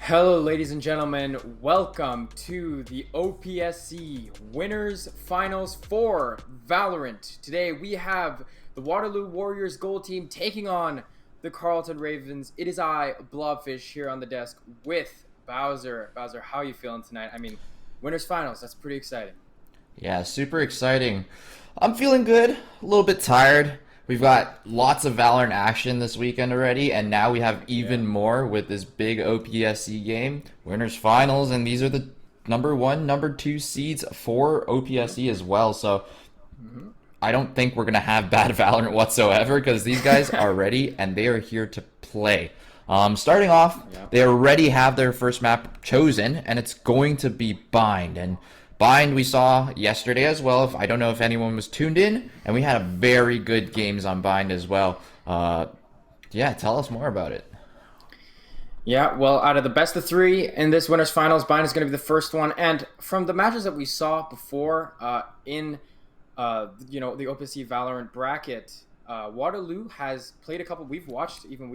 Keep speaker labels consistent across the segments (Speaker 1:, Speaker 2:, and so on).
Speaker 1: Hello, ladies and gentlemen. Welcome to the OPSE Winners Finals for Valorant. Today we have the Waterloo Warriors gold team taking on the Carleton Ravens. It is I, Blobfish, here on the desk with Bowser. Bowser, how are you feeling tonight? I mean, Winners Finals, that's pretty exciting.
Speaker 2: Yeah, super exciting. I'm feeling good, a little bit tired. We've got lots of Valorant action this weekend already, and now we have even more with this big OPSE game. Winners finals, and these are the number one, number two seeds for OPSE as well. So I don't think we're going to have bad Valorant whatsoever because these guys are ready and they are here to play. Starting off, they already have their first map chosen, and it's going to be Bind. And Bind we saw yesterday as well. I don't know if anyone was tuned in, and we had a very good games on Bind as well. Yeah, tell us more about it.
Speaker 1: Yeah, well, out of the best of three in this Winners Finals, Bind is going to be the first one. And from the matches that we saw before in the OPSE Valorant bracket, Waterloo has played a couple. We've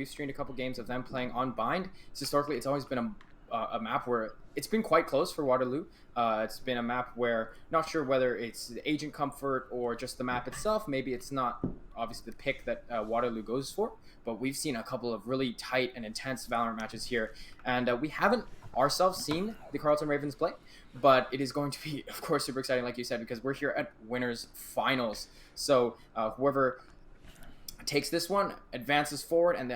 Speaker 1: streamed a couple games of them playing on Bind. Historically, it's always been a map where it's been quite close for Waterloo. It's been a map where not sure whether it's the agent comfort or just the map itself. Maybe it's not obviously the pick that Waterloo goes for, but we've seen a couple of really tight and intense Valorant matches here, and we haven't ourselves seen the Carleton Ravens play, but it is going to be, of course, super exciting, like you said, because we're here at Winners Finals. So whoever takes this one advances forward, and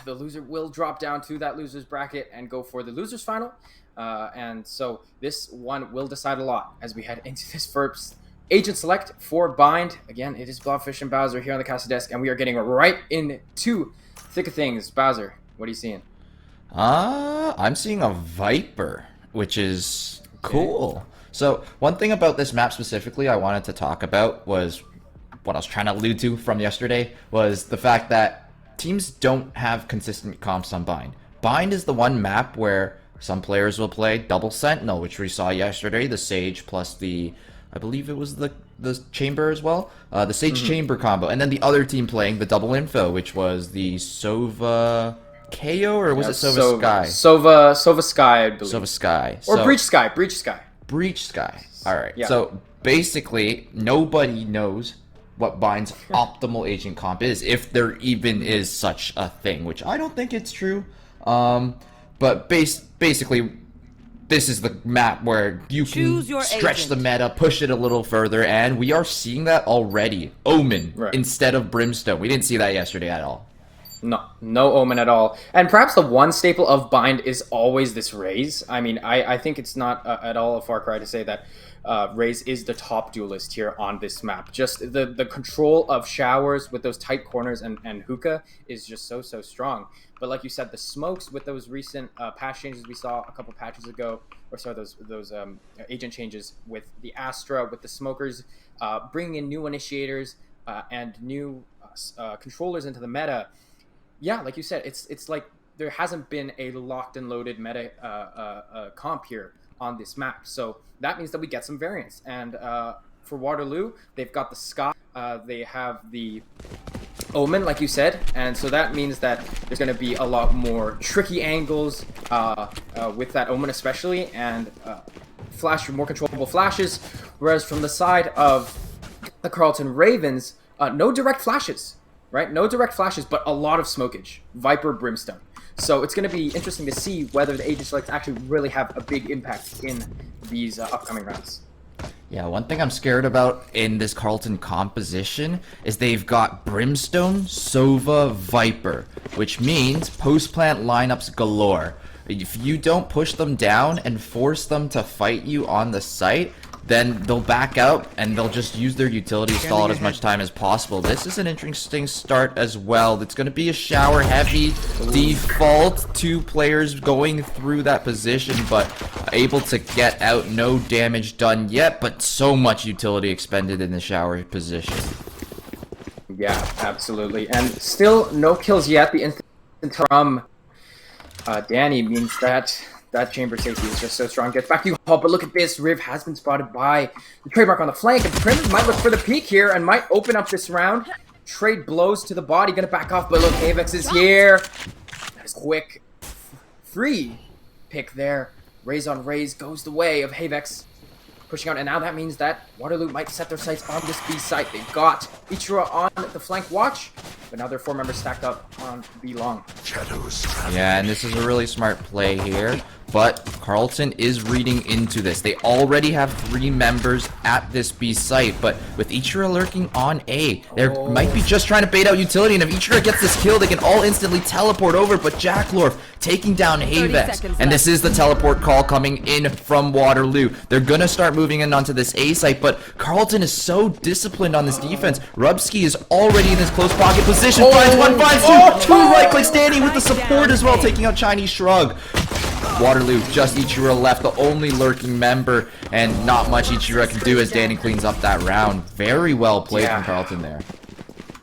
Speaker 1: the loser will drop down to that loser's bracket and go for the loser's final. And so this one will decide a lot as we head into this first agent select for Bind. Again, it is Blobfish and Bowser here on the casting desk, and we are getting right into thick of things. Bowser, what are you seeing?
Speaker 2: I'm seeing a Viper, which is cool. So one thing about this map specifically I wanted to talk about was what I was trying to allude to from yesterday was the fact that teams don't have consistent comps on Bind. Bind is the one map where some players will play double Sentinel, which we saw yesterday, the Sage plus I believe it was the Chamber as well, the Sage Chamber combo, and then the other team playing the double Info, which was the Sova KO, or was it Sova Sky?
Speaker 1: Sova Sky, I believe.
Speaker 2: Sova Sky.
Speaker 1: Or Breach Sky.
Speaker 2: Breach Sky. All right.
Speaker 1: Yeah.
Speaker 2: So basically, nobody knows what Bind's optimal agent comp is, if there even is such a thing, which I don't think it's true. But basically, this is the map where you can stretch the meta, push it a little further, and we are seeing that already. Omen instead of Brimstone. We didn't see that yesterday at all.
Speaker 1: No Omen at all. And perhaps the one staple of Bind is always this Raze. I mean, I think it's not at all a far cry to say that Raze is the top duelist here on this map. Just the control of showers with those tight corners and hookah is just so strong. But like you said, the smokes with those recent patch changes we saw a couple patches ago, or sorry, those agent changes with the Astra, with the smokers, bringing in new initiators and new controllers into the meta. Yeah, like you said, it's like there hasn't been a locked and loaded meta comp here on this map. So that means that we get some variance. And for Waterloo, they've got the Sky, they have the Omen, like you said, and so that means that there's going to be a lot more tricky angles with that Omen especially, and more controllable flashes, whereas from the side of the Carleton Ravens, no direct flashes, right? No direct flashes, but a lot of smokage. Viper, Brimstone. So it's going to be interesting to see whether the agent selects actually really have a big impact in these upcoming rounds.
Speaker 2: Yeah, one thing I'm scared about in this Carleton composition is they've got Brimstone, Sova, Viper, which means post-plant lineups galore. If you don't push them down and force them to fight you on the site, then they'll back out and they'll just use their utility stall at as much time as possible. This is an interesting start as well. It's going to be a shower heavy default. Two players going through that position, but able to get out. No damage done yet, but so much utility expended in the shower position.
Speaker 1: Yeah, absolutely. And still no kills yet. The instant from Danny means that that chamber safety is just so strong. Gets back to you, Paul, but look at this. Riv has been spotted by the trademark on the flank, and Prim might look for the peek here and might open up this round. Trade blows to the body, gonna back off, but look, Avex is here. That is quick. Free pick there. Raise on Raise goes the way of Havex. Pushing out, and now that means that Waterloo might set their sights on this B site. They've got Ichiro on the flank watch, but now their 4 members stacked up on B long.
Speaker 2: Yeah, and this is a really smart play here, but Carleton is reading into this. They already have 3 members at this B site, but with Ichiro lurking on A, they might be just trying to bait out utility, and if Ichiro gets this kill, they can all instantly teleport over, but Jacklorf taking down Havex, and this is the teleport call coming in from Waterloo. They're gonna start moving in onto this A site, but Carleton is so disciplined on this defense. Rubsky is already in this close pocket position, finds one, finds two, 2 right clicks, standing with the support as well, taking out Chinese Shrug. Waterloo, just Ichiro left, the only lurking member, and not much Ichiro can do as Danny cleans up that round. Very well played from Carleton there.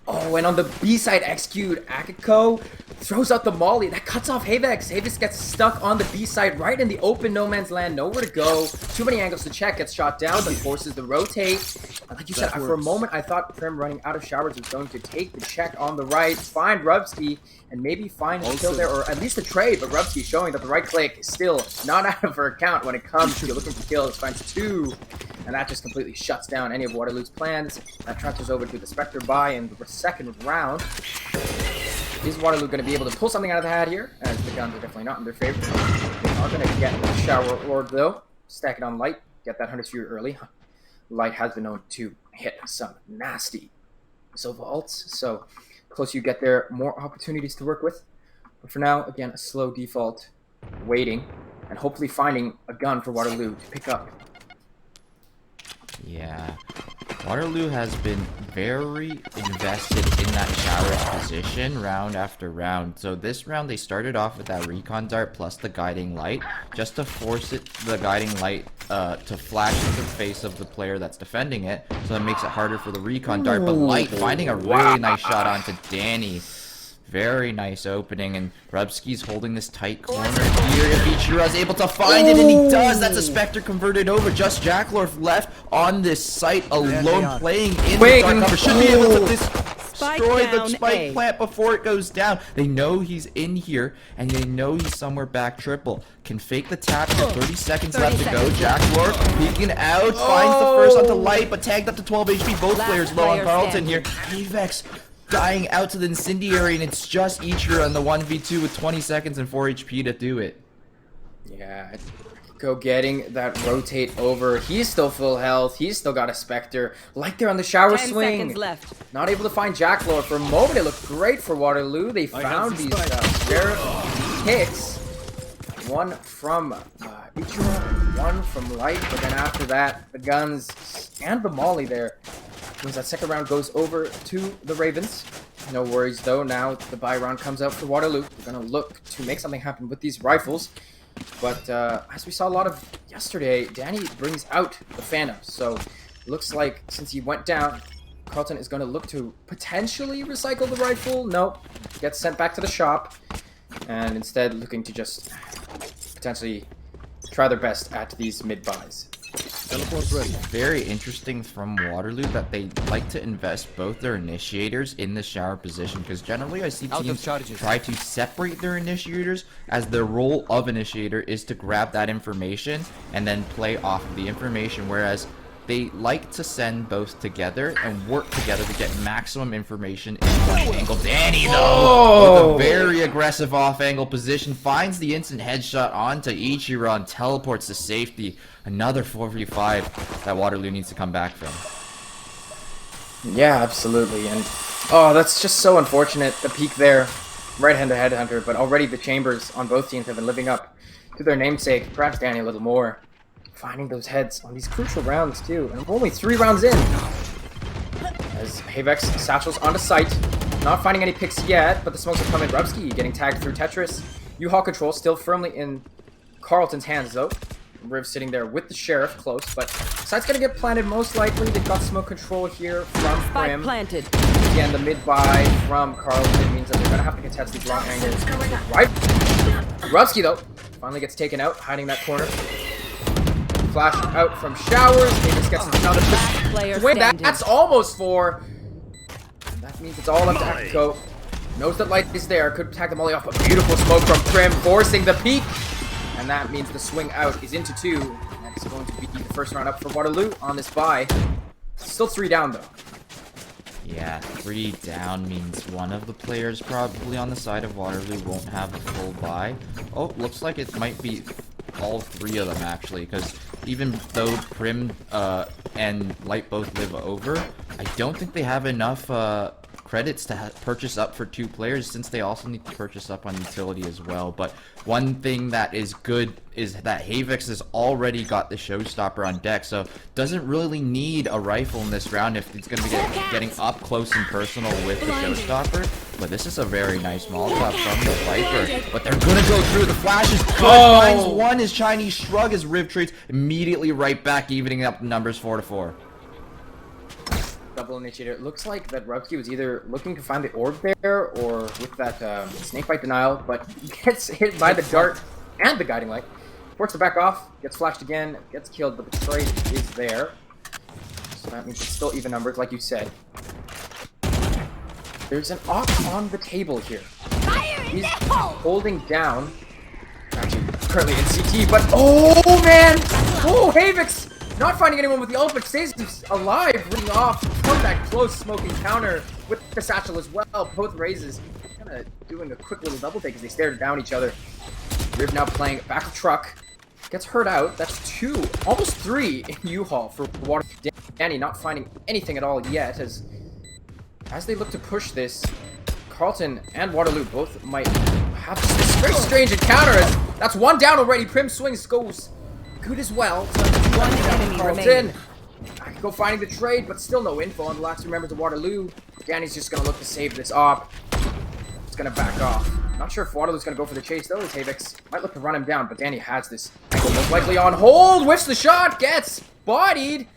Speaker 1: Oh, and on the B side, execute Akiko throws out the molly. That cuts off Havex. Havex gets stuck on the B side, right in the open no man's land. Nowhere to go. Too many angles to check. Gets shot down, but forces the rotate. And like you said, for a moment, I thought Prim running out of showers was going to take the check on the right, find Rubsky, and maybe find a kill there, or at least a trade. But Rubsky showing that the right click is still not out of her account when it comes to looking for kills. Finds 2. And that just completely shuts down any of Waterloo's plans. That transfers over to the Spectre buy in the second round. Is Waterloo going to be able to pull something out of the hat here? As the guns are definitely not in their favor. They are going to get the Shower Orb though. Stack it on Light. Get that 100 Sphere early. Light has been known to hit some nasty Sova ults. So, closer you get there, more opportunities to work with. But for now, again, a slow default. Waiting. And hopefully finding a gun for Waterloo to pick up.
Speaker 2: Yeah, Waterloo has been very invested in that shower position round after round. So this round they started off with that recon dart plus the guiding light, just to force the guiding light to flash into the face of the player that's defending it. So that makes it harder for the recon dart. But Light finding a really nice shot onto Danny. Very nice opening, and Rubsky's holding this tight corner here. If Ichiro is able to find it, and he does, that's a Spectre converted over. Just Jacklorf left on this site alone, playing in the dark cover. Should be able to destroy the spike plant before it goes down. They know he's in here, and they know he's somewhere back triple. Can fake the tap here. 30 seconds left to go. Jacklorf peeking out, finds the first onto Light, but tagged up to 12 HP. Both players low on Carleton here. Havex dying out to the incendiary, and it's just Ichiro on the 1v2 with 20 seconds and 4 HP to do it.
Speaker 1: Yeah, go getting that rotate over. He's still full health. He's still got a Spectre. Light there on the shower
Speaker 3: 10
Speaker 1: swing.
Speaker 3: seconds left.
Speaker 1: Not able to find Jacklorf. For a moment, it looked great for Waterloo. They found these spare kicks. One from Ichiro, one from Light, but then after that, the guns and the molly there. Means that second round goes over to the Ravens. No worries though, now the buy round comes out for Waterloo. They're going to look to make something happen with these rifles. But as we saw a lot of yesterday, Danny brings out the Phantom. So looks like since he went down, Carleton is going to look to potentially recycle the rifle. Nope, gets sent back to the shop. And instead looking to just potentially try their best at these mid-buys.
Speaker 2: Very interesting from Waterloo that they like to invest both their initiators in the shower position, because generally I see teams try to separate their initiators, as their role of initiator is to grab that information and then play off of the information, whereas they like to send both together and work together to get maximum information in one angle. Danny, though, with a very aggressive off-angle position, finds the instant headshot onto Ichiro and teleports to safety. Another 4v5 that Waterloo needs to come back from.
Speaker 1: Yeah, absolutely. And, oh, that's just so unfortunate. The peak there, right-handed headhunter, but already the chambers on both teams have been living up to their namesake. Perhaps Danny a little more. Finding those heads on these crucial rounds too, and we're only 3 rounds in. As Havex satchels onto site, not finding any picks yet, but the smokes are coming. Rubsky getting tagged through Tetris. U-Haul control still firmly in Carleton's hands though. Riv sitting there with the sheriff close, but site's gonna get planted most likely. They've got smoke control here from Prim.
Speaker 3: Planted.
Speaker 1: Again, the mid buy from Carleton means that they're gonna have to contest these long angles. Right. Rubsky though finally gets taken out, hiding that corner. Flash out from showers. Davis gets another push to win that. That's almost 4. That means it's all up to Akiko. Knows that Light is there. Could tag the molly off. A beautiful smoke from Prim, forcing the peak. and that means the swing out is into 2. That's going to be the first round up for Waterloo on this bye. Still 3 down, though.
Speaker 2: Yeah, 3 down means one of the players probably on the side of Waterloo won't have a full buy. Oh, looks like it might be all 3 of them, actually, because even though Prim and Light both live over, I don't think they have enough credits to purchase up for 2 players, since they also need to purchase up on utility as well. But one thing that is good is that Havix has already got the showstopper on deck, so doesn't really need a rifle in this round if he's going to be getting up close and personal with the showstopper. But this is a very nice Molotov from the Viper. But they're going to go through. The flash is good. Finds one. His Chinese shrug as Riv trades immediately right back, evening up the numbers 4-4.
Speaker 1: Double initiator. It looks like that Rubsky was either looking to find the orb there or with that snakebite denial, but gets hit by the dart and the guiding light. Forced to back off, gets flashed again, gets killed, but the trade is there. So that means it's still even numbers, like you said. There's an op on the table here. He's holding down. Actually, currently in CT, but oh man! Oh, Havix! Not finding anyone with the ult, but stays alive, ringing off from that close smoking counter with the satchel as well. Both raises kind of doing a quick little double take as they stare down each other. Riv now playing back of truck. Gets hurt out. That's 2, almost 3 in U-Haul for Water. Danny not finding anything at all yet as they look to push this. Carleton and Waterloo both might have this very strange encounter as that's 1 down already. Prim swings goes good as well. So
Speaker 3: one enemy remaining.
Speaker 1: I can go finding the trade, but still no info on the last 2 members of Waterloo. Danny's just gonna look to save this op. It's gonna back off. Not sure if Waterloo's gonna go for the chase though, as Havix might look to run him down, but Danny has this angle most likely on hold. Whiffs the shot, gets bodied.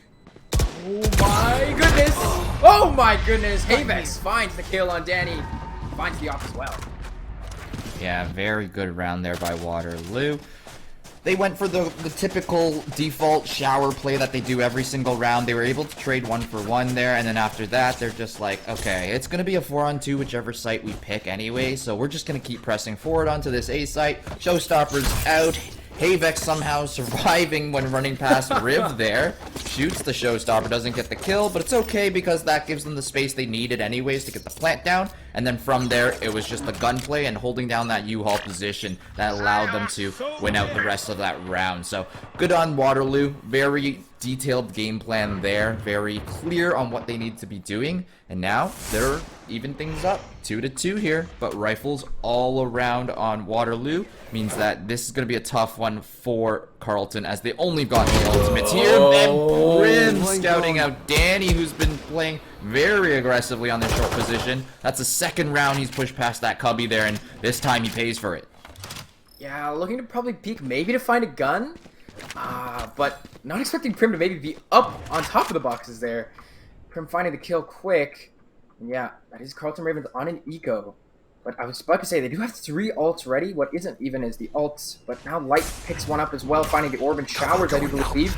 Speaker 1: Oh my goodness! Oh my goodness! Havix finds the kill on Danny. Finds the op as well.
Speaker 2: Yeah, very good round there by Waterloo. They went for the typical default shower play that they do every single round. They were able to trade 1 for 1 there, and then after that, they're just like, okay, it's going to be a 4-on-2 whichever site we pick anyway, so we're just going to keep pressing forward onto this A site. Showstopper's out. Havix somehow surviving when running past Riv there. Shoots the showstopper, doesn't get the kill, but it's okay because that gives them the space they needed anyways to get the plant down. And then from there, it was just the gunplay and holding down that U-Haul position that allowed them to win out the rest of that round. So good on Waterloo. Very detailed game plan there. Very clear on what they need to be doing. And now they're even things up. 2-2 here, but rifles all around on Waterloo means that this is going to be a tough one for Carleton as they only got the ultimates here. And Prim scouting out Danny, who's been playing very aggressively on the short position. That's the 2nd round he's pushed past that cubby there, and this time he pays for it.
Speaker 1: Yeah, looking to probably peek maybe to find a gun, but not expecting Prim to maybe be up on top of the boxes there. Prim finding the kill quick. And yeah, that is Carleton Ravens on an eco. But I was about to say, they do have 3 ults ready. What isn't even is the ults. But now Light picks one up as well, finding the orb and showers, I do believe.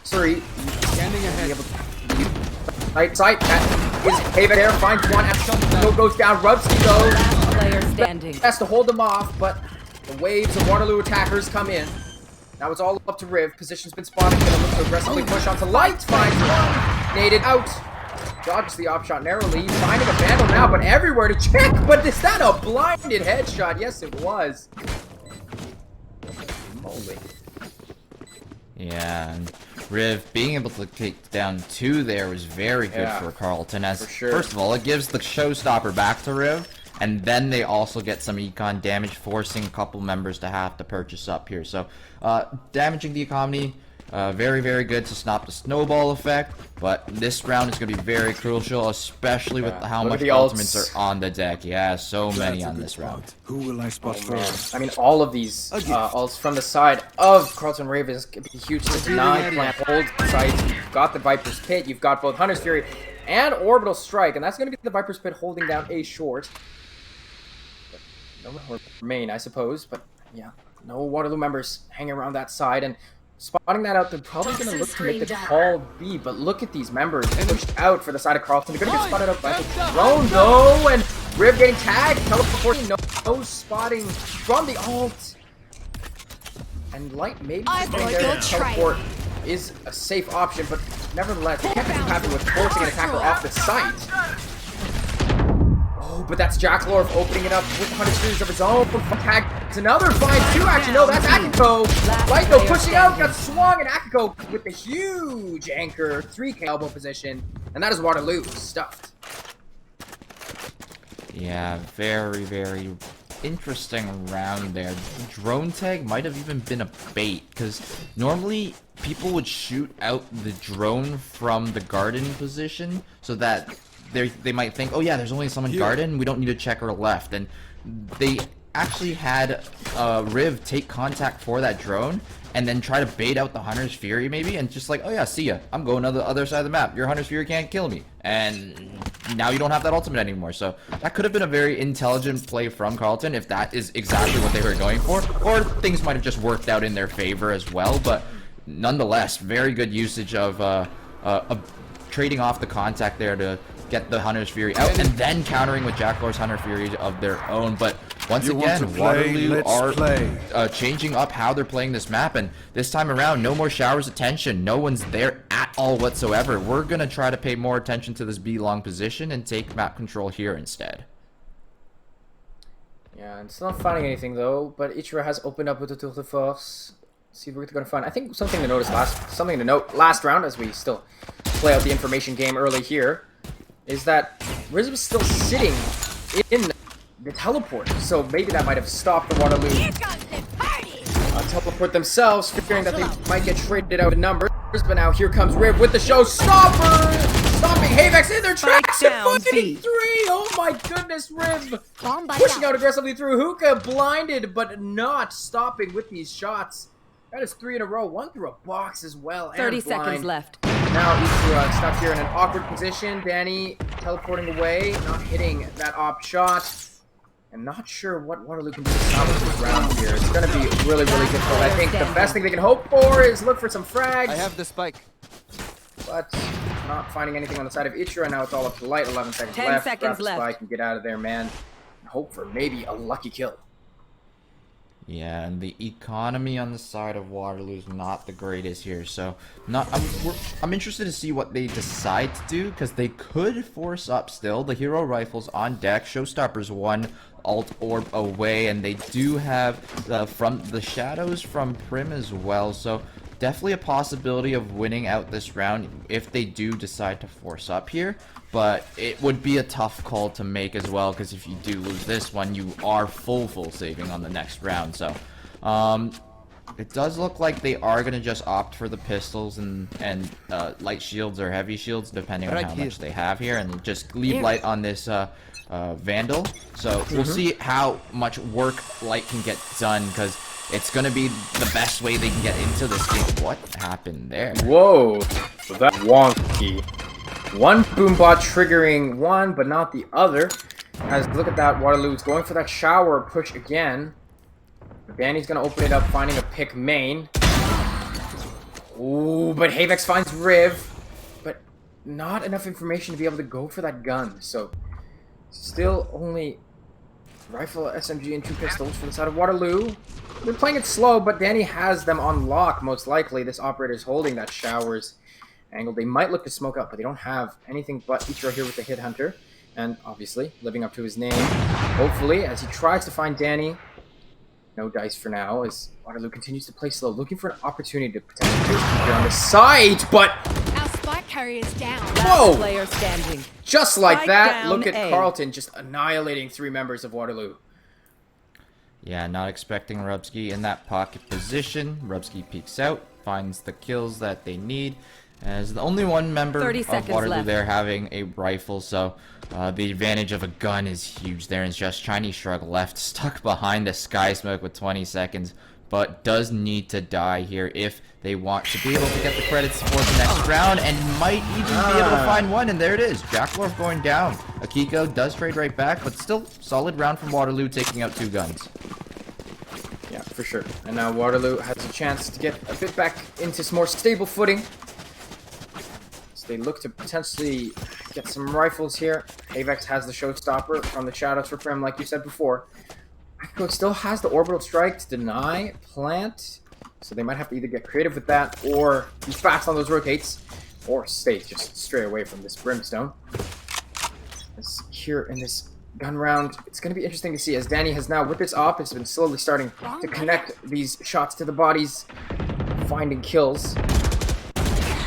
Speaker 1: Sorry. Standing ahead. Light sight. That is Havix there. Finds one. No goes down. Rubsky goes.
Speaker 3: Player standing.
Speaker 1: Has to hold them off, but the waves of Waterloo attackers come in. Now it's all up to Riv. Position's been spotted. Gonna look to aggressively push onto Light. Finds one. Naded out. Dodges the op shot narrowly. Finding a vandal now, but everywhere to check. But is that a blinded headshot? Yes, it was. Holy.
Speaker 2: Yeah, and Riv being able to take down 2 there was very good for Carleton. As
Speaker 1: for sure.
Speaker 2: First of all, it gives the showstopper back to Riv, and then they also get some econ damage, forcing a couple members to have to purchase up here. So, damaging the economy. Very, very good to stop the snowball effect, but this round is going to be very crucial, especially with how much ultimates are on the deck. Yeah, so many on this round.
Speaker 4: Who will I spot first?
Speaker 1: I mean, all of these ults from the side of Carleton Ravens could be huge. 9 plant hold sites. You've got the Viper's Pit. You've got both Hunter's Fury and Orbital Strike, and that's going to be the Viper's Pit holding down a short. But no remain, I suppose, but yeah, no Waterloo members hanging around that side, and spotting that out, they're probably going to look to make the call B, but look at these members pushed out for the side of Carleton. They're going to get spotted out by the drone, though, and Riv getting tagged, teleporting, no spotting from the ult. And Light maybe
Speaker 3: I
Speaker 1: just getting
Speaker 3: brought
Speaker 1: there
Speaker 3: your
Speaker 1: to teleport is a safe option, but nevertheless, you can't be too happy with forcing an attacker off the site. Oh, but that's Jackalorf opening it up with 100 series of his own. Tags another find two. Actually, no, that's Akiko. Light though pushing out, got swung, and Akiko with the huge anchor 3K elbow position, and that is Waterloo stuffed.
Speaker 2: Yeah, very, very interesting round there. Drone tag might have even been a bait, because normally people would shoot out the drone from the garden position so that they might think, oh yeah, there's only someone garden, we don't need to check our left. And they actually had Riv take contact for that drone and then try to bait out the Hunter's Fury maybe, and just like, oh yeah, see ya, I'm going to the other side of the map, your Hunter's Fury can't kill me, and now you don't have that ultimate anymore. So that could have been a very intelligent play from Carleton if that is exactly what they were going for, or things might have just worked out in their favor as well. But nonetheless, very good usage of trading off the contact there to get the Hunter's Fury out, and then countering with Jackalor's Hunter Fury of their own. But once again, Waterloo are changing up how they're playing this map, and this time around, no more showers of tension. No one's there at all whatsoever. We're going to try to pay more attention to this B-long position and take map control here instead.
Speaker 1: Yeah, and it's not finding anything though, but Ichiro has opened up with the Tour de Force. See what we're going to find. I think something to note last round, as we still play out the information game early here, is that Riz was still sitting in the teleport, so maybe that might have stopped the Waterloo teleport themselves, figuring that they might get traded out in numbers. But now here comes Riv with the showstopper, stopping Havex in their tracks at 53. Oh my goodness, Riv pushing out aggressively through Hookah, blinded but not stopping with these shots. That is 3 in a row, one through a box as well.
Speaker 3: 30 seconds left.
Speaker 1: Now Ichiro stuck here in an awkward position. Danny teleporting away, not hitting that op shot. And not sure what Waterloo can do to stop this round here. It's going to be really, really difficult. I think the best thing they can hope for is look for some frags.
Speaker 5: I have the spike.
Speaker 1: But not finding anything on the side of Ichiro. Now it's all up to Light. 11 seconds
Speaker 3: 10
Speaker 1: left.
Speaker 3: seconds
Speaker 1: Grab the
Speaker 3: left.
Speaker 1: spike and get out of there, man. And hope for maybe a lucky kill.
Speaker 2: Yeah, and the economy on the side of Waterloo is not the greatest here, so I'm interested to see what they decide to do, because they could force up still. The hero rifles on deck, Showstopper's one alt orb away, and they do have from the shadows from Prim as well, so definitely a possibility of winning out this round if they do decide to force up here. But it would be a tough call to make as well, because if you do lose this one, you are full saving on the next round. So it does look like they are going to just opt for the pistols and light shields or heavy shields, depending on how much they have here, and just leave Light on this Vandal. So we'll see how much work Light can get done, because it's going to be the best way they can get into this game. What happened there?
Speaker 1: Whoa, that's wonky. One boombot triggering one, but not the other. As look at that, Waterloo's going for that shower push again. Danny's gonna open it up, finding a pick main. Ooh, but Havex finds Riv, but not enough information to be able to go for that gun. So still only rifle, SMG, and 2 pistols for the side of Waterloo. They're playing it slow, but Danny has them on lock, most likely. This operator's holding that showers angle. They might look to smoke up, but they don't have anything but Ichiro here with the Hit Hunter. And obviously, living up to his name, hopefully, as he tries to find Danny. No dice for now, as Waterloo continues to play slow, looking for an opportunity to potentially get on the side, but...
Speaker 6: Our spike carrier's down.
Speaker 1: Whoa!
Speaker 3: Player standing.
Speaker 1: Just like
Speaker 3: Spike
Speaker 1: that,
Speaker 3: down
Speaker 1: look at
Speaker 3: A.
Speaker 1: Carleton just annihilating 3 members of Waterloo.
Speaker 2: Yeah, not expecting Rubsky in that pocket position. Rubsky peeks out, finds the kills that they need. As the only one member
Speaker 3: 30
Speaker 2: of
Speaker 3: seconds
Speaker 2: Waterloo
Speaker 3: left.
Speaker 2: there having a rifle, so the advantage of a gun is huge there. And it's just Chinese Shrug left, stuck behind the Sky Smoke with 20 seconds, but does need to die here if they want to be able to get the credits for the next round, and might even be able to find one. And there it is, Jackalorf going down. Akiko does trade right back, but still solid round from Waterloo, taking out 2 guns.
Speaker 1: Yeah, for sure. And now Waterloo has a chance to get a bit back into some more stable footing. They look to potentially get some rifles here. Havex has the showstopper from the shoutouts for Prim, like you said before. Akiko still has the orbital strike to deny, plant, So they might have to either get creative with that, or be fast on those rotates, or stay just straight away from this Brimstone. Here in this gun round, it's going to be interesting to see as Danny has now, with this op, has been slowly starting to connect these shots to the bodies, finding kills.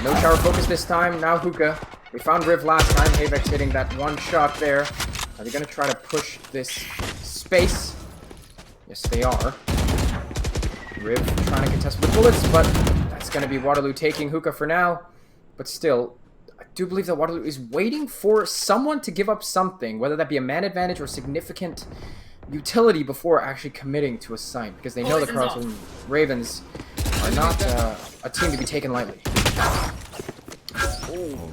Speaker 1: No shower focus this time. Now Hookah. They found Riv last time. Havex hitting that one shot there. Are they going to try to push this space? Yes, they are. Riv trying to contest with bullets, but that's going to be Waterloo taking Hookah for now. But still, I do believe that Waterloo is waiting for someone to give up something, whether that be a man advantage or significant utility, before actually committing to a site, because they know the Carleton Ravens are not a team to be taken lightly. Oh.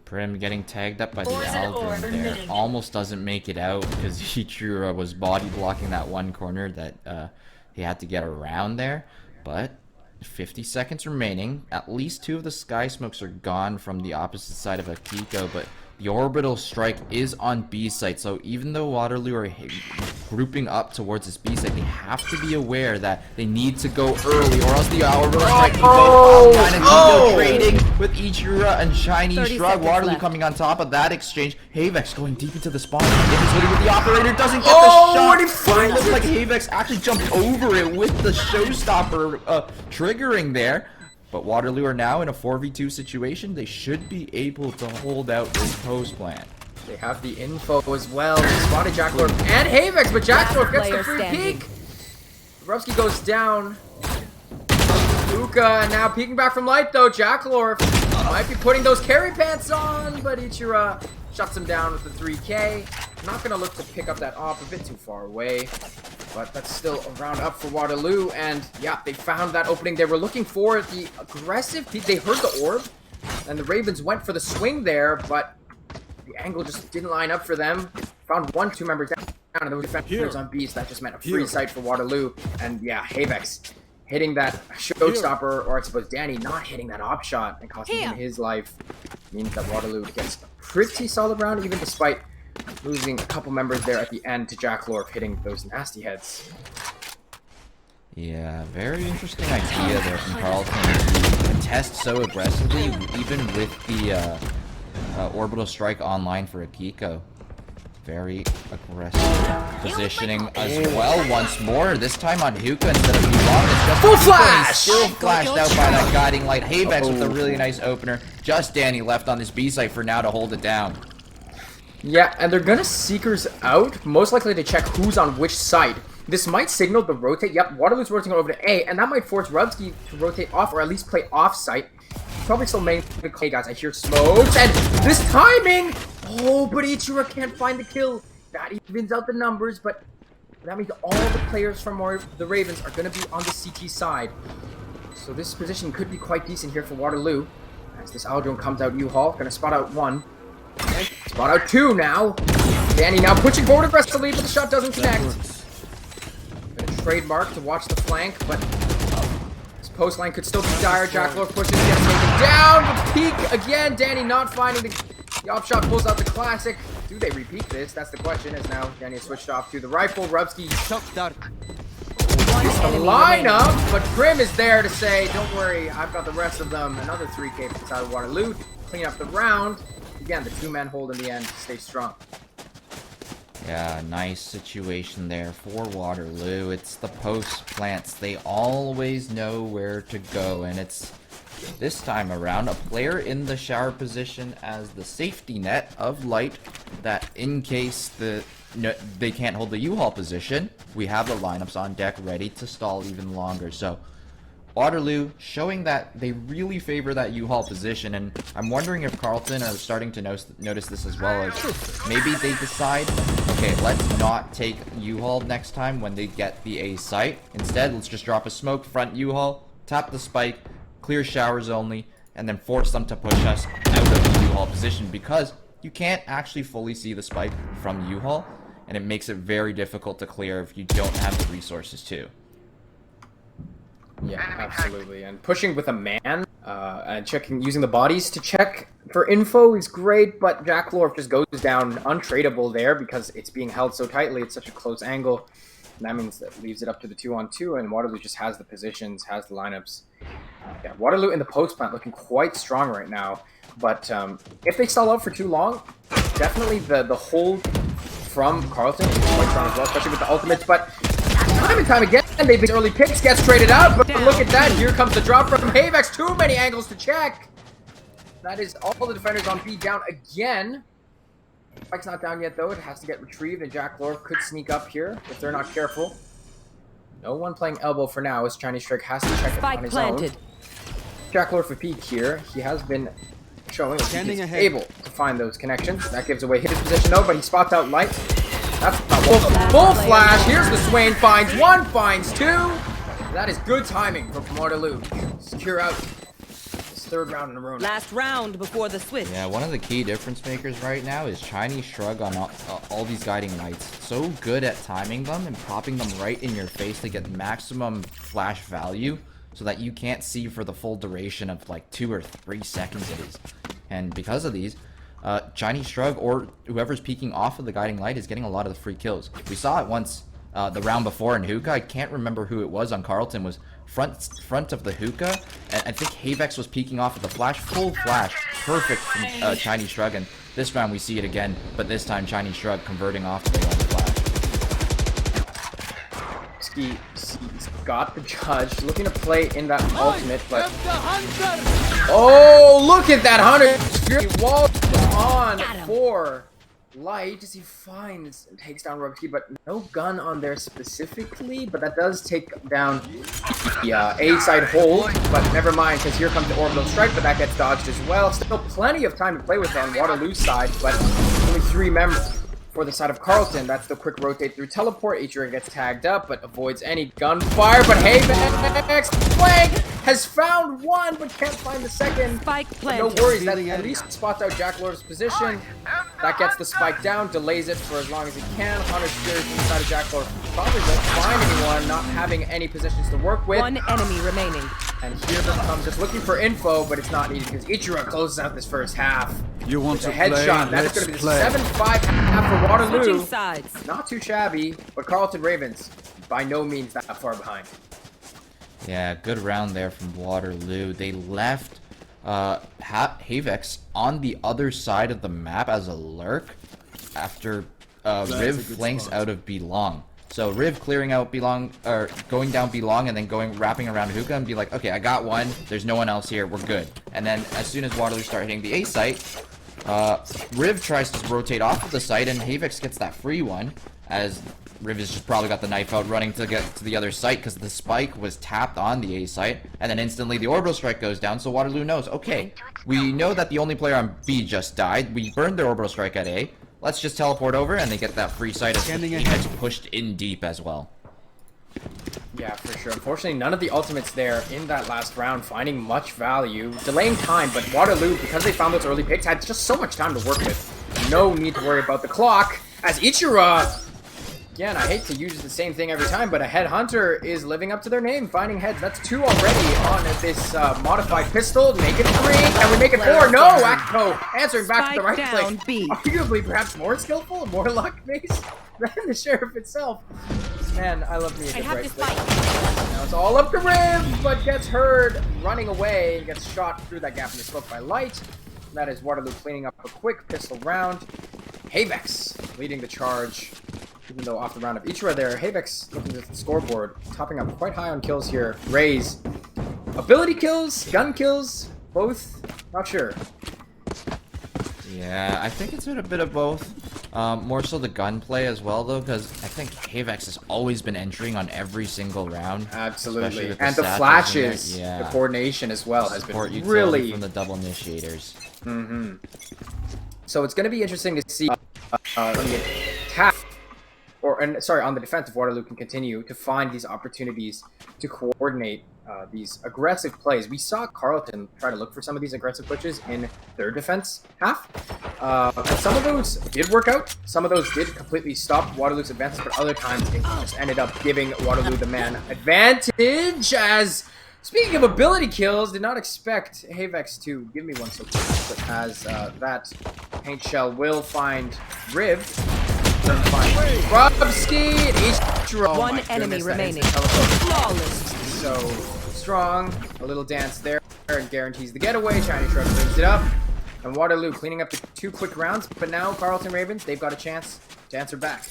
Speaker 2: Prim getting tagged up by the Aldrin there. Almost doesn't make it out because Ichiro was body blocking that one corner that he had to get around there. But 50 seconds remaining. At least 2 of the sky smokes are gone from the opposite side of Akiko, but the orbital strike is on B site. So even though Waterloo are grouping up towards this B site, they have to be aware that they need to go early, or else the orbital strike can go offline. And Akiko trading with Ichiro and Shiny Shrug. Waterloo
Speaker 3: left.
Speaker 2: coming on top of that exchange. Havex going deep into the spawn. With the operator doesn't get the shot. It looks like Havex actually jumped over it with the showstopper triggering there. But Waterloo are now in a 4v2 situation. They should be able to hold out this post plan.
Speaker 1: They have the info as well. They spotted Jacklorf and Havex, but Jacklorf gets the free peek. Rubsky goes down. Luka now peeking back from light though. Jacklorf might be putting those carry pants on, but Ichira shuts him down with the 3K. Not gonna look to pick up that op, a bit too far away. But that's still a round up for Waterloo, and yeah, they found that opening they were looking for. The aggressive peek, they heard the orb, and the Ravens went for the swing there, but the angle just didn't line up for them. Found 2 members down, and those defenders on B, so that just meant a free sight for Waterloo. And yeah, Havex hitting that showstopper, or I suppose Danny not hitting that op shot and costing him his life, means that Waterloo gets a pretty solid round, even despite losing a couple members there at the end to Jacklorf hitting those nasty heads.
Speaker 2: Yeah, very interesting idea there from Carleton to contest so aggressively, even with the orbital strike online for Akiko. Very aggressive positioning as well once more. This time on Hookah instead of Yulong.
Speaker 1: Full flash!
Speaker 2: Still flashed out by that guiding light. Havex with a really nice opener. Just Danny left on this B site for now to hold it down.
Speaker 1: Yeah, and they're gonna Seekers out, most likely to check who's on which side. This might signal the rotate. Yep, Waterloo's rotating over to A, and that might force Rubsky to rotate off, or at least play off-site. Probably still main. Hey guys, I hear smokes, and this timing! Oh, but Ichiro can't find the kill. That evens out the numbers, but that means all the players from the Ravens are gonna be on the CT side. So this position could be quite decent here for Waterloo. As this Aldrin comes out U-Haul, gonna spot out 1. Spot out 2 now. Danny now pushing forward aggressively, but the shot doesn't connect. Gonna trademark to watch the flank, but this post line could still be dire. Jacklorf pushes, gets taken down. The peek again. Danny not finding the op shot, pulls out the classic. Do they repeat this? That's the question. As now Danny has switched off to the rifle. Rubsky the lineup, but Prim is there to say, "Don't worry, I've got the rest of them." Another 3K from inside of Waterloo. Clean up the round. Again, the 2-man hold in the end. Stay strong.
Speaker 2: Yeah, nice situation there for Waterloo. It's the post plants. They always know where to go, and it's this time around a player in the shower position as the safety net of light, that in case they can't hold the U-Haul position, we have the lineups on deck ready to stall even longer. So Waterloo showing that they really favor that U-Haul position, and I'm wondering if Carleton are starting to notice this as well. As maybe they decide, okay, let's not take U-Haul next time when they get the A site. Instead, let's just drop a smoke front U-Haul, tap the spike, clear showers only, and then force them to push us out of the U-Haul position, because you can't actually fully see the spike from U-Haul, and it makes it very difficult to clear if you don't have the resources to.
Speaker 1: Yeah, absolutely. And pushing with a man, and using the bodies to check for info is great, but Jacklorf just goes down untradeable there because it's being held so tightly. It's such a close angle. And that means that leaves it up to the 2-on-2, and Waterloo just has the positions, has the lineups. Yeah, Waterloo in the post plant looking quite strong right now. But if they stall out for too long, definitely the hold from Carleton is quite strong as well, especially with the ultimates. But time and time again, they've been early picks, gets traded out. But look at that, here comes the drop from Havex. Too many angles to check. That is all the defenders on B down again. Spike's not down yet, though. It has to get retrieved, and Jack Lore could sneak up here if they're not careful. No one playing elbow for now, as Chinese Strike has to check it on his own. Jack Lore for peak here. He has been showing that he's able to find those connections. That gives away his position, though, but he spots out Light. That's not full flash. Here's the Swain. Finds one, finds two. That is good timing from Waterloo. Secure out this third round in a row now.
Speaker 3: Last round before the switch.
Speaker 2: Yeah, one of the key difference makers right now is Chinese Shrug on all these guiding lights. So good at timing them and popping them right in your face to get maximum flash value so that you can't see for the full duration of like 2 or 3 seconds it is. And because of these, Chinese Shrug or whoever's peeking off of the guiding light is getting a lot of the free kills. We saw it once the round before in Hookah. I can't remember who it was on Carleton. Was front of the Hookah, and I think Havex was peeking off of the flash. Full flash, perfect from Chinese Shrug. And this round we see it again, but this time Chinese Shrug converting off the flash.
Speaker 1: He's got the judge looking to play in that ultimate, but oh, look at that Hunter! Wall on for Light as he finds and takes down Rubkey, but no gun on there specifically. But that does take down the A side hold. But never mind, because here comes the orbital strike, but that gets dodged as well. Still plenty of time to play with on Waterloo's side, but only 3 members. For the side of Carleton, that's the quick rotate through teleport. Ichiro gets tagged up, but avoids any gunfire. But Havex flank has found one, but can't find the second.
Speaker 3: Spike
Speaker 1: No worries, that at least spots out Jack Lore's position. That gets the spike down, delays it for as long as he can. Hunter Spears inside of Jack Lore probably won't find anyone, not having any positions to work with.
Speaker 3: 1 enemy remaining.
Speaker 1: And here they come, just looking for info, but it's not needed because Ichiro closes out this first half.
Speaker 4: You want to
Speaker 1: a headshot.
Speaker 4: play?
Speaker 1: That is going to be the
Speaker 4: Let's
Speaker 1: 7-5 half for Waterloo.
Speaker 3: Switching sides.
Speaker 1: Not too shabby, but Carleton Ravens by no means that far behind.
Speaker 2: Yeah, good round there from Waterloo. They left Havex on the other side of the map as a lurk after Riv flanks
Speaker 4: spot.
Speaker 2: out of Belong. So Riv clearing out Belong, or going down Belong and then wrapping around Hookah and be like, okay, I got one. There's no one else here. We're good. And then as soon as Waterloo start hitting the A site, Riv tries to rotate off of the site and Havex gets that free one as Riv has just probably got the knife out running to get to the other site because the spike was tapped on the A site, and then instantly the orbital strike goes down, so Waterloo knows, okay, we know that the only player on B just died. We burned their orbital strike at A. Let's just teleport over, and they get that free site as Havex pushed in deep as well.
Speaker 1: Yeah, for sure. Unfortunately, none of the ultimates there in that last round finding much value. Delaying time, but Waterloo, because they found those early picks, had just so much time to work with. No need to worry about the clock, as Ichiro... Again, I hate to use the same thing every time, but a headhunter is living up to their name, finding heads. That's 2 already on this modified pistol. Make it 3, and we make it 4. No, Akko answering back to the right click. Arguably, perhaps more skillful, more luck-based than the sheriff itself. Man, I love me a good right click. Now it's all up to Riv, but gets heard running away and gets shot through that gap in the smoke by Light. That is Waterloo cleaning up a quick pistol round. Havex leading the charge. Even though off the round of Ichiro there, Havex looking at the scoreboard, topping up quite high on kills here. Raze. Ability kills, gun kills, both, not sure.
Speaker 2: Yeah, I think it's been a bit of both. More so the gunplay as well, though, because I think Havex has always been entering on every single round.
Speaker 1: Absolutely. And the flashes, the coordination as well has been really...
Speaker 2: from the double initiators.
Speaker 1: So it's going to be interesting to see on the attack, on the defense, if Waterloo can continue to find these opportunities to coordinate these aggressive plays. We saw Carleton try to look for some of these aggressive pushes in their defense half. And some of those did work out. Some of those did completely stop Waterloo's advances, but other times it just ended up giving Waterloo the man advantage. As, speaking of ability kills, did not expect Havex to give me one so quick, but as that paint shell will find Riv. Prim finds Grubsky. Oh
Speaker 3: One
Speaker 1: my
Speaker 3: enemy
Speaker 1: goodness, that
Speaker 3: remaining.
Speaker 1: instant teleport.
Speaker 3: Flawless.
Speaker 1: So strong. A little dance there and guarantees the getaway. Chinese Shrug cleans it up. And Waterloo cleaning up the 2 quick rounds. But now Carleton Ravens, they've got a chance to answer back.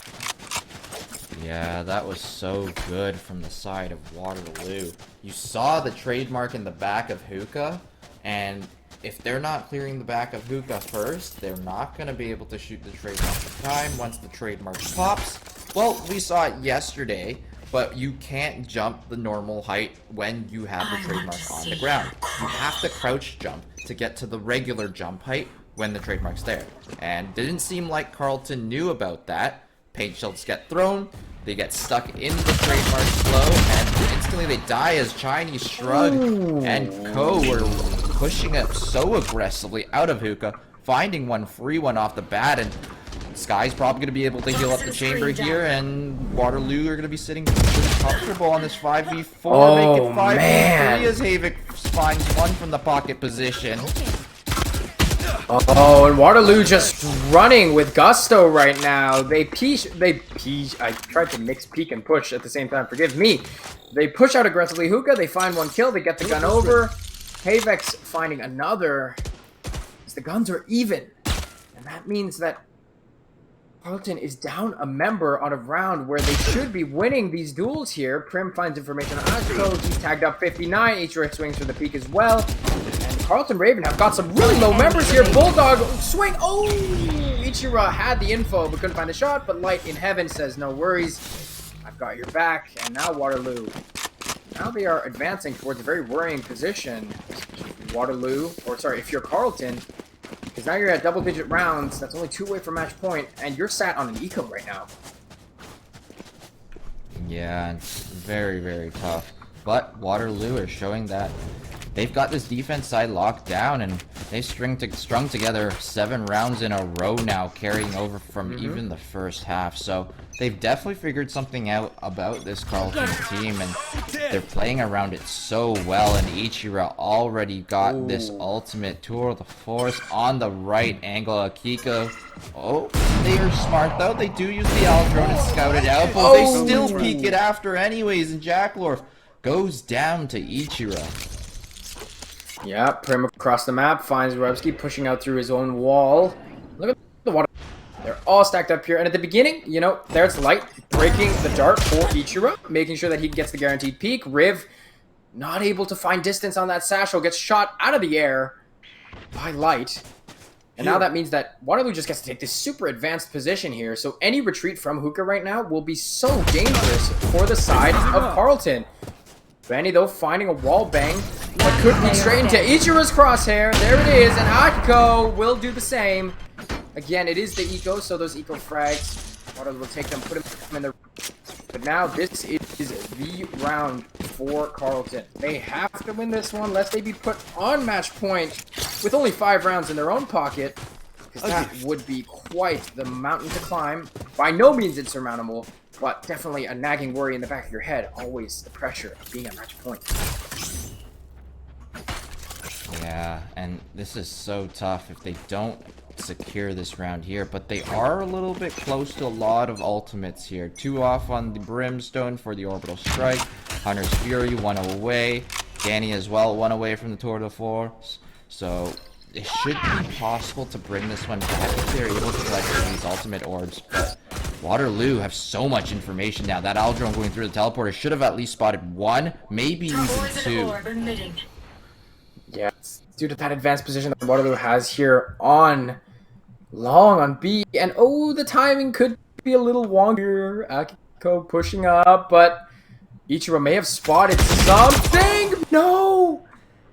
Speaker 2: Yeah, that was so good from the side of Waterloo. You saw the trademark in the back of Hookah, and if they're not clearing the back of Hookah first, they're not going to be able to shoot the trademark in time once the trademark pops. Well, we saw it yesterday, but you can't jump the normal height when you have the trademark on the ground. You have to crouch jump to get to the regular jump height when the trademark's there. And didn't seem like Carleton knew about that. Paint shields get thrown, they get stuck in the trademark slow, and instantly they die as Chinese Shrug and Co were pushing it so aggressively out of Hookah, finding one free one off the bat, and Sky's probably going to be able to heal up the chamber here, and Waterloo are going to be sitting pretty comfortable on this 5v4. Make it 5v3 as Havik finds one from the pocket position.
Speaker 1: Oh, and Waterloo just running with gusto right now. I tried to mix peek and push at the same time, forgive me. They push out aggressively Hookah, they find one kill, they get the gun over. Havek's finding another. The guns are even. And that means that Carleton is down a member on a round where they should be winning these duels here. Prim finds information on Ashko. He's tagged up 59. Ichiro swings for the peak as well. And Carleton Raven have got some really low members here. Bulldog swing. Oh! Ichiro had the info but couldn't find the shot. But Light in Heaven says, no worries. I've got your back. And now Waterloo. Now they are advancing towards a very worrying position. Waterloo, or sorry, if you're Carleton, because now you're at double-digit rounds. That's only 2 away from match point, and you're sat on an eco right now.
Speaker 2: Yeah, it's very, very tough. But Waterloo is showing that they've got this defense side locked down, and they've strung together 7 rounds in a row now, carrying over from even the first half. So they've definitely figured something out about this Carleton team, and they're playing around it so well. And Ichiro already got this ultimate tour of the force on the right angle. Akiko, they are smart though. They do use the Owl drone and scout it out, but they still peek it after anyways. And Jacklorf goes down to Ichiro.
Speaker 1: Yeah, Prim across the map finds Rebsky pushing out through his own wall. Look at the water. They're all stacked up here. And at the beginning, you know, there's Light breaking the dart for Ichiro, making sure that he gets the guaranteed peak. Riv not able to find distance on that satchel, gets shot out of the air by Light. And now that means that Waterloo just gets to take this super advanced position here. So any retreat from Hookah right now will be so dangerous for the side of Carleton. Vanny, though, finding a wall bang. That could be straight into Ichiro's crosshair. There it is, and Akiko will do the same. Again, it is the eco, so those eco frags, Waterloo will take them, put them in the... But now this is the round for Carleton. They have to win this one, lest they be put on match point with only 5 rounds in their own pocket. Because that would be quite the mountain to climb. By no means insurmountable, but definitely a nagging worry in the back of your head. Always the pressure of being at match point.
Speaker 2: Yeah, and this is so tough if they don't secure this round here, but they are a little bit close to a lot of ultimates here. 2 off on the Brimstone for the orbital strike. Hunter's Fury 1 away. Danny as well 1 away from the Tour de Force. So it should be possible to bring this one back if they're able to collect these ultimate orbs. But Waterloo have so much information now. That Aldrone going through the teleporter should have at least spotted 1, maybe even 2.
Speaker 1: Yeah, due to that advanced position that Waterloo has here on long on B, and the timing could be a little longer. Akiko pushing up, but Ichiro may have spotted something. No,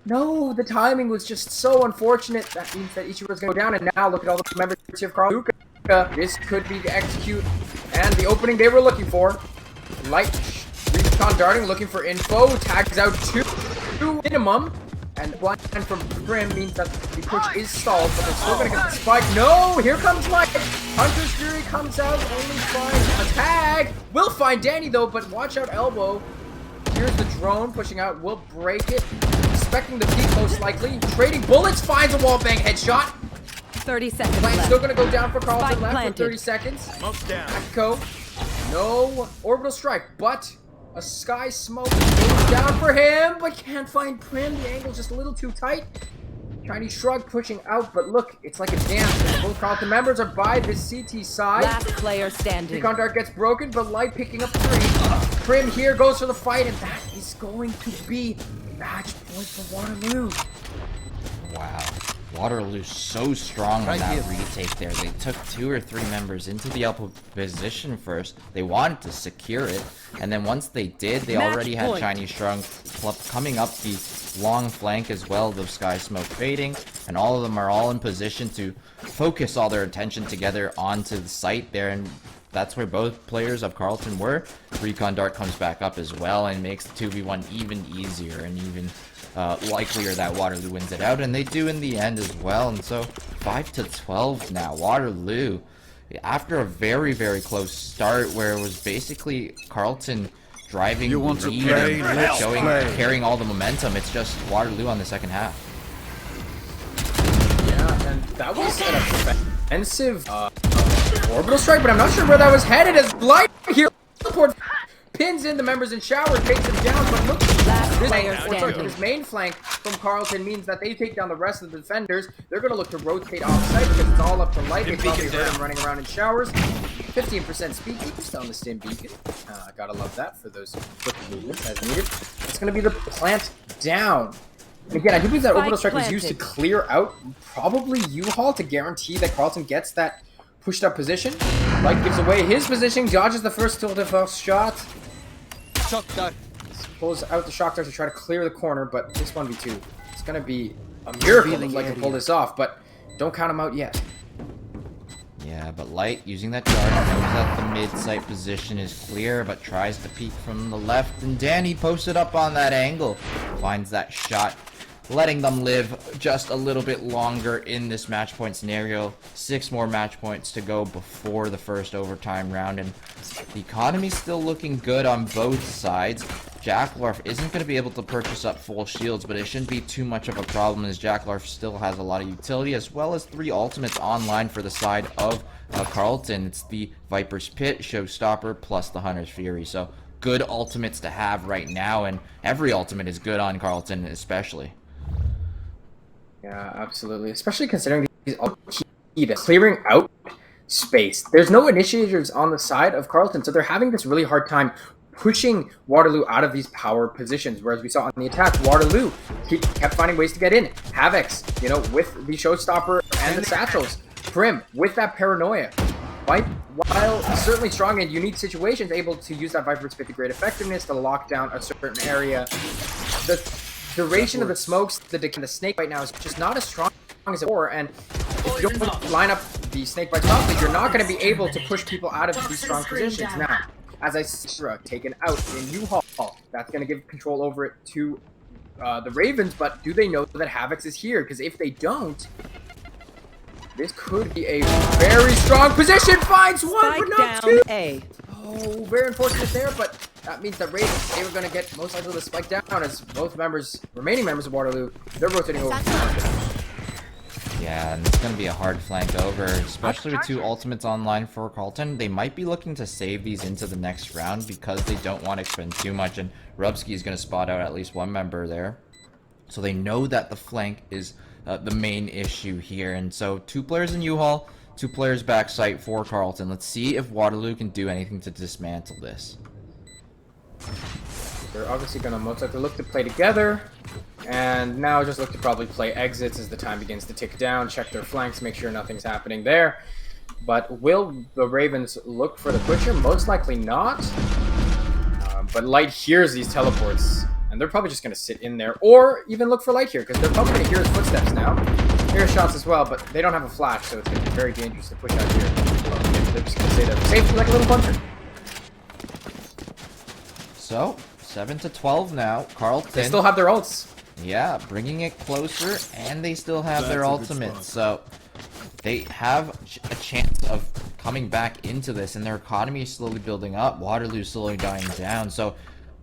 Speaker 1: the timing was just so unfortunate. That means that Ichiro's gonna go down, and now look at all the members here of Carl. This could be the execute and the opening they were looking for. Light recon darting, looking for info, tags out 2 minimum. And blind from Prim means that the push is stalled, but they're still going to get the spike. No! Here comes Light! Hunter's Fury comes out, only finds a tag! Will find Danny, though, but watch out, elbow. Here's the drone pushing out. Will break it. Expecting the peak, most likely. Trading bullets, finds a wallbang headshot.
Speaker 3: 30 seconds
Speaker 1: Flank's
Speaker 3: left.
Speaker 1: still gonna go down for Carleton
Speaker 3: Spike
Speaker 1: left
Speaker 3: planted.
Speaker 1: for 30 seconds.
Speaker 5: Smoke's down.
Speaker 1: Echo. No orbital strike, but a sky smoke goes down for him, but can't find Prim. The angle's just a little too tight. Chinese shrug pushing out, but look, it's like a dance. Both Carleton members are by the CT side.
Speaker 3: Last player standing.
Speaker 1: Recon dart gets broken, but Light picking up 3. Prim here goes for the fight, and that is going to be match point for Waterloo.
Speaker 2: Wow. Waterloo's so strong on that retake there. They took 2 or 3 members into the upper position first. They wanted to secure it, and then once they did, they
Speaker 3: Match
Speaker 2: already had
Speaker 3: point.
Speaker 2: Chinese Shrunk coming up the long flank as well, the Sky Smoke fading, and all of them are all in position to focus all their attention together onto the site there, and that's where both players of Carleton were. Recon Dart comes back up as well and makes the 2v1 even easier and even likelier that Waterloo wins it out, and they do in the end as well. And so 5-12 now. Waterloo, after a very, very close start where it was basically Carleton driving
Speaker 4: You want to
Speaker 2: lead
Speaker 4: play?
Speaker 2: and
Speaker 4: Let's play.
Speaker 2: carrying all the momentum, it's just Waterloo on the second half.
Speaker 1: Yeah, and that was an offensive orbital strike, but I'm not sure where that was headed as Light here pins in the members in shower, takes them down, but look, this main flank from Carleton means that they take down the rest of the defenders. They're going to look to rotate off-site because it's all up to Light. They probably heard him running around in showers. 15% speed keeps on the stim beacon. Gotta love that for those quick movements as needed. It's going to be the plant down. And again, I do believe that orbital strike was used to clear out probably U-Haul to guarantee that Carleton gets that pushed up position. Light gives away his position, dodges the first tour de force shot.
Speaker 5: Shock dart.
Speaker 1: Pulls out the shock dart to try to clear the corner, but this 1v2, it's gonna be a miracle if Light can pull this off, but don't count him out yet.
Speaker 2: Yeah, but Light, using that dart, knows that the mid-site position is clear, but tries to peek from the left, and Danny posted up on that angle. Finds that shot, letting them live just a little bit longer in this match point scenario. 6 more match points to go before the first overtime round, and the economy's still looking good on both sides. Jacklarf isn't going to be able to purchase up full shields, but it shouldn't be too much of a problem as Jacklarf still has a lot of utility, as well as 3 ultimates online for the side of Carleton. It's the Viper's Pit, Showstopper, plus the Hunter's Fury. So good ultimates to have right now, and every ultimate is good on Carleton especially.
Speaker 1: Yeah, absolutely. Especially considering these all key to clearing out space. There's no initiators on the side of Carleton, so they're having this really hard time pushing Waterloo out of these power positions. Whereas we saw on the attack, Waterloo kept finding ways to get in. Havoc's, you know, with the Showstopper and the Satchels. Prim, with that Paranoia. While certainly strong in unique situations, able to use that Viper's Pit to great effectiveness to lock down a certain area. The duration of the smokes, the snake bite now is just not as strong as before, and if you don't line up the snake bite properly, you're not going to be able to push people out of these strong positions. Now, as I said, taken out in U-Haul, that's going to give control over it to the Ravens, but do they know that Havoc's is here? Because if they don't, this could be a very strong position. Finds one, but not 2. Oh, very unfortunate there, but that means that Ravens, they were going to get most likely the spike down as both remaining members of Waterloo, they're rotating over.
Speaker 2: Yeah, and it's going to be a hard flank over, especially with 2 ultimates online for Carleton. They might be looking to save these into the next round because they don't want to expend too much, and Rubsky is going to spot out at least 1 member there. So they know that the flank is the main issue here, and so 2 players in U-Haul, 2 players backside for Carleton. Let's see if Waterloo can do anything to dismantle this.
Speaker 1: They're obviously going to most likely look to play together, and now just look to probably play exits as the time begins to tick down, check their flanks, make sure nothing's happening there. But will the Ravens look for the Butcher? Most likely not. But Light hears these teleports, and they're probably just going to sit in there, or even look for Light here, because they're probably going to hear his footsteps now. Hear shots as well, but they don't have a flash, so it's going to be very dangerous to push out here. They're just going to stay there safe like a little puncher.
Speaker 2: So 7-12 now. Carleton.
Speaker 1: They still have their ults.
Speaker 2: Yeah, bringing it closer, and they still have their ultimates. So they have a chance of coming back into this, and their economy is slowly building up. Waterloo's slowly dying down. So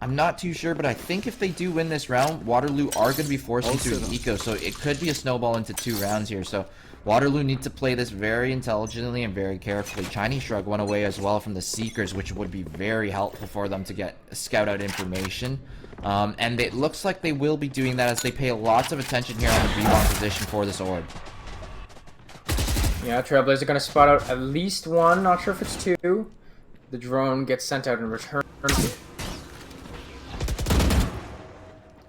Speaker 2: I'm not too sure, but I think if they do win this round, Waterloo are going to be forced into an eco. So it could be a snowball into 2 rounds here. So Waterloo need to play this very intelligently and very carefully. Chinese Shrug went away as well from the Seekers, which would be very helpful for them to get scout out information. And it looks like they will be doing that as they pay lots of attention here on the B-bomb position for this orb.
Speaker 1: Yeah, Trailblazer gonna spot out at least one, not sure if it's two. The drone gets sent out in return.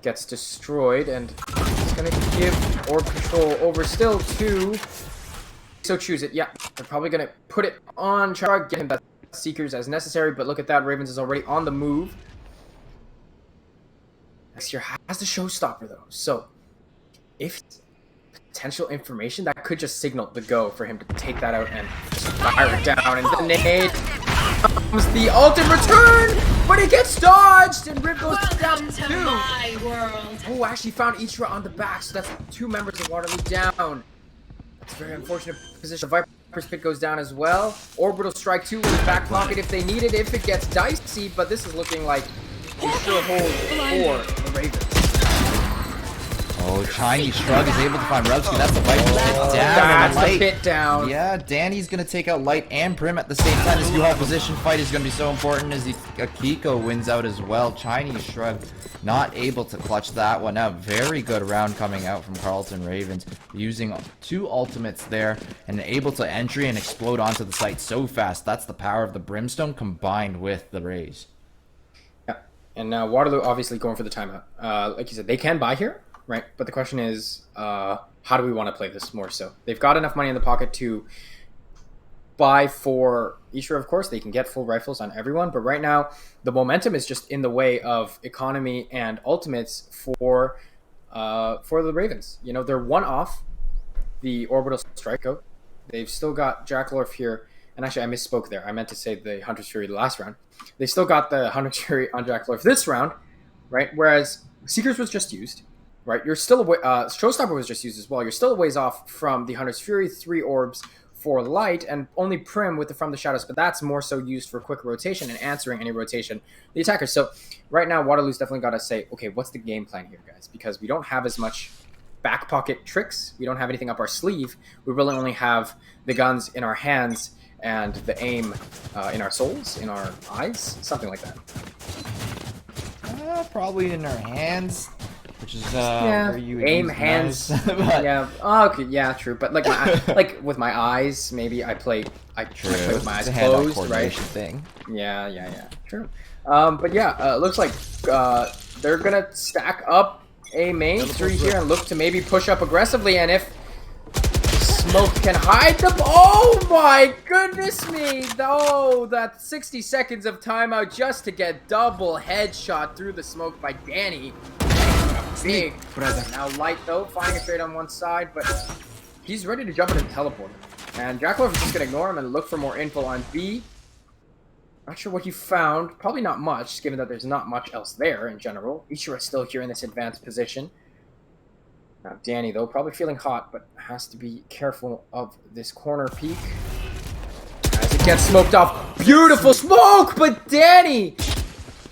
Speaker 1: Gets destroyed, and it's gonna give orb control over still to... So choose it. Yeah, they're probably gonna put it on Char, get him that Seekers as necessary, but look at that, Ravens is already on the move. Next year has the showstopper though, so if potential information that could just signal the go for him to take that out and just fire it down, and the nade comes the ult in return, but it gets dodged and Rip goes down too. Oh, actually found Ichira on the back, so that's two members of Waterloo down. That's a very unfortunate position. The Viper's pit goes down as well. Orbital strike 2 in the back pocket if they need it, if it gets dicey, but this is looking like a sure hold for the Ravens.
Speaker 2: Oh, Chinese Shrug is able to find Rubsky. That's the Viper's pit down.
Speaker 1: That's
Speaker 2: and
Speaker 1: the pit down.
Speaker 2: Yeah, Danny's going to take out Light and Prim at the same time. This U-Haul position fight is going to be so important as Akiko wins out as well. Chinese Shrug not able to clutch that one out. Very good round coming out from Carleton Ravens, using two ultimates there and able to entry and explode onto the site so fast. That's the power of the Brimstone combined with the Raze.
Speaker 1: Yeah, and now Waterloo obviously going for the timeout. Like you said, they can buy here. Right, but the question is, how do we want to play this more so? They've got enough money in the pocket to buy for Isra, of course. They can get full rifles on everyone, but right now, the momentum is just in the way of economy and ultimates for the Ravens. You know, they're one off the orbital strike out. They've still got Jackalorf here, and actually I misspoke there. I meant to say the Hunter's Fury last round. They still got the Hunter's Fury on Jackalorf this round, right? Whereas Seekers was just used. Right, you're still away. Showstopper was just used as well. You're still a ways off from the Hunter's Fury, 3 orbs for Light, and only Prim with the From the Shadows, but that's more so used for quick rotation and answering any rotation the attackers. So right now, Waterloo's definitely got to say, okay, what's the game plan here, guys? Because we don't have as much back pocket tricks. We don't have anything up our sleeve. We really only have the guns in our hands and the aim in our souls, in our eyes, something like that.
Speaker 2: Probably in our hands. Which is
Speaker 1: where
Speaker 2: you
Speaker 1: aim hands.
Speaker 2: But...
Speaker 1: Yeah. Oh, okay. Yeah. True. But like, like with my eyes, maybe I play with my eyes closed, right?
Speaker 2: Thing.
Speaker 1: Yeah. True. But yeah, looks like they're gonna stack up a main 3 here and look to maybe push up aggressively. And if Smoke can hide the... Oh my goodness me! Oh, that 60 seconds of timeout just to get double headshot through the smoke by Danny. Big. Now Light though, finding a trade on one side, but he's ready to jump in and teleport. And Jackalorf is just gonna ignore him and look for more info on B. Not sure what he found. Probably not much, given that there's not much else there in general. Ichira is still here in this advanced position. Now Danny though, probably feeling hot, but has to be careful of this corner peek. As it gets smoked off. Beautiful smoke, but Danny,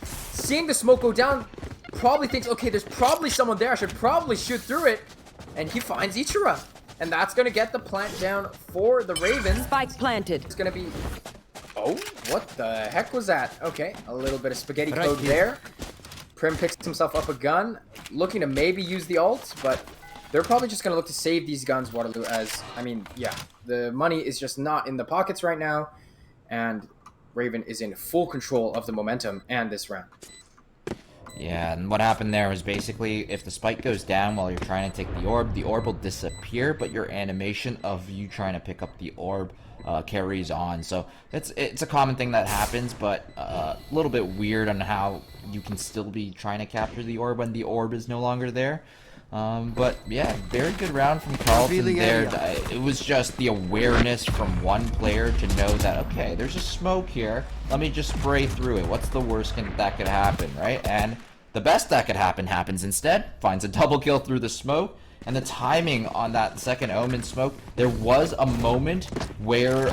Speaker 1: seeing the smoke go down, probably thinks, okay, there's probably someone there. I should probably shoot through it. And he finds Ichira. And that's going to get the plant down for the Ravens.
Speaker 3: Spike planted.
Speaker 1: It's going to be... Oh, what the heck was that? Okay, a little bit of spaghetti code there. Prim picks himself up a gun, looking to maybe use the ult, but they're probably just going to look to save these guns, Waterloo, as, I mean, yeah, the money is just not in the pockets right now. And Raven is in full control of the momentum and this round.
Speaker 2: Yeah, and what happened there was basically if the spike goes down while you're trying to take the orb will disappear, but your animation of you trying to pick up the orb carries on. So it's a common thing that happens, but a little bit weird on how you can still be trying to capture the orb when the orb is no longer there. But yeah, very good round from Carleton there. It was just the awareness from one player to know that, okay, there's a smoke here. Let me just spray through it. What's the worst that could happen, right? And the best that could happen happens instead. Finds a double kill through the smoke. And the timing on that second Omen smoke, there was a moment where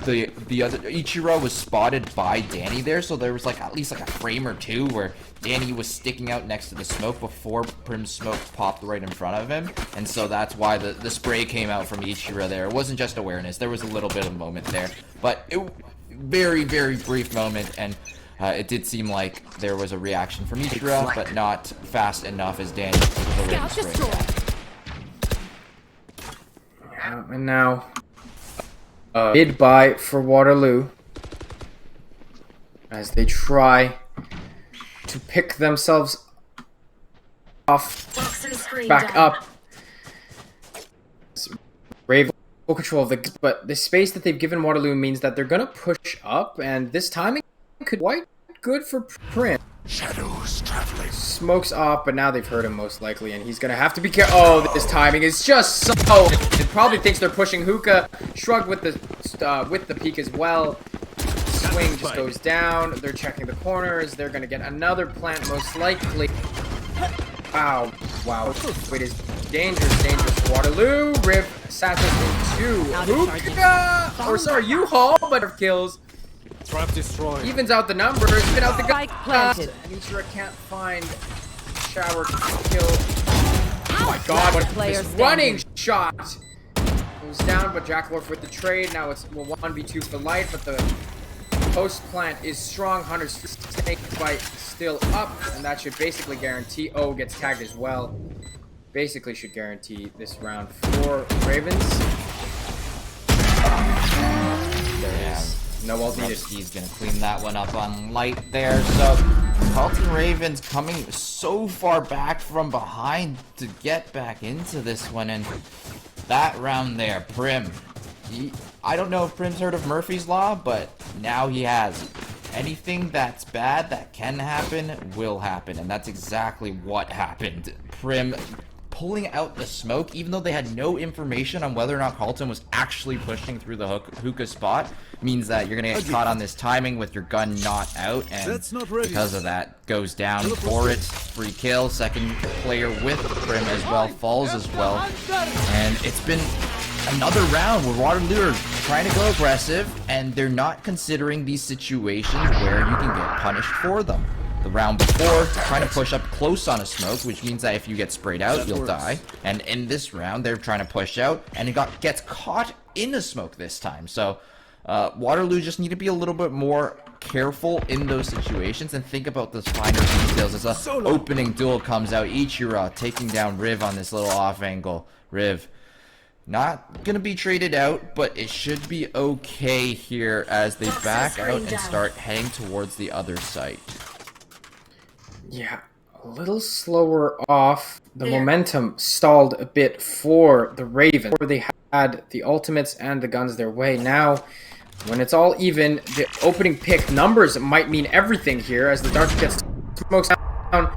Speaker 2: the other Ichiro was spotted by Danny there, so there was like at least like a frame or two where Danny was sticking out next to the smoke before Prim's smoke popped right in front of him, and so that's why the spray came out from Ichiro there. It wasn't just awareness, there was a little bit of moment there, but it very brief moment, and it did seem like there was a reaction from Ichiro, but not fast enough as Danny took the
Speaker 6: Scout
Speaker 2: spray.
Speaker 6: destroyed.
Speaker 1: And now, bid buy for Waterloo as they try to pick themselves off back up. Raven full control of the, but the space that they've given Waterloo means that they're gonna push up, and this timing could be quite good for Prim.
Speaker 5: Shadows traveling.
Speaker 1: Smokes off, but now they've heard him most likely, and he's gonna have to be careful. Oh, this timing is just so. It probably thinks they're pushing hookah. Shrug with the peak as well. Swing just goes down. They're checking the corners. They're gonna get another plant most likely. Wow. It is dangerous for Waterloo. Riv Satos into hookah. Or sorry, U-Haul, but kills.
Speaker 5: Trap destroyed.
Speaker 1: Evens out the numbers, even out the gun.
Speaker 3: Spike planted.
Speaker 1: Mitra can't find shower kill. Oh my god, what
Speaker 3: Player
Speaker 1: this
Speaker 3: standing.
Speaker 1: running shot! Goes down, but Jackalorf with the trade. Now it's 1v2 for Light, but the post plant is strong. Hunter's snake bite still up, and that should basically guarantee. Oh, gets tagged as well. Basically should guarantee this round for Ravens. There is. No ult needed.
Speaker 2: He's gonna clean that one up on Light there. So Carleton Ravens coming so far back from behind to get back into this one, and that round there, Prim. I don't know if Prim's heard of Murphy's Law, but now he has. Anything that's bad that can happen will happen, and that's exactly what happened. Prim pulling out the smoke, even though they had no information on whether or not Carleton was actually pushing through the hookah spot, means that you're gonna get caught on this timing with your gun not out, and because of that, goes down for it. Free kill. Second player with Prim as well falls as well, and it's been another round where Waterloo are trying to go aggressive, and they're not considering these situations where you can get punished for them. The round before, trying to push up close on a smoke, which means that if you get sprayed out, you'll die. And in this round, they're trying to push out, and it gets caught in a smoke this time. So Waterloo just need to be a little bit more careful in those situations and think about those finer details. As a opening duel comes out, Ichiro taking down Riv on this little off angle. Riv not gonna be traded out, but it should be okay here as they back out and start heading towards the other site.
Speaker 1: Yeah, a little slower off. The momentum stalled a bit for the Ravens, where they had the ultimates and the guns their way. Now, when it's all even, the opening pick numbers might mean everything here as the Dark gets smokes down.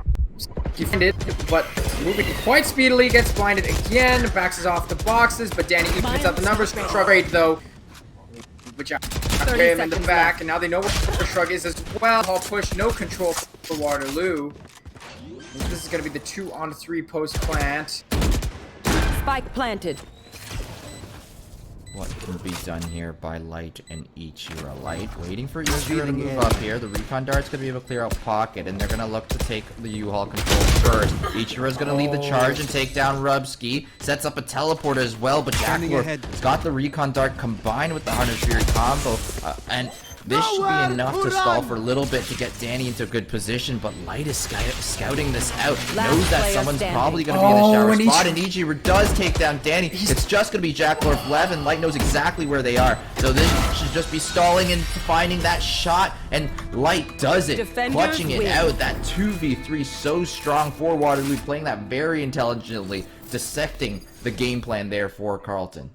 Speaker 1: You find it, but moving quite speedily, gets blinded again, backs off the boxes, but Danny evens out the numbers. Shrug though, which him in the back, and now they know where Shrug is as well. All push, no control for Waterloo. This is going to be the 2-on-3 post plant.
Speaker 3: Spike planted.
Speaker 2: What can be done here by Light and Ichiro? Light waiting for Ichiro to move up here. The recon dart's going to be able to clear out pocket, and they're going to look to take the U-Haul control first. Ichiro's going to lead the charge and take down Rubsky. Sets up a teleport as well, but Jackalorf got the recon dart combined with the Hunter's Fury combo, and this should be enough to stall for a little bit to get Danny into a good position, but Light is scouting this out. Knows that someone's probably going to be in the shower spot, and Ichiro does take down Danny. It's just going to be Jackalorf left, and Light knows exactly where they are. So this should just be stalling and finding that shot, and Light does it, clutching it out. That 2v3 so strong for Waterloo, playing that very intelligently, dissecting the game plan there for Carleton.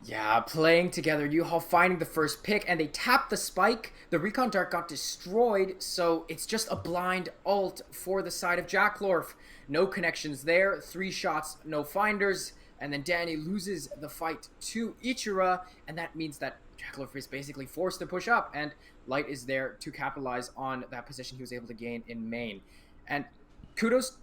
Speaker 1: Yeah, playing together. U-Haul finding the first pick, and they tap the spike. The recon dart got destroyed, so it's just a blind ult for the side of Jackalorf. No connections there. 3 shots, no finders, and then Danny loses the fight to Ichiro, and that means that Jackalorf is basically forced to push up, and Light is there to capitalize on that position he was able to gain in main. And kudos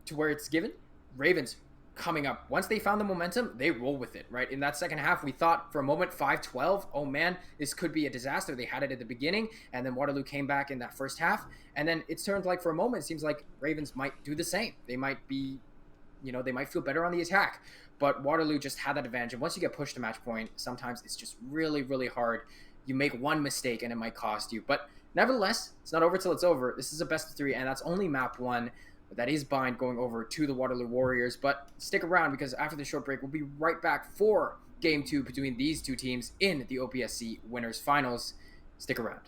Speaker 1: to where it's given. Ravens coming up. Once they found the momentum, they roll with it, right? In that second half, we thought for a moment 5-12, oh man, this could be a disaster. They had it at the beginning, and then Waterloo came back in that first half, and then it turned like for a moment, it seems like Ravens might do the same. They might be, they might feel better on the attack, but Waterloo just had that advantage. And once you get pushed to match point, sometimes it's just really, really hard. You make one mistake and it might cost you. But nevertheless, it's not over till it's over. This is a best of 3, and that's only map 1. But that is Bind going over to the Waterloo Warriors. But stick around, because after the short break, we'll be right back for Game 2 between these two teams in the OPSE Winners Finals. Stick around.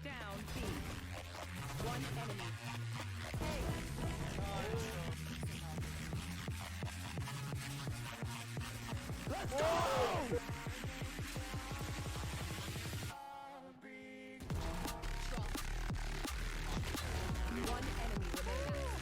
Speaker 3: Down B. One enemy. One enemy remaining.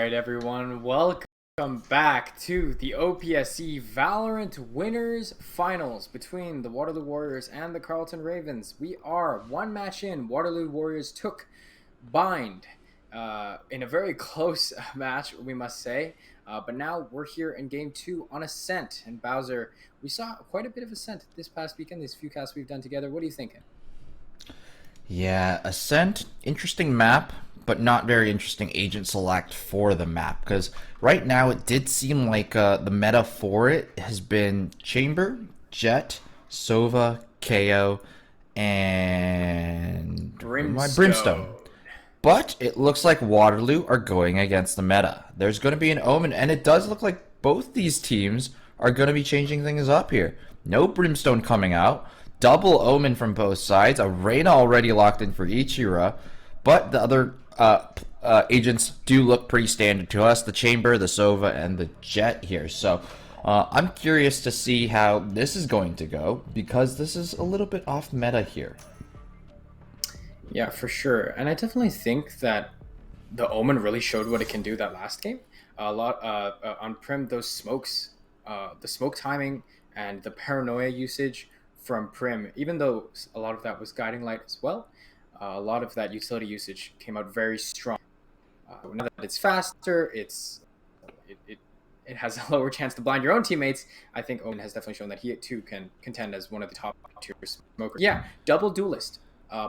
Speaker 1: right, everyone, welcome back to the OPSE Valorant Winners Finals between the Waterloo Warriors and the Carleton Ravens. We are one match in. Waterloo Warriors took Bind in a very close match, we must say. But now we're here in Game 2 on Ascent. And Bowser, we saw quite a bit of Ascent this past weekend, these few casts we've done together. What are you thinking?
Speaker 2: Yeah, Ascent, interesting map, but not very interesting agent select for the map. Because right now it did seem like the meta for it has been Chamber, Jet, Sova, KO, and Brimstone. But it looks like Waterloo are going against the meta. There's going to be an Omen, and it does look like both these teams are going to be changing things up here. No Brimstone coming out. Double Omen from both sides. A Reyna already locked in for Ichira. But the other agents do look pretty standard to us. The Chamber, the Sova, and the Jet here. So I'm curious to see how this is going to go, because this is a little bit off meta here.
Speaker 1: Yeah, for sure. And I definitely think that the Omen really showed what it can do that last game. A lot on Prim, those smokes, the smoke timing and the paranoia usage from Prim, even though a lot of that was guiding light as well, a lot of that utility usage came out very strong. Now that it's faster, it has a lower chance to blind your own teammates. I think Omen has definitely shown that he too can contend as one of the top tier smokers. Yeah, double duelist.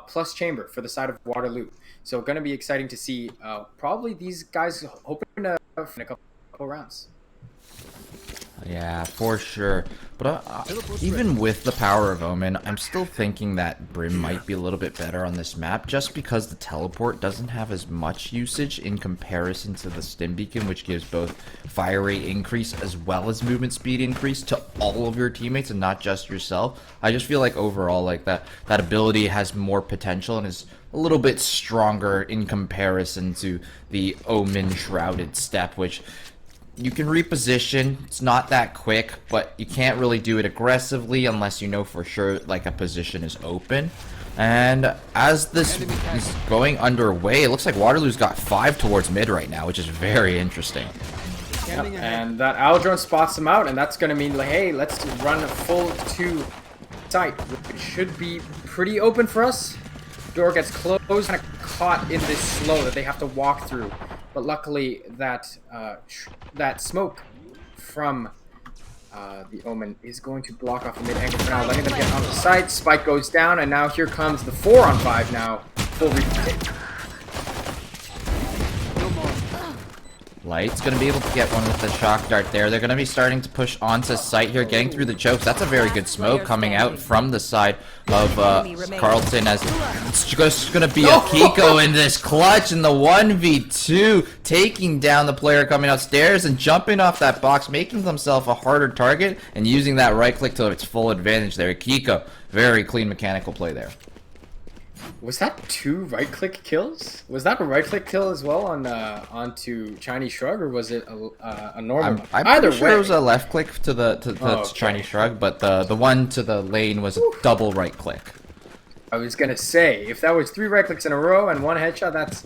Speaker 1: Plus Chamber for the side of Waterloo. So going to be exciting to see probably these guys hoping to in a couple rounds.
Speaker 2: Yeah, for sure. But even with the power of Omen, I'm still thinking that Brim might be a little bit better on this map, just because the teleport doesn't have as much usage in comparison to the Stim Beacon, which gives both fire rate increase as well as movement speed increase to all of your teammates and not just yourself. I just feel like overall, like that ability has more potential and is a little bit stronger in comparison to the Omen Shrouded Step, which you can reposition. It's not that quick, but you can't really do it aggressively unless you know for sure like a position is open. And as this is going underway, it looks like Waterloo's got 5 towards mid right now, which is very interesting.
Speaker 1: Yep. And that Owl Drone spots them out, and that's going to mean, like, hey, let's run full to site. It should be pretty open for us. Door gets closed, kind of caught in this slow that they have to walk through. But luckily, that that smoke from the Omen is going to block off the mid angle for now, letting them get on the site. Spike goes down, and now here comes the 4-on-5 now. Full retake.
Speaker 2: Light's going to be able to get one with the shock dart there. They're going to be starting to push onto site here, getting through the chokes. That's a very good smoke coming out from the side of Carleton, as it's just going to be a Kiko in this clutch in the 1v2, taking down the player coming upstairs and jumping off that box, making himself a harder target and using that right click to its full advantage there. Kiko, very clean mechanical play there.
Speaker 1: Was that 2 right-click kills? Was that a right-click kill as well on onto Chinese Shrug, or was it a normal?
Speaker 2: I'm
Speaker 1: Either
Speaker 2: pretty sure
Speaker 1: way,
Speaker 2: it was a left click to the
Speaker 1: okay.
Speaker 2: Chinese Shrug, but the one to the lane was a double right click.
Speaker 1: I was gonna say, if that was 3 right-clicks in a row and 1 headshot, that's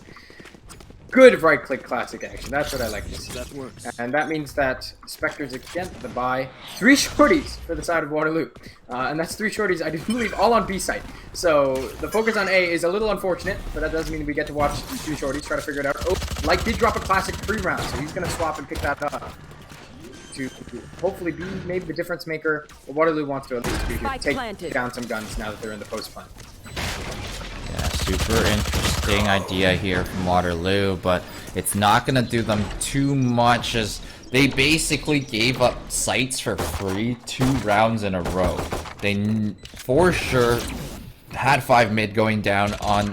Speaker 1: good right-click classic action. That's what I like to see.
Speaker 5: That works.
Speaker 1: And that means that Spectres again the buy 3 shorties for the side of Waterloo. And that's 3 shorties, I do believe, all on B site. So the focus on A is a little unfortunate, but that does mean we get to watch 2 shorties try to figure it out. Oh, Light did drop a classic pre-round, so he's going to swap and pick that up to hopefully be maybe the difference maker. But Waterloo wants to at least be here, take down some guns now that they're in the post plant.
Speaker 2: Yeah, super interesting idea here from Waterloo, but it's not going to do them too much, as they basically gave up sites for free 2 rounds in a row. They for sure had 5 mid going down on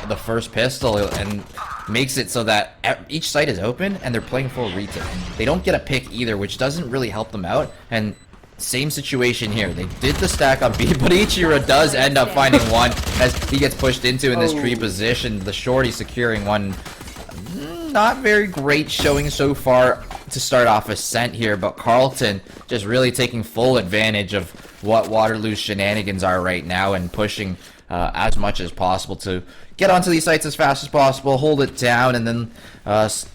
Speaker 2: the first pistol, and makes it so that each site is open and they're playing full retake. They don't get a pick either, which doesn't really help them out. And same situation here. They did the stack on B, but Ichira does end up finding one as he gets pushed into in this tree position. The shorty securing one. Not very great showing so far to start off Ascent here, but Carleton just really taking full advantage of what Waterloo's shenanigans are right now and pushing as much as possible to get onto these sites as fast as possible, hold it down, and then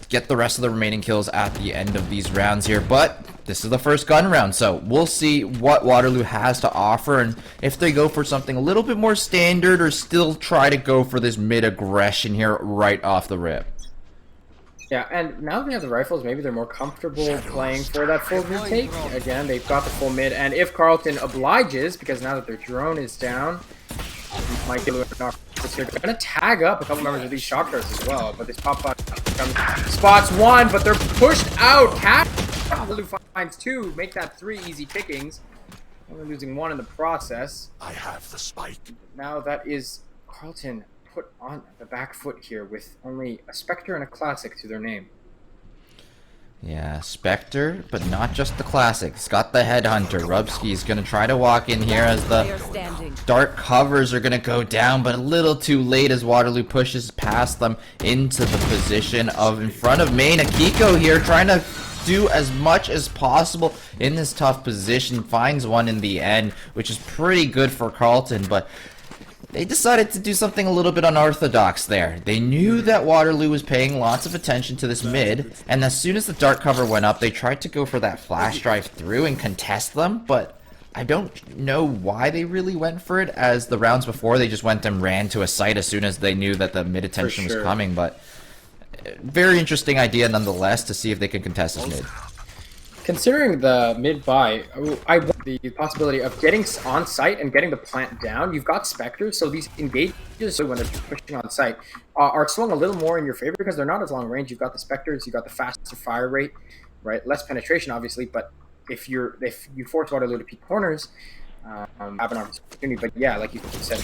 Speaker 2: get the rest of the remaining kills at the end of these rounds here. But this is the first gun round, so we'll see what Waterloo has to offer, and if they go for something a little bit more standard or still try to go for this mid-aggression here right off the rip.
Speaker 1: Yeah, and now that they have the rifles, maybe they're more comfortable playing for that full retake. Again, they've got the full mid, and if Carleton obliges, because now that their drone is down, might get a little knocked. They're going to tag up a couple members of these shock darts as well, but this pop-up spots one, but they're pushed out. Waterloo finds two, make that three easy pickings. Only losing one in the process.
Speaker 5: I have the spike.
Speaker 1: Now that is Carleton put on the back foot here with only a Spectre and a Classic to their name.
Speaker 2: Yeah, Spectre, but not just the Classic. He's got the Headhunter. Rubski's going to try to walk in here as the dark covers are going to go down, but a little too late as Waterloo pushes past them into the position of in front of main. Akiko here trying to do as much as possible in this tough position. Finds one in the end, which is pretty good for Carleton, but they decided to do something a little bit unorthodox there. They knew that Waterloo was paying lots of attention to this mid, and as soon as the dark cover went up, they tried to go for that flash drive through and contest them, but I don't know why they really went for it, as the rounds before they just went and ran to a site as soon as they knew that the mid attention was coming. But very interesting idea nonetheless to see if they can contest this mid.
Speaker 1: Considering the mid-buy, I want the possibility of getting on site and getting the plant down. You've got Spectres, so these engages when they're pushing on site are swung a little more in your favor because they're not as long range. You've got the Spectres, you've got the faster fire rate, right? Less penetration, obviously, but if you force Waterloo to peek corners, have an opportunity. But yeah, like you said,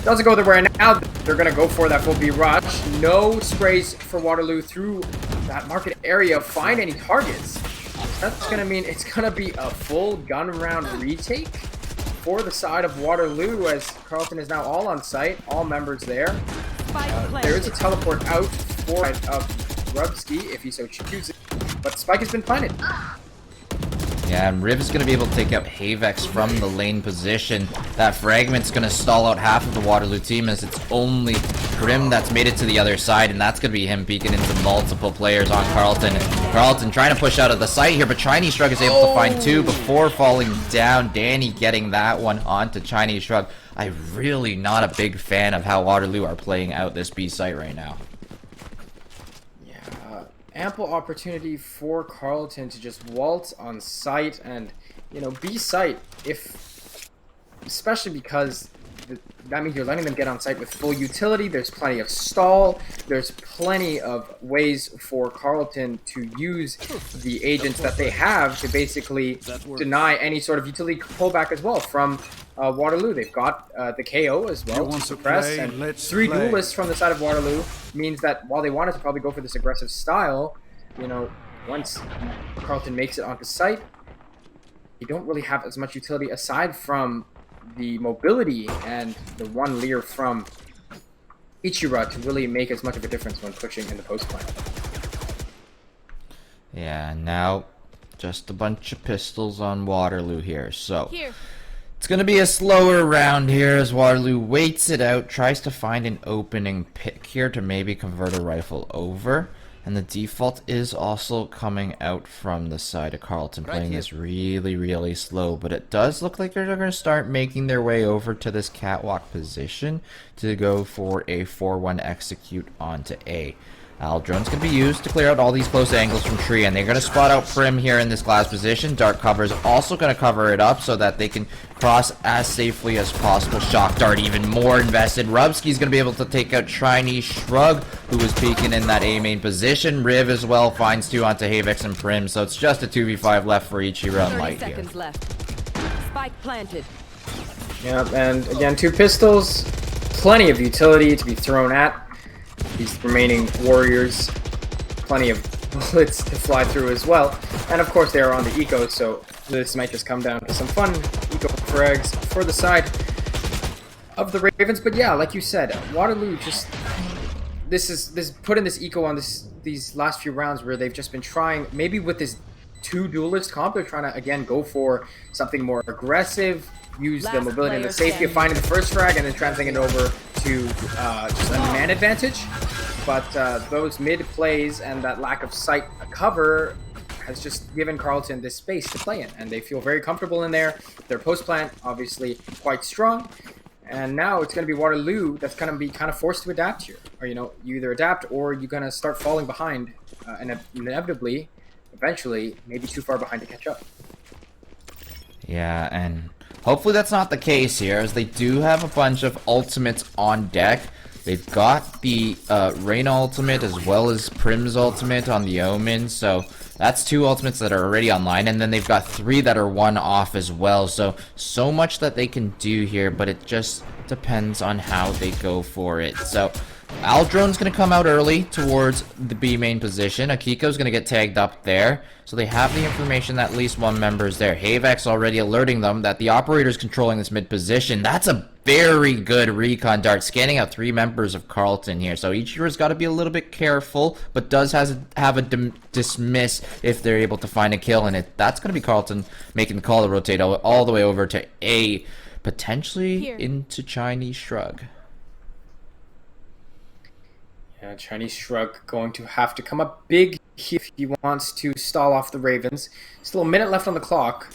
Speaker 1: doesn't go their way. Now they're going to go for that full B rush. No sprays for Waterloo through that market area. Find any targets. That's going to mean it's going to be a full gun round retake for the side of Waterloo, as Carleton is now all on site, all members there. There is a teleport out for Rubski if he so chooses, but Spike has been planted.
Speaker 2: Yeah, and Riv is going to be able to take out Havex from the lane position. That fragment's going to stall out half of the Waterloo team, as it's only Grim that's made it to the other side, and that's going to be him peeking into multiple players on Carleton. Carleton trying to push out of the site here, but Chinese Shrug is able to find two before falling down. Danny getting that one onto Chinese Shrug. I'm really not a big fan of how Waterloo are playing out this B site right now.
Speaker 1: Ample opportunity for Carleton to just waltz on site and, you know, B site, especially because that means you're letting them get on site with full utility. There's plenty of stall. There's plenty of ways for Carleton to use the agents that they have to basically deny any sort of utility pullback as well from Waterloo. They've got the KO as well to suppress, and three duelists from the side of Waterloo means that while they wanted to probably go for this aggressive style, you know, once Carleton makes it onto site, you don't really have as much utility aside from the mobility and the one Lear from Ichira to really make as much of a difference when pushing in the post plant.
Speaker 2: Yeah, now just a bunch of pistols on Waterloo here, so it's going to be a slower round here as Waterloo waits it out, tries to find an opening pick here to maybe convert a rifle over. And the default is also coming out from the side of Carleton, playing this really, really slow. But it does look like they're going to start making their way over to this catwalk position to go for a 4-1 execute onto A. Drone's going to be used to clear out all these close angles from tree, and they're going to spot out Prim here in this glass position. Dark cover is also going to cover it up so that they can cross as safely as possible. Shock Dart even more invested. Rubski's going to be able to take out Chinese Shrug, who was peeking in that A main position. Riv as well finds two onto Havex and Prim, so it's just a 2v5 left for Ichiro and Light here.
Speaker 3: Spike planted.
Speaker 1: Yeah, and again, two pistols, plenty of utility to be thrown at these remaining warriors, plenty of bullets to fly through as well, and of course they are on the eco, so this might just come down to some fun eco frags for the side of the Ravens. But yeah, like you said, Waterloo just this put in this eco on these last few rounds where they've just been trying, maybe with this two duelist comp, they're trying to again go for something more aggressive, use the
Speaker 3: Last
Speaker 1: mobility and the
Speaker 3: player
Speaker 1: safety of finding the first frag and then translating it over to just a man advantage. But those mid plays and that lack of sight cover has just given Carleton this space to play in, and they feel very comfortable in there. Their post plant obviously quite strong, and now it's going to be Waterloo that's going to be kind of forced to adapt here. Or you either adapt or you're going to start falling behind, and inevitably, eventually, maybe too far behind to catch up.
Speaker 2: Yeah, and hopefully that's not the case here, as they do have a bunch of ultimates on deck. They've got the Reyna ultimate as well as Prim's ultimate on the Omen, so that's 2 ultimates that are already online, and then they've got 3 that are 1 off as well. So much that they can do here, but it just depends on how they go for it. So Aldrone's going to come out early towards the B main position. Akiko's going to get tagged up there. So they have the information that at least one member is there. Havek's already alerting them that the operator's controlling this mid position. That's a very good recon dart, scanning out 3 members of Carleton here. So Ichiro's got to be a little bit careful, but does have a dismiss if they're able to find a kill. And that's going to be Carleton making the call to rotate all the way over to A, potentially into Chinese Shrug.
Speaker 1: Chinese Shrug going to have to come up big if he wants to stall off the Ravens. Still a minute left on the clock.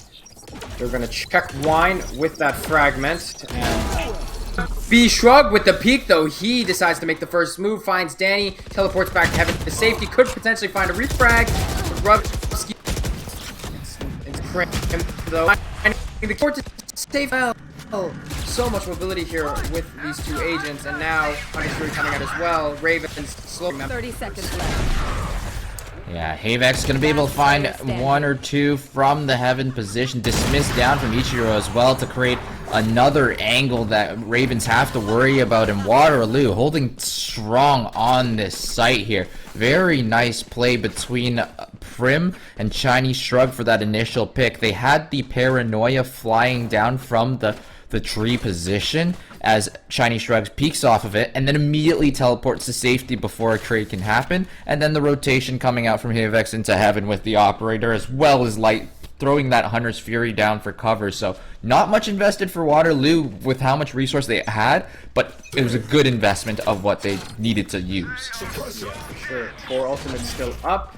Speaker 1: They're going to check Wine with that fragment. And B Shrug with the peek, though. He decides to make the first move, finds Danny, teleports back to heaven to safety. Could potentially find a refrag. Rubsky. It's cramped, though. The court is safe. So much mobility here with these 2 agents, and now Punisher coming out as well. Ravens slowing them.
Speaker 3: 30 seconds left.
Speaker 2: Yeah, Havek's going to be able to find 1 or 2 from the heaven position. Dismissed down from Ichiro as well to create another angle that Ravens have to worry about. And Waterloo holding strong on this site here. Very nice play between Prim and Chinese Shrug for that initial pick. They had the paranoia flying down from the tree position as Chinese Shrug peeks off of it and then immediately teleports to safety before a trade can happen, and then the rotation coming out from Havex into heaven with the operator as well as Light throwing that Hunter's Fury down for cover. So not much invested for Waterloo with how much resource they had, but it was a good investment of what they needed to use.
Speaker 1: Yeah, for sure. 4 ultimates still up.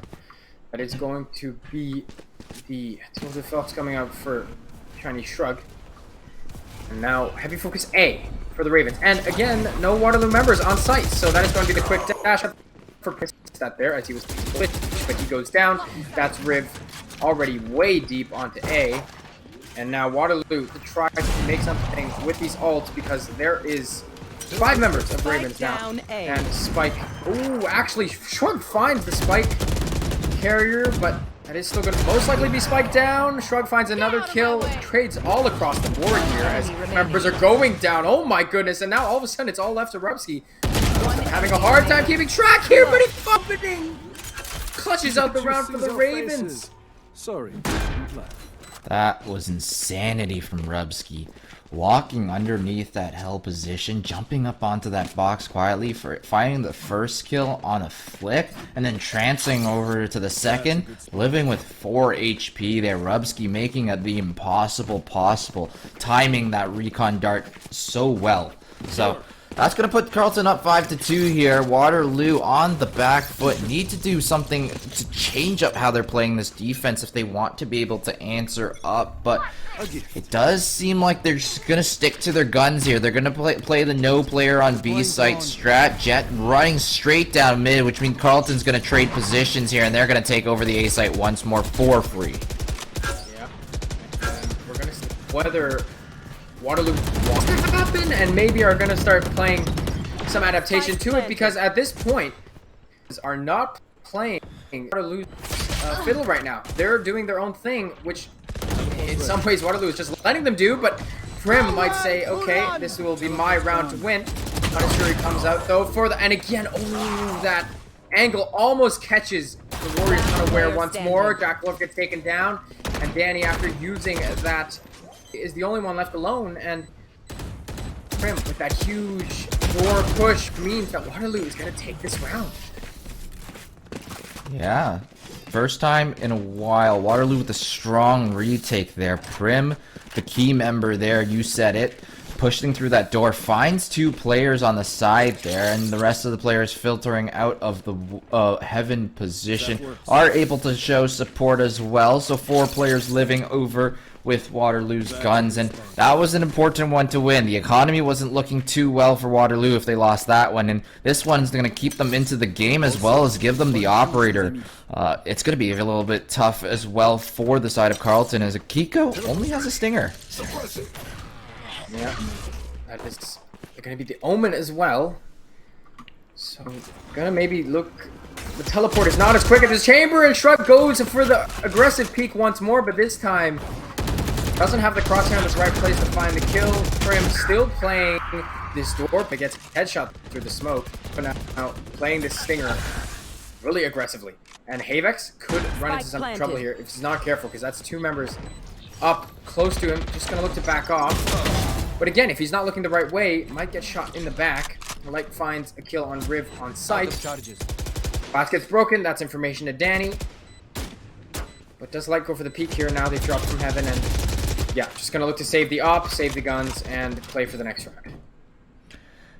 Speaker 1: That is going to be the Tilted Phelps coming out for Chinese Shrug. And now heavy focus A for the Ravens. And again, no Waterloo members on site, so that is going to be the quick dash for Prince that there as he was glitched, but he goes down. That's Riv already way deep onto A. And now Waterloo to try to make something with these ults, because there is 5 members of Ravens now. And Spike, ooh, actually Shrug finds the Spike carrier, but that is still going to most likely be spiked down. Shrug finds another kill. Trades all across the board here as members are going down. Oh my goodness. And now all of a sudden it's all left to Rubsky. Having a hard time keeping track here, but he's bumping. Clutches out the round for the Ravens.
Speaker 5: Sorry.
Speaker 2: That was insanity from Rubsky. Walking underneath that hell position, jumping up onto that box quietly for finding the first kill on a flick, and then trancing over to the second, living with 4 HP there. Rubsky making the impossible possible, timing that recon dart so well. So that's going to put Carleton up 5-2 here. Waterloo on the back foot. Need to do something to change up how they're playing this defense if they want to be able to answer up. But it does seem like they're just going to stick to their guns here. They're going to play the no player on B site strat. Jet running straight down mid, which means Carleton's going to trade positions here, and they're going to take over the A site once more for free.
Speaker 1: Yeah. And we're going to see whether Waterloo wants to happen and maybe are going to start playing some adaptation to it, because at this point are not playing Waterloo's fiddle right now. They're doing their own thing, which in some ways Waterloo is just letting them do, but Prim might say, okay, this will be my round to win. Punisher comes out though for the, and again, oh, that angle almost catches the Warriors unaware once more. Jackalov gets taken down, and Danny, after using that, is the only one left alone, and Prim with that huge door push means that Waterloo is going to take this round.
Speaker 2: Yeah, First time in a while. Waterloo with a strong retake there. Prim, the key member there, you said it, pushing through that door, finds 2 players on the side there, and the rest of the players filtering out of the heaven position are able to show support as well. So 4 players living over with Waterloo's guns, and that was an important one to win. The economy wasn't looking too well for Waterloo if they lost that one, and this one's going to keep them into the game as well as give them the operator. It's going to be a little bit tough as well for the side of Carleton, as Akiko only has a stinger.
Speaker 1: Yeah, that is going to be the Omen as well. So, gonna maybe look. The teleport is not as quick as his chamber, and Shrug goes for the aggressive peek once more, but this time doesn't have the crosshair in the right place to find the kill. Prim still playing this door, but gets headshot through the smoke. But now playing this stinger really aggressively. And Havex could run into some trouble here if he's not careful, because that's 2 members up close to him. Just gonna look to back off. But again, if he's not looking the right way, might get shot in the back. Light finds a kill on Riv on site. Basket's broken. That's information to Danny. But does Light go for the peek here? Now they've dropped from heaven, and yeah, just gonna look to save the op, save the guns, and play for the next round.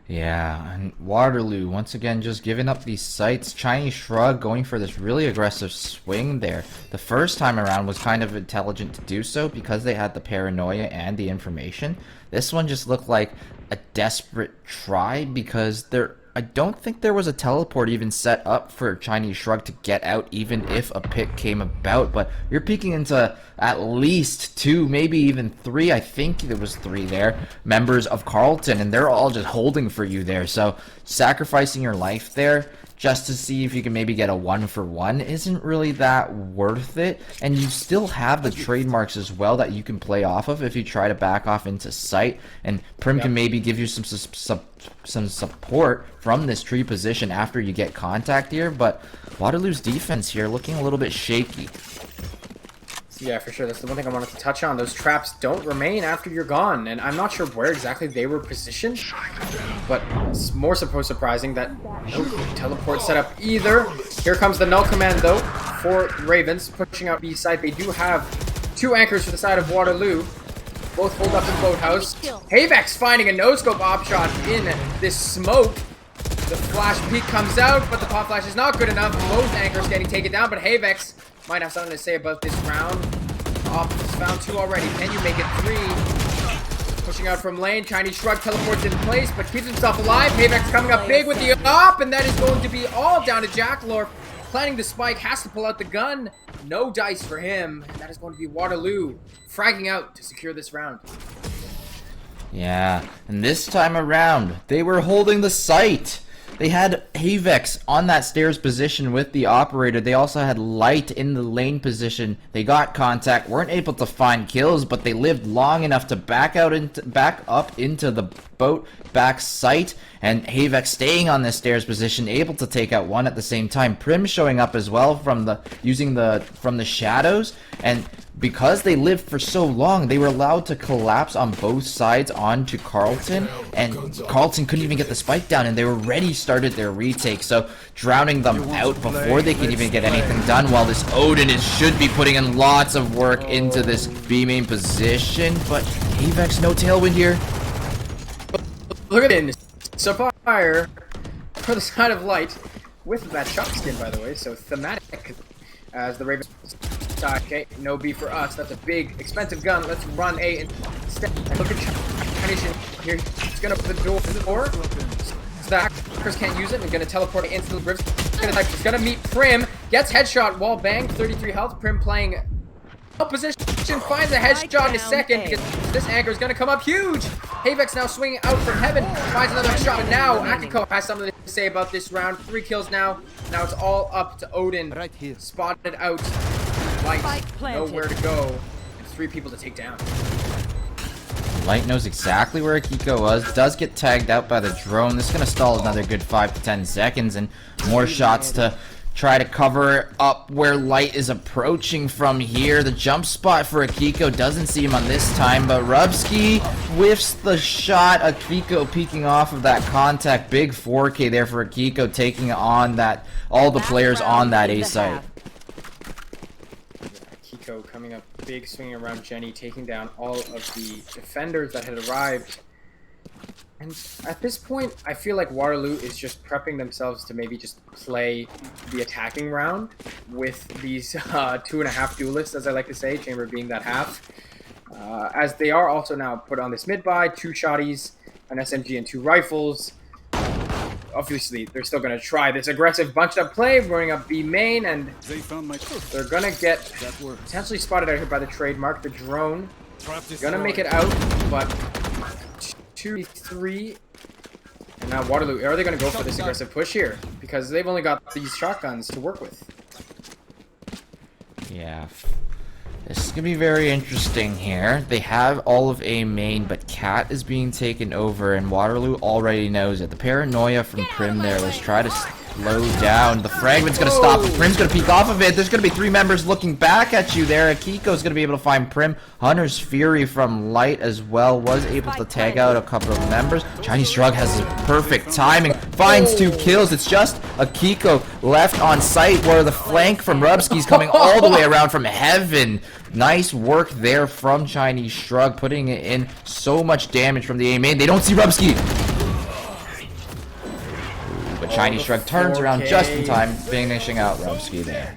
Speaker 2: Yeah, and Waterloo once again just giving up these sights. Chinese Shrug going for this really aggressive swing there. The first time around was kind of intelligent to do so because they had the paranoia and the information. This one just looked like a desperate try because I don't think there was a teleport even set up for Chinese Shrug to get out, even if a pick came about. But you're peeking into at least 2, maybe even 3, I think there was 3 there, members of Carleton, and they're all just holding for you there. So sacrificing your life there just to see if you can maybe get a 1-for-1 isn't really that worth it. And you still have the trademarks as well that you can play off of if you try to back off into sight. And Prim can maybe give you some support from this tree position after you get contact here. But Waterloo's defense here looking a little bit shaky.
Speaker 1: Yeah, for sure. That's the one thing I wanted to touch on. Those traps don't remain after you're gone, and I'm not sure where exactly they were positioned, but it's more surprising that no teleport set up either. Here comes the null command, though, for Ravens, pushing out B side. They do have 2 anchors for the side of Waterloo. Both hold up in Boathouse. Havex finding a no-scope op shot in this smoke. The flash peek comes out, but the pop flash is not good enough. Both anchors getting taken down, but Havex might have something to say about this round. Op has found 2 already. Can you make it 3? Pushing out from lane. Chinese Shrug teleports in place, but keeps himself alive. Havex coming up big with the op, and that is going to be all down to Jackalor. Planning the spike, has to pull out the gun. No dice for him, and that is going to be Waterloo fragging out to secure this round.
Speaker 2: Yeah, and this time around, they were holding the site. They had Havex on that stairs position with the operator. They also had Light in the lane position. They got contact, weren't able to find kills, but they lived long enough to back up into the boat back site. And Havex staying on this stairs position, able to take out 1 at the same time. Prim showing up as well from the shadows, and because they lived for so long, they were allowed to collapse on both sides onto Carleton, and Carleton couldn't even get the spike down, and they were ready started their retake, so drowning them out before they could even get anything done, while this Odin should be putting in lots of work into this B main position, but Havex no tailwind here.
Speaker 1: Look at it. So fire for the side of Light with that shot skin, by the way, so thematic as the Ravens. Okay, no B for us. That's a big, expensive gun. Let's run A instead. Look at Chinese here. He's gonna open the door. So the hackers can't use it. We're gonna teleport into the ribs. He's gonna meet Prim. Gets headshot. Wall bang. 33 health. Prim playing up position. Finds a headshot in a second because this anchor is gonna come up huge. Havex now swinging out from heaven. Finds another shot. And now Akiko has something to say about this round. 3 kills now. Now it's all up to Odin.
Speaker 4: Right here.
Speaker 1: Spotted out. Light, nowhere to go, and 3 people to take down.
Speaker 2: Light knows exactly where Akiko was, does get tagged out by the drone. This is going to stall another good 5 to 10 seconds, and more shots to try to cover up where Light is approaching from here. The jump spot for Akiko doesn't see him on this time, but Rubsky whiffs the shot. Akiko peeking off of that contact. Big 4K there for Akiko, taking on all the players on that A site.
Speaker 1: Kiko coming up big, swinging around Jenny, taking down all of the defenders that had arrived. And at this point, I feel like Waterloo is just prepping themselves to maybe just play the attacking round with these 2.5 duelists, as I like to say, Chamber being that half. As they are also now put on this mid-buy, 2 shotties, an SMG, and 2 rifles. Obviously, they're still going to try this aggressive bunched-up play, running up B main, and
Speaker 5: They found my
Speaker 1: they're going to get
Speaker 5: That works.
Speaker 1: potentially spotted out here by the trademark, the drone.
Speaker 5: Trap destroyed.
Speaker 1: Gonna make it out, but 2, 3, and now Waterloo. Are they gonna go for this aggressive push here? Because they've only got these shotguns to work with.
Speaker 2: Yeah. This is gonna be very interesting here. They have all of A main, but Cat is being taken over, and Waterloo already knows it. The paranoia from Prim there. Let's try to slow down. The fragment's gonna stop. Prim's gonna peek off of it. There's gonna be 3 members looking back at you there. Akiko's gonna be able to find Prim. Hunter's Fury from Light as well was able to tag out a couple of members. Chinese Shrug has the perfect timing. Finds 2 kills. It's just Akiko left on site where the flank from Rubski's coming all the way around from heaven. Nice work there from Chinese Shrug, putting it in so much damage from the A main. They don't see Rubski. But Chinese Shrug turns around just in time, finishing out Rubski there.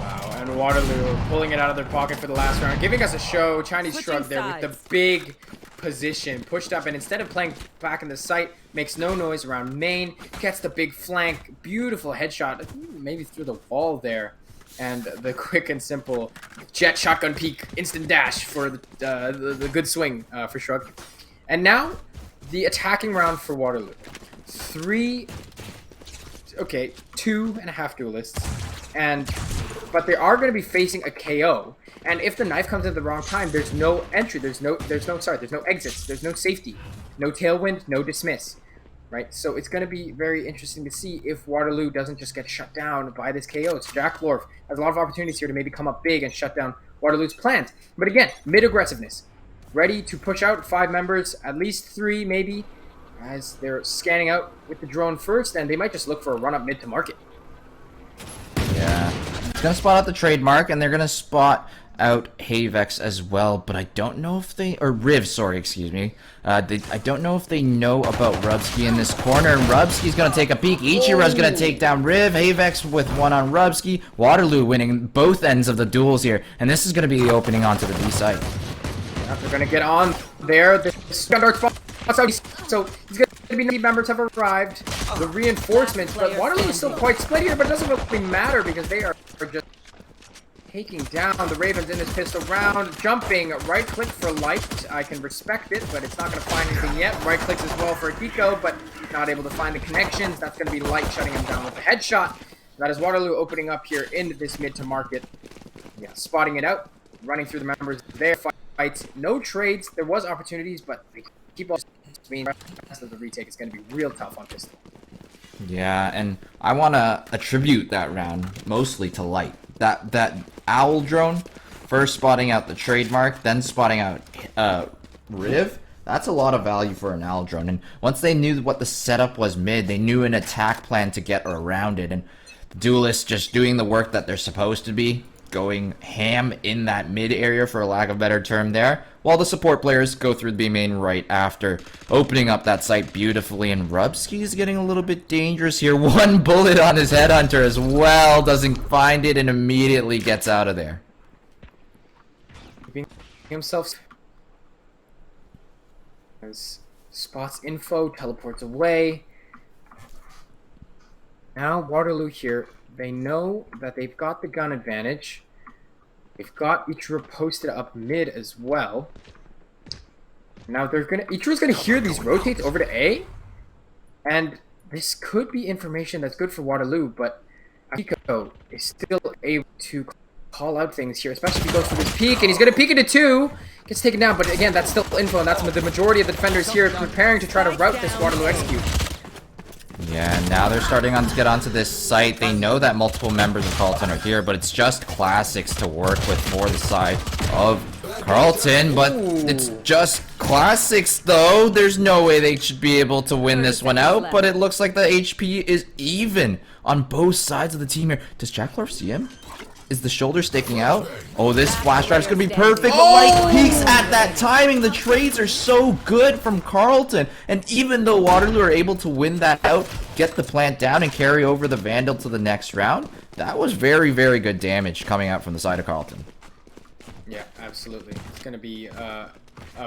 Speaker 1: Wow, and Waterloo pulling it out of their pocket for the last round, giving us a show. Chinese
Speaker 3: Switching
Speaker 1: Shrug there with the
Speaker 3: sides.
Speaker 1: big position, pushed up, and instead of playing back in the site, makes no noise around main, gets the big flank, beautiful headshot, maybe through the wall there. And the quick and simple jet shotgun peek, instant dash for the good swing for Shrug. And now, the attacking round for Waterloo. 2.5 duelists, but they are going to be facing a KO. And if the knife comes at the wrong time, there's no entry, there's no exits, there's no safety, no tailwind, no dismiss. Right, so it's going to be very interesting to see if Waterloo doesn't just get shut down by this KO. So Jack Lorf has a lot of opportunities here to maybe come up big and shut down Waterloo's plans. But again, mid-aggressiveness. Ready to push out 5 members, at least 3 maybe, as they're scanning out with the drone first, and they might just look for a run-up mid to market.
Speaker 2: Yeah. It's gonna spot out the trademark, and they're gonna spot out Havex as well, but I don't know if they, or Riv, sorry, excuse me. I don't know if they know about Rubski in this corner. Rubski's gonna take a peek. Ichiro's gonna take down Riv. Havex with 1 on Rubski. Waterloo winning both ends of the duels here, and this is gonna be the opening onto the B site.
Speaker 1: They're going to get on there. The dark spot. So he's going to be members have arrived. The reinforcements, but Waterloo is still quite split here, but it doesn't really matter because they are just taking down the Ravens in this pistol round. Jumping, right click for Light. I can respect it, but it's not going to find anything yet. Right clicks as well for Akiko, but not able to find the connections. That's going to be Light shutting him down with a headshot. That is Waterloo opening up here in this mid to market. Yeah, spotting it out, running through the members there. Fights, no trades. There was opportunities, but they keep on. The rest of the retake is going to be real tough on pistol.
Speaker 2: Yeah, and I want to attribute that round mostly to Light. That owl drone, first spotting out the trademark, then spotting out Riv. That's a lot of value for an owl drone. And once they knew what the setup was mid, they knew an attack plan to get around it. And the duelists just doing the work that they're supposed to be, going ham in that mid area, for lack of a better term there, while the support players go through the B main right after, opening up that site beautifully. And Rubski's getting a little bit dangerous here. 1 bullet on his headhunter as well, doesn't find it, and immediately gets out of there.
Speaker 1: Keeping himself as spots info, teleports away. Now Waterloo here. They know that they've got the gun advantage. They've got Ichiro posted up mid as well. Now Ichiro's gonna hear these rotates over to A, and this could be information that's good for Waterloo, but Akiko is still able to call out things here, especially if he goes for this peek, and he's gonna peek into 2, gets taken down, but again, that's still info, and that's the majority of the defenders here preparing to try to route this Waterloo execute.
Speaker 2: Yeah, now they're starting to get onto this site. They know that multiple members of Carleton are here, but it's just classics to work with for the side of Carleton. But it's just classics, though. There's no way they should be able to win this one out, but it looks like the HP is even on both sides of the team here. Does Jack Lorf see him? Is the shoulder sticking out? Oh, this flash drive is going to be perfect. The light peaks at that timing. The trades are so good from Carleton. And even though Waterloo are able to win that out, get the plant down, and carry over the Vandal to the next round, that was very, very good damage coming out from the side of Carleton.
Speaker 1: Yeah, absolutely. It's going to be a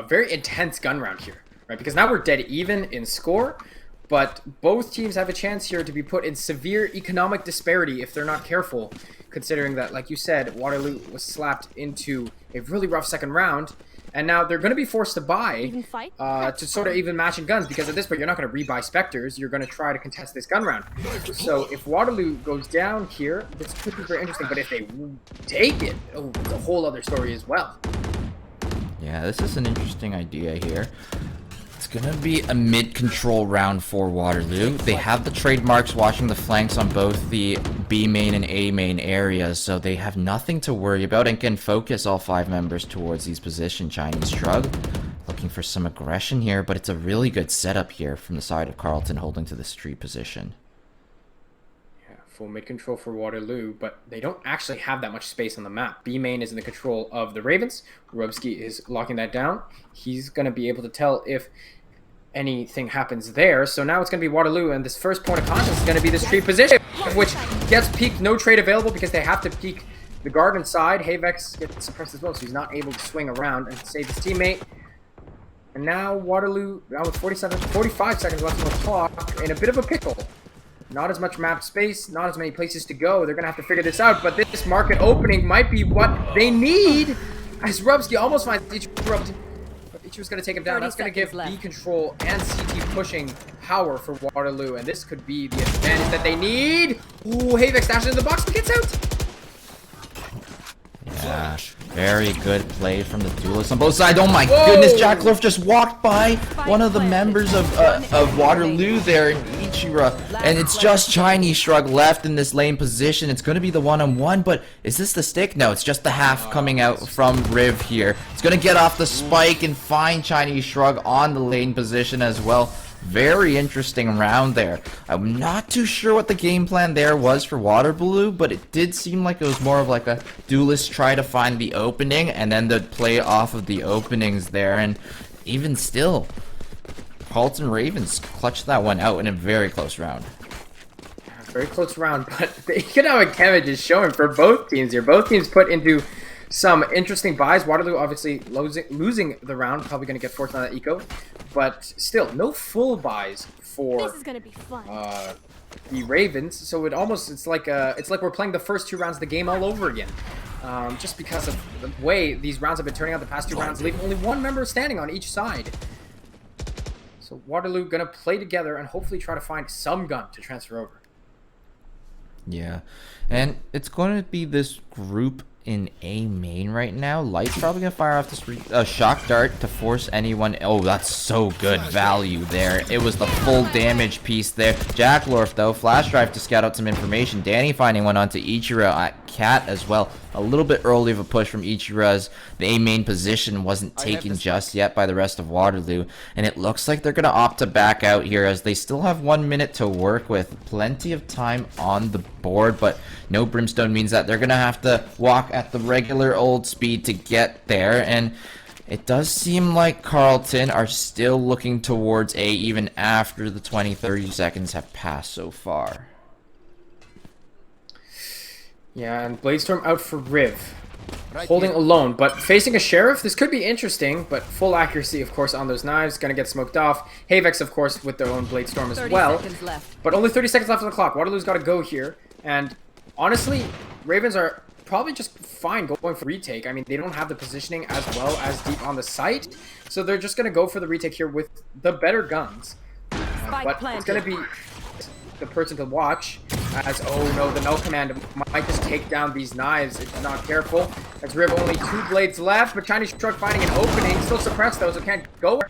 Speaker 1: very intense gun round here, right? Because now we're dead even in score, but both teams have a chance here to be put in severe economic disparity if they're not careful, considering that, like you said, Waterloo was slapped into a really rough second round, and now they're going to be forced to buy to sort of even match in guns, because at this point you're not going to rebuy Spectres, you're going to try to contest this gun round. So if Waterloo goes down here, this could be very interesting, but if they take it, oh, it's a whole other story as well.
Speaker 2: Yeah, this is an interesting idea here. It's gonna be a mid-control round for Waterloo. They have the trademarks watching the flanks on both the B main and A main areas, so they have nothing to worry about and can focus all 5 members towards these positions. Chinese Shrug looking for some aggression here, but it's a really good setup here from the side of Carleton holding to the street position.
Speaker 1: Yeah, full mid-control for Waterloo, but they don't actually have that much space on the map. B main is in the control of the Ravens. Rubsky is locking that down. He's going to be able to tell if anything happens there. So now it's going to be Waterloo, and this first point of contact is going to be the street position, which gets peeked. No trade available because they have to peek the garden side. Havex gets suppressed as well, so he's not able to swing around and save his teammate. And now Waterloo, now with 45 seconds left on the clock, in a bit of a pickle. Not as much map space, not as many places to go. They're going to have to figure this out, but this market opening might be what they need, as Rubsky almost finds Ichirupt. But Ichiru's going to take him down. That's going to give B control and CT pushing power for Waterloo, and this could be the advantage that they need. Ooh, Havex dashes in the box but gets out.
Speaker 2: Yeah, very good play from the duelists on both sides. Oh my goodness, Jacklorf just walked by one of the members of Waterloo there in Ichira, and it's just Chinese Shrug left in this lane position. It's going to be the one-on-one, but is this the stick? No, it's just the half coming out from Riv here. It's going to get off the spike and find Chinese Shrug on the lane position as well. Very interesting round there. I'm not too sure what the game plan there was for Waterloo, but it did seem like it was more of like a duelist try to find the opening and then they'd play off of the openings there. And even still, Carleton Ravens clutched that one out in a very close round.
Speaker 1: Very close round, but the economic damage is showing for both teams here. Both teams put into some interesting buys. Waterloo obviously losing the round, probably going to get forced on that eco, but still no full buys for
Speaker 6: This is gonna be fun.
Speaker 1: the Ravens. So it's like we're playing the first 2 rounds of the game all over again, just because of the way these rounds have been turning out. The past 2 rounds leaving only 1 member standing on each side. So Waterloo gonna play together and hopefully try to find some gun to transfer over.
Speaker 2: Yeah, and it's going to be this group in A main right now. Light's probably gonna fire off the shock dart to force anyone. Oh, that's so good value there. It was the full damage piece there. Jacklorf though, flash drive to scout out some information. Danny finding one onto Ichiro at Cat as well. A little bit early of a push from Ichira's. The A main position wasn't taken just yet by the rest of Waterloo, and it looks like they're gonna opt to back out here as they still have 1 minute to work with. Plenty of time on the board, but no brimstone means that they're gonna have to walk at the regular old speed to get there. And it does seem like Carleton are still looking towards A even after the 20-30 seconds have passed so far.
Speaker 1: Yeah, and Bladestorm out for Riv. Holding alone, but facing a Sheriff, this could be interesting, but full accuracy, of course, on those knives. Gonna get smoked off. Havex, of course, with their own Bladestorm as
Speaker 3: 30
Speaker 1: well.
Speaker 3: seconds left.
Speaker 1: But only 30 seconds left on the clock. Waterloo's got to go here. And honestly, Ravens are probably just fine going for retake. I mean, they don't have the positioning as well as deep on the site, so they're just going to go for the retake here with the better guns. But it's going to be the person to watch as, oh no, the null command might just take down these knives if not careful. As Riv only 2 blades left, but Chinese Truck finding an opening, still suppressed though, so can't go.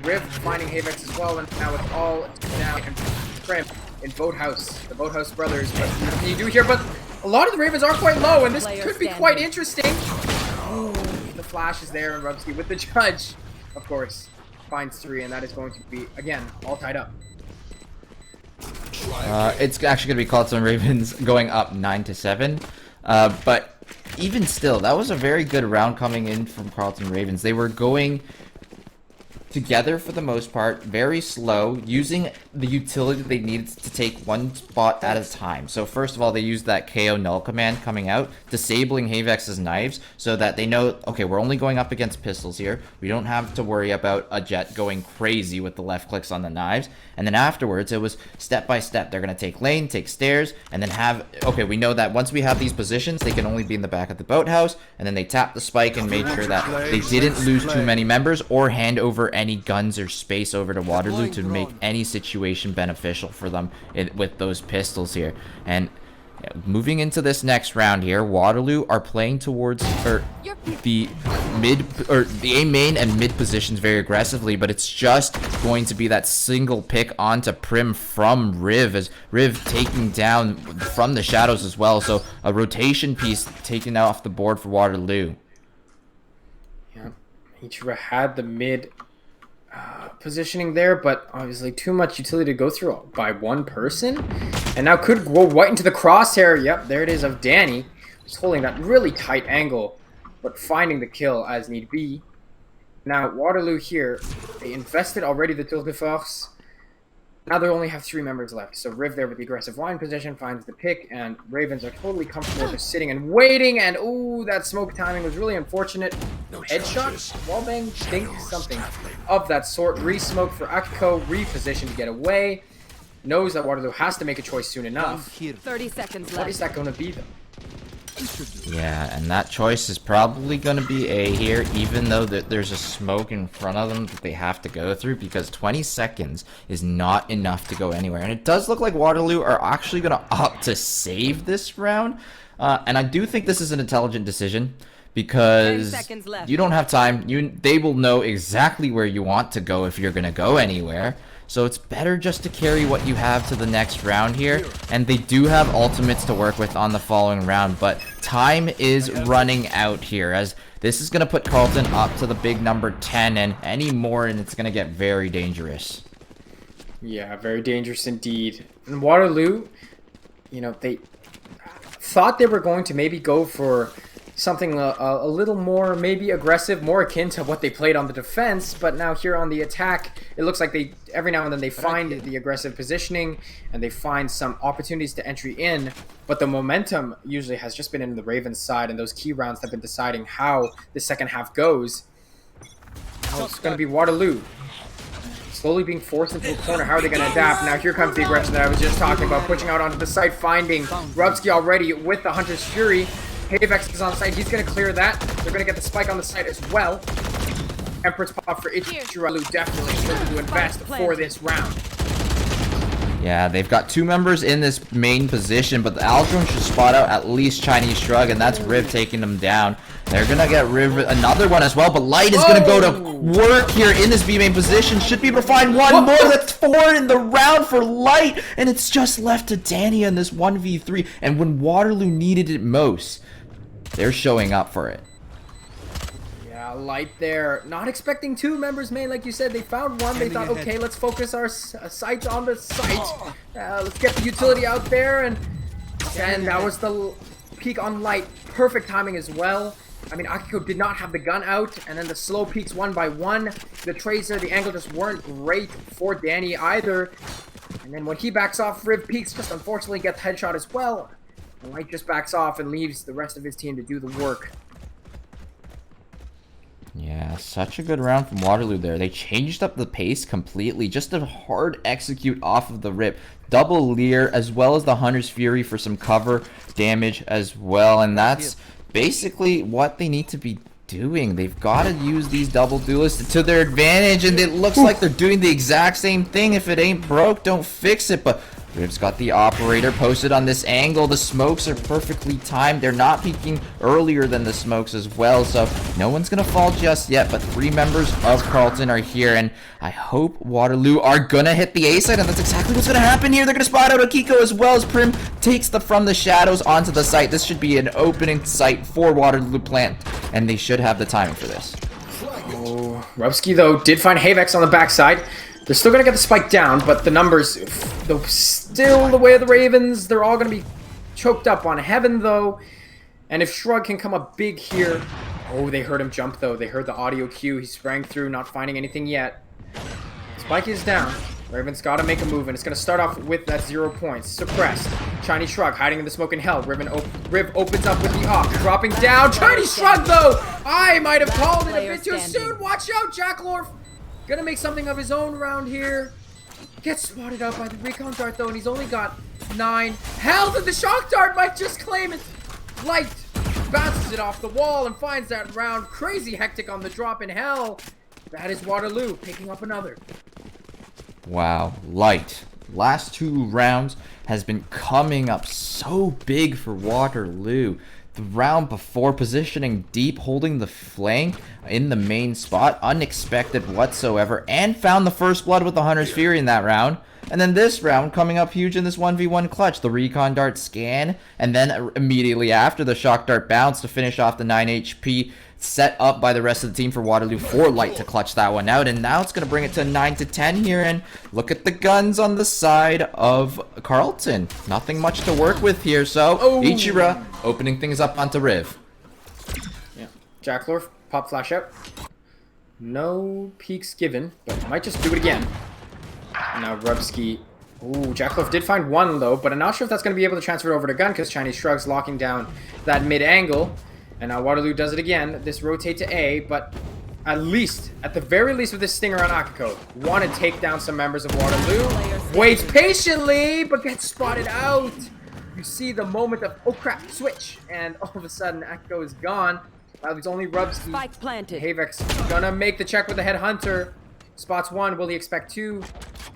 Speaker 1: Riv finding Havex as well, and now with all down and Crimp in Boathouse, the Boathouse brothers. But what can you do here? But a lot of the Ravens are quite low, and this could be quite interesting. Ooh, the flash is there, and Rubsky with the judge, of course, finds 3, and that is going to be, again, all tied up.
Speaker 2: It's actually going to be Carleton Ravens going up 9-7. But even still, that was a very good round coming in from Carleton Ravens. They were going together for the most part, very slow, using the utility they needed to take one spot at a time. So first of all, they used that KO null command coming out, disabling Havex's knives so that they know, okay, we're only going up against pistols here. We don't have to worry about a Jet going crazy with the left clicks on the knives. And then afterwards, it was step by step. They're going to take lane, take stairs, and then have, okay, we know that once we have these positions, they can only be in the back of the boathouse. And then they tapped the spike and made sure that they didn't lose too many members or hand over any guns or space over to Waterloo to make any situation beneficial for them with those pistols here. And moving into this next round here, Waterloo are playing towards the A main and mid positions very aggressively, but it's just going to be that single pick onto Prim from Riv, as Riv taking down from the shadows as well. So a rotation piece taken off the board for Waterloo.
Speaker 1: Yeah, Ichiro had the mid positioning there, but obviously too much utility to go through by one person. And now could go right into the crosshair. Yep, there it is of Danny. Just holding that really tight angle, but finding the kill as need be. Now, Waterloo here, they invested already the tour de force. Now they only have 3 members left. So Riv there with the aggressive line position finds the pick, and Ravens are totally comfortable just sitting and waiting. And ooh, that smoke timing was really unfortunate. Headshot, wallbang, think something of that sort. Re-smoke for Akiko, reposition to get away. Knows that Waterloo has to make a choice soon enough.
Speaker 3: 30 seconds left.
Speaker 1: What is that going to be though?
Speaker 2: Yeah, and that choice is probably going to be A here, even though there's a smoke in front of them that they have to go through, because 20 seconds is not enough to go anywhere. And it does look like Waterloo are actually going to opt to save this round. And I do think this is an intelligent decision, because you don't have time. They will know exactly where you want to go if you're going to go anywhere. So it's better just to carry what you have to the next round here. And they do have ultimates to work with on the following round. But time is running out here, as this is going to put Carleton up to the big number 10. And any more, and it's going to get very dangerous.
Speaker 1: Yeah, very dangerous indeed. And Waterloo, you know, they thought they were going to maybe go for something a little more maybe aggressive, more akin to what they played on the defense, but now here on the attack, it looks like they every now and then they find the aggressive positioning and they find some opportunities to entry in, but the momentum usually has just been in the Ravens side, and those key rounds have been deciding how the second half goes. Now it's going to be Waterloo slowly being forced into a corner. How are they going to adapt? Now here comes the aggression that I was just talking about, pushing out onto the site, finding Rubsky already with the Hunter's Fury. Havex is on site. He's going to clear that. They're going to get the spike on the site as well. Empress pop for Ichiro. Definitely looking to invest for this round.
Speaker 2: Yeah, they've got 2 members in this main position, but the Aldrin should spot out at least Chinese Shrug, and that's Riv taking them down. They're going to get Riv another one as well, but Light is going to go to work here in this B main position. Should be able to find one more. That's 4 in the round for Light, and it's just left to Danny in this 1v3. And when Waterloo needed it most, they're showing up for it.
Speaker 1: Yeah, Light there. Not expecting 2 members main, like you said. They found one. They thought, okay, let's focus our sights on the site. Let's get the utility out there. And that was the peek on Light. Perfect timing as well. I mean, Akiko did not have the gun out. And then the slow peeks one by one. The Tracer, the angle just weren't great for Danny either. And then when he backs off, Riv peeks just unfortunately gets headshot as well. Light just backs off and leaves the rest of his team to do the work.
Speaker 2: Yeah, such a good round from Waterloo there. They changed up the pace completely. Just a hard execute off of the rip. Double Leer as well as the Hunter's Fury for some cover damage as well. And that's basically what they need to be doing. They've got to use these double duelists to their advantage. And it looks like they're doing the exact same thing. If it ain't broke, don't fix it. But Riv's got the operator posted on this angle. The smokes are perfectly timed. They're not peeking earlier than the smokes as well, so no one's gonna fall just yet. But 3 members of Carleton are here, and I hope Waterloo are gonna hit the A side, and that's exactly what's gonna happen here. They're gonna spot out Akiko as well as Prim takes the from the shadows onto the site. This should be an opening site for Waterloo plant, and they should have the timing for this.
Speaker 1: Oh, Rubsky though did find Havex on the backside. They're still going to get the spike down, but the numbers, though, still the way of the Ravens. They're all going to be choked up on Heaven, though. And if Shrug can come up big here... Oh, they heard him jump, though. They heard the audio cue. He sprang through, not finding anything yet. Spike is down. Raven's got to make a move, and it's going to start off with that 0 points. Suppressed. Chinese Shrug hiding in the smoke and hell. Riv opens up with the op. Dropping down. Chinese Shrug, though! I might have called it a bit too soon. Watch out, Jacklorf. Going to make something of his own round here. Gets spotted out by the recon dart, though, and he's only got 9 health, and the shock dart might just claim it. Light bounces it off the wall and finds that round. Crazy hectic on the drop in hell. That is Waterloo picking up another.
Speaker 2: Wow, Light. Last 2 rounds has been coming up so big for Waterloo. The round before, positioning deep, holding the flank in the main spot, unexpected whatsoever, and found the first blood with the Hunter's Fury in that round. And then this round coming up huge in this 1v1 clutch, the recon dart scan, and then immediately after the shock dart bounce to finish off the 9 HP, set up by the rest of the team for Waterloo for Light to clutch that one out. And now it's going to bring it to 9 to 10 here, and look at the guns on the side of Carleton. Nothing much to work with here, so Ichira opening things up onto Riv.
Speaker 1: Yeah, Jacklorf, pop flash out. No peeks given, but might just do it again. Now Rubsky. Ooh, Jacklorf did find 1 though, but I'm not sure if that's going to be able to transfer it over to gun because Chinese Shrug's locking down that mid angle. And now Waterloo does it again. This rotate to A, but at the very least with this stinger on Akiko, want to take down some members of Waterloo. Waits patiently, but gets spotted out. You see the moment of, oh crap, switch. And all of a sudden, Akiko is gone. Now there's only Rubsky.
Speaker 3: Spike planted.
Speaker 1: Havek's gonna make the check with the headhunter. Spots 1, will he expect 2?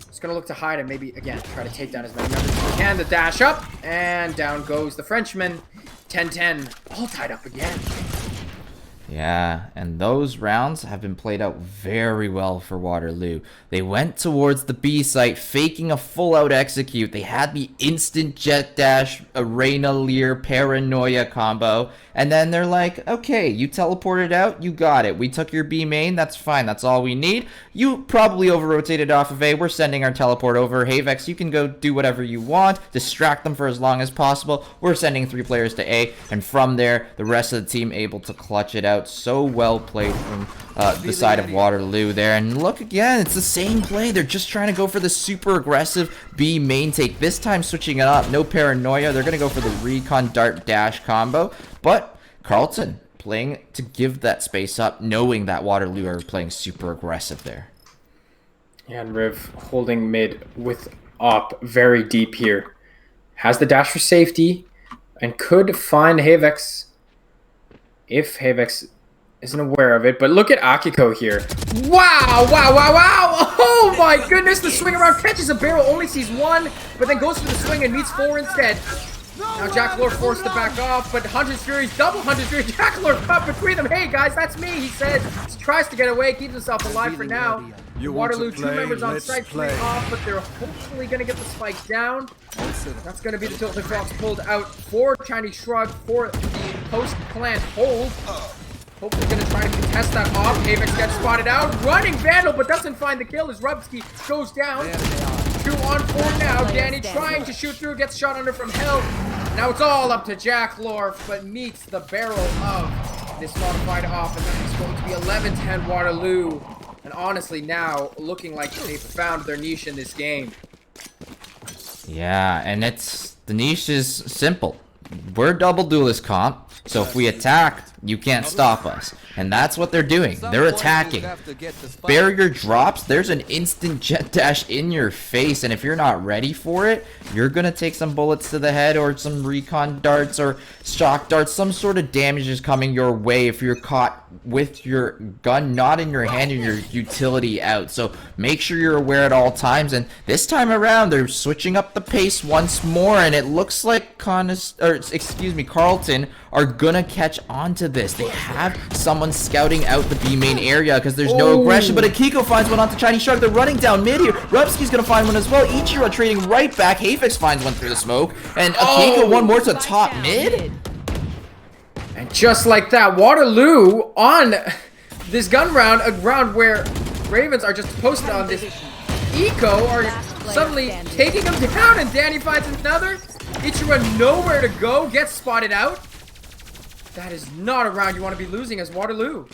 Speaker 1: He's gonna look to hide and maybe, again, try to take down as many members as he can. The dash up, and down goes the Frenchman. 10-10, all tied up again.
Speaker 2: Yeah, and those rounds have been played out very well for Waterloo. They went towards the B site, faking a full-out execute. They had the instant jet dash, Arena Lear paranoia combo, and then they're like, okay, you teleported out, you got it. We took your B main, that's fine, that's all we need. You probably over-rotated off of A, we're sending our teleport over. Havex, you can go do whatever you want, distract them for as long as possible. We're sending 3 players to A, and from there, the rest of the team able to clutch it out. So well played from the side of Waterloo there. And look again, it's the same play. They're just trying to go for the super aggressive B main take. This time switching it up. No paranoia. They're going to go for the recon dart dash combo. But Carleton playing to give that space up, knowing that Waterloo are playing super aggressive there.
Speaker 1: Yeah, and Riv holding mid with op very deep here. Has the dash for safety and could find Havex if Havex isn't aware of it. But look at Akiko here. Wow, wow, wow, wow. Oh my goodness, the swing around catches a barrel, only sees 1, but then goes for the swing and meets 4 instead. Now Jacklorf forced to back off, but Hunter's Fury's double Hunter's Fury. Jacklorf caught between them. Hey guys, that's me, he says. He tries to get away, keeps himself alive for now. Waterloo, 2 members on site, 3 off, but they're hopefully going to get the spike down. That's going to be the Tilted Fox pulled out for Chinese Shrug for the post-plant hold. Hopefully going to try to contest that off. Havex gets spotted out. Running Vandal, but doesn't find the kill as Rubsky goes down. 2 on 4 now. Danny trying to shoot through, gets shot under from hell. Now it's all up to Jacklorf, but meets the barrel of this modified off, and then it's going to be 11-10 Waterloo. And honestly now, looking like they've found their niche in this game.
Speaker 2: Yeah, and the niche is simple. We're double duelist comp, so if we attack, you can't stop us. And that's what they're doing. They're attacking. Barrier drops, there's an instant jet dash in your face, and if you're not ready for it, you're gonna take some bullets to the head or some recon darts or shock darts. Some sort of damage is coming your way if you're caught with your gun not in your hand and your utility out. So make sure you're aware at all times. And this time around, they're switching up the pace once more, and it looks like Carleton are gonna catch on to this. They have someone scouting out the B main area because there's no aggression, but Akiko finds one onto Chinese Shark. They're running down mid here. Rubsky's gonna find one as well. Ichiro trading right back. Havex finds one through the smoke, and Akiko one more to top mid.
Speaker 1: And just like that, Waterloo on this gun round, a round where Ravens are just posted on this eco, are suddenly taking them down, and Danny finds another. Ichiro nowhere to go, gets spotted out. That is not a round you want to be losing as Waterloo.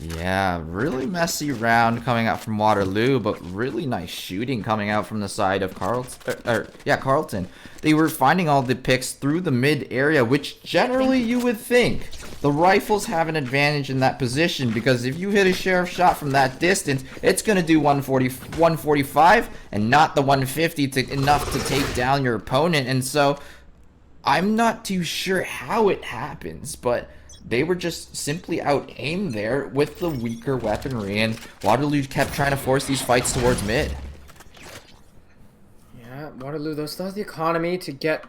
Speaker 2: Yeah, really messy round coming out from Waterloo, but really nice shooting coming out from the side of Carleton. They were finding all the picks through the mid area, which generally you would think the rifles have an advantage in that position, because if you hit a sheriff shot from that distance, it's going to do 145 and not the 150 enough to take down your opponent. And so I'm not too sure how it happens, but they were just simply out-aimed there with the weaker weaponry, and Waterloo kept trying to force these fights towards mid.
Speaker 1: Yeah, Waterloo, though, still has the economy to get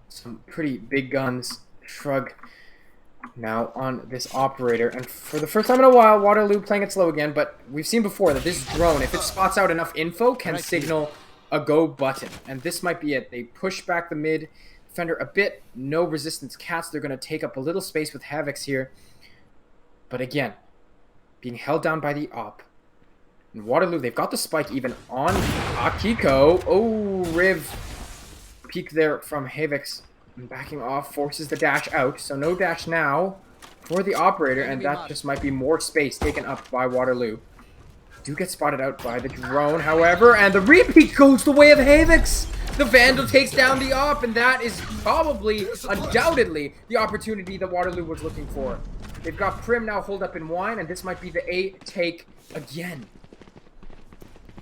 Speaker 1: some pretty big guns. Shrug now on this operator, and for the first time in a while, Waterloo playing it slow again, but we've seen before that this drone, if it spots out enough info, can signal a go button, and this might be it. They push back the mid defender a bit, no resistance cats. They're going to take up a little space with Havocs here. But again, being held down by the op. And Waterloo, they've got the spike even on Akiko. Oh, Riv. Peek there from Havocs. Backing off, forces the dash out. So no dash now for the operator, and that just might be more space taken up by Waterloo. Do get spotted out by the drone, however, and the repeat goes the way of Havocs. The Vandal takes down the op, and that is probably, undoubtedly, the opportunity that Waterloo was looking for. They've got Prim now holed up in wine, and this might be the A take again.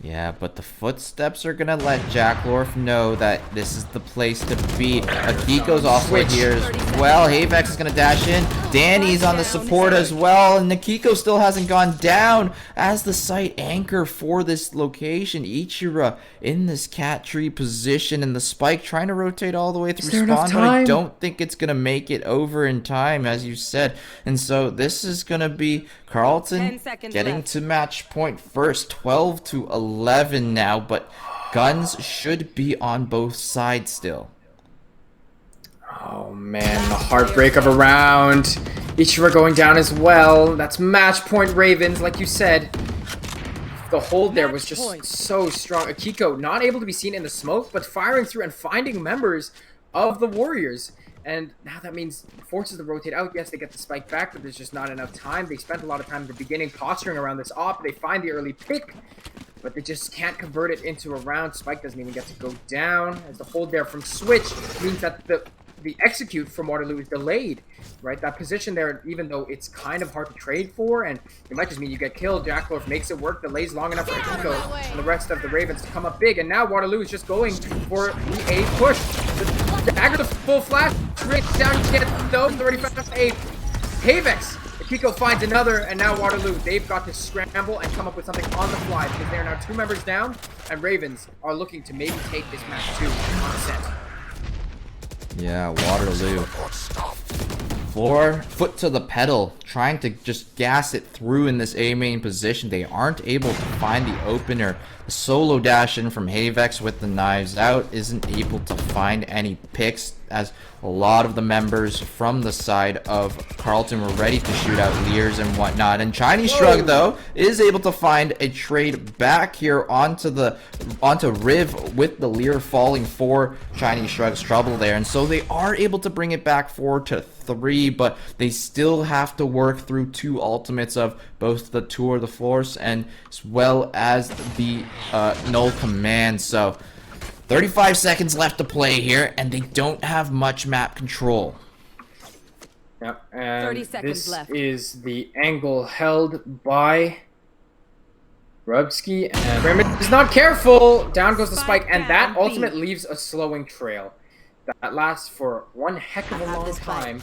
Speaker 2: Yeah, but the footsteps are gonna let Jacklorf know that this is the place to be. Akiko's also here as well. Havex is gonna dash in. Danny's on the support as well, and Akiko still hasn't gone down as the site anchor for this location. Ichira in this cat tree position, and the spike trying to rotate all the way through spawn, but I don't think it's gonna make it over in time, as you said. And so this is gonna be Carleton getting to match point first, 12 to 11 now, but guns should be on both sides still.
Speaker 1: Oh man, the heartbreak of a round. Ichira going down as well. That's match point Ravens, like you said. The hold there was just so strong. Akiko not able to be seen in the smoke, but firing through and finding members of the Warriors. And now that means forces to rotate out. Yes, they get the spike back, but there's just not enough time. They spent a lot of time at the beginning posturing around this op. They find the early pick, but they just can't convert it into a round. Spike doesn't even get to go down, as the hold there from Switch means that the execute from Waterloo is delayed, right? That position there, even though it's kind of hard to trade for, and it might just mean you get killed, Jacklorf makes it work, delays long enough for Akiko and the rest of the Ravens to come up big, and now Waterloo is just going for the A push. The dagger, the full flash, straight down, you get those, 35 to 8. Havex, Akiko finds another, and now Waterloo, they've got to scramble and come up with something on the fly, because they are now 2 members down, and Ravens are looking to maybe take this match 2 on the set.
Speaker 2: Yeah, Waterloo. Foot to the pedal, trying to just gas it through in this A main position. They aren't able to find the opener. The solo dash in from Havex with the knives out isn't able to find any picks, as a lot of the members from the side of Carleton were ready to shoot out Lears and whatnot. And Chinese Shrug, though, is able to find a trade back here onto Riv, with the Lear falling for Chinese Shrug's trouble there. And so they are able to bring it back 4 to 3, but they still have to work through 2 ultimates of both the Tour de Force and as well as the Null Command. So 35 seconds left to play here, and they don't have much map control.
Speaker 1: Yep, and
Speaker 3: 30 seconds
Speaker 1: this
Speaker 3: left.
Speaker 1: is the angle held by Rubsky, and Prim is not careful. Down goes the spike, and that ultimate leaves a slowing trail that lasts for one heck of a long time.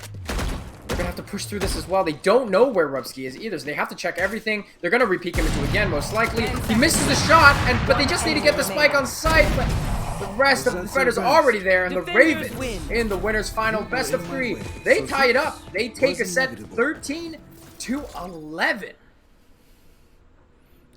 Speaker 1: They're gonna have to push through this as well. They don't know where Rubsky is either, so they have to check everything. They're gonna re-peek him into again, most likely. He misses the shot, but they just need to get the spike on site. But the rest of the defenders are already there, and the Ravens in the winner's final best of 3. They tie it up. They take a set 13 to 11.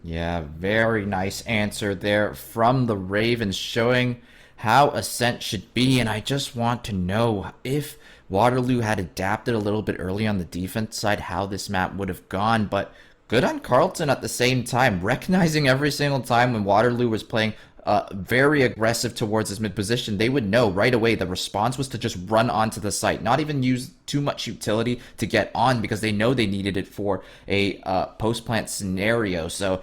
Speaker 2: Yeah, very nice answer there from the Ravens, showing how Ascent should be. And I just want to know if Waterloo had adapted a little bit early on the defense side, how this map would have gone. But good on Carleton at the same time, recognizing every single time when Waterloo was playing very aggressive towards his mid position, they would know right away the response was to just run onto the site, not even use too much utility to get on because they know they needed it for a post-plant scenario. So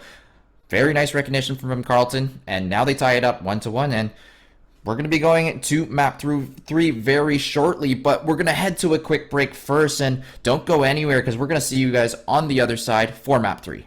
Speaker 2: very nice recognition from Carleton, and now they tie it up 1-1, and we're going to be going to map through 3 very shortly, but we're going to head to a quick break first, and don't go anywhere because we're going to see you guys on the other side for map 3.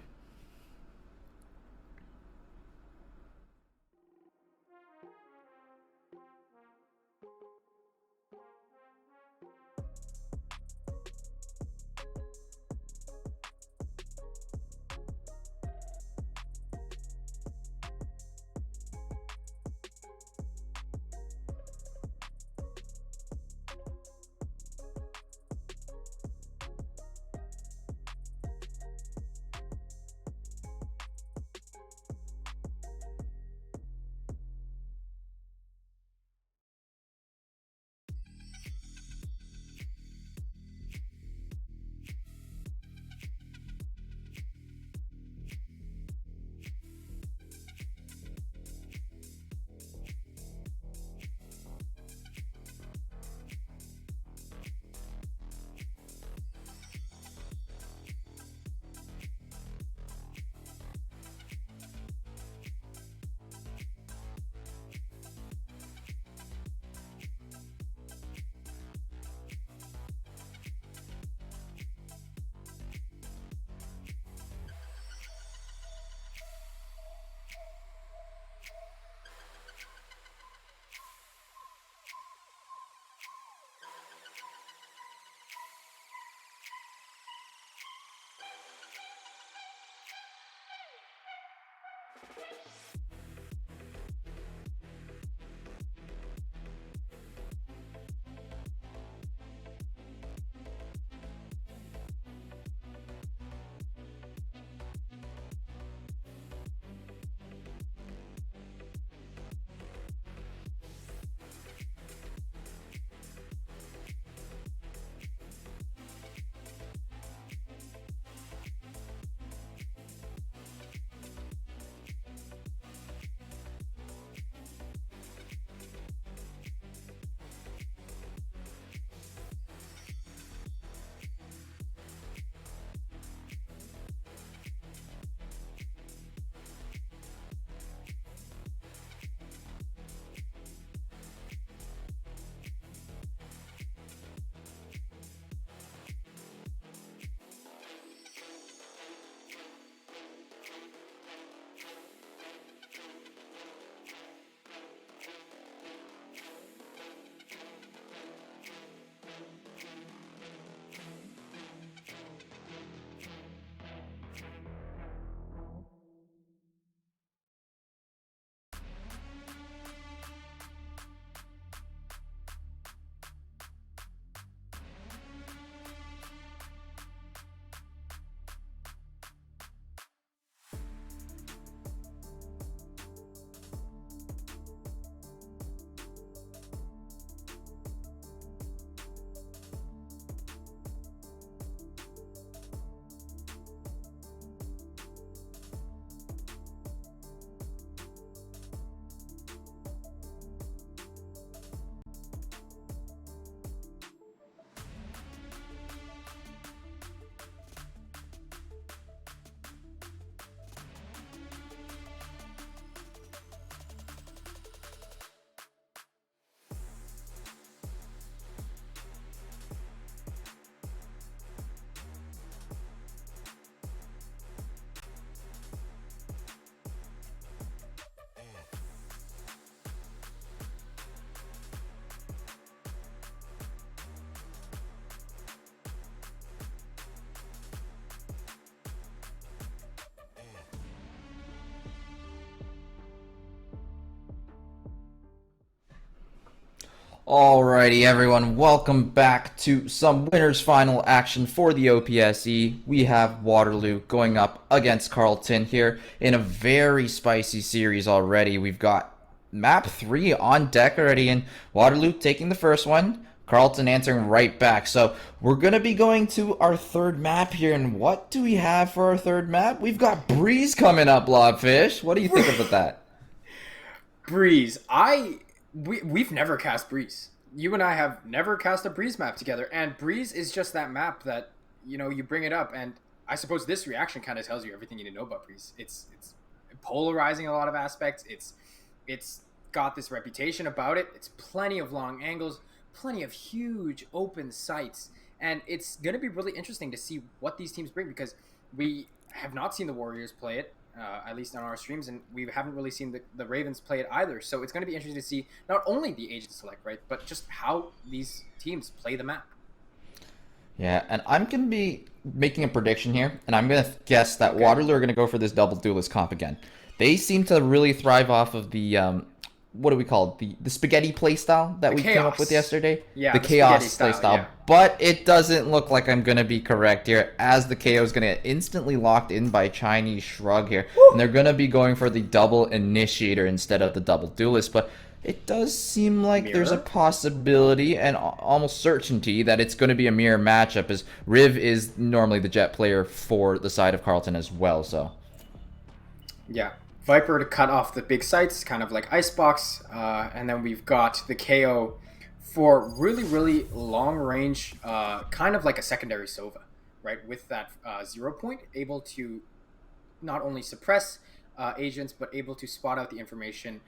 Speaker 2: Alrighty, everyone, welcome back to some winners final action for the OPSE. We have Waterloo going up against Carleton here in a very spicy series already. We've got map 3 on deck already, and Waterloo taking the first one, Carleton answering right back. So we're going to be going to our third map here, and what do we have for our third map? We've got Breeze coming up, Blobfish. What do you think about that?
Speaker 1: Breeze. We've never cast Breeze. You and I have never cast a Breeze map together, and Breeze is just that map that, you know, you bring it up, and I suppose this reaction kind of tells you everything you need to know about Breeze. It's polarizing a lot of aspects. It's got this reputation about it. It's plenty of long angles, plenty of huge open sights, and it's going to be really interesting to see what these teams bring, because we have not seen the Warriors play it, at least on our streams, and we haven't really seen the Ravens play it either. So it's going to be interesting to see not only the agent select, right, but just how these teams play the map.
Speaker 2: Yeah, and I'm going to be making a prediction here, and I'm going to guess that Waterloo are going to go for this double duelist comp again. They seem to really thrive off of the, what do we call it? The spaghetti playstyle that we came up with yesterday?
Speaker 1: Yeah,
Speaker 2: the chaos playstyle.
Speaker 1: Yeah.
Speaker 2: But it doesn't look like I'm going to be correct here, as the KO is going to get instantly locked in by Chinese Shrug here. Woo! And they're going to be going for the double initiator instead of the double duelist, but it does seem like there's a possibility and almost certainty that it's going to be a mirror matchup, as Riv is normally the jet player for the side of Carleton as well. So,
Speaker 1: yeah, Viper to cut off the big sites, kind of like Icebox, and then we've got the KO for really long range, kind of like a secondary Sova, right? With that 0 point, able to not only suppress agents, but able to spot out the information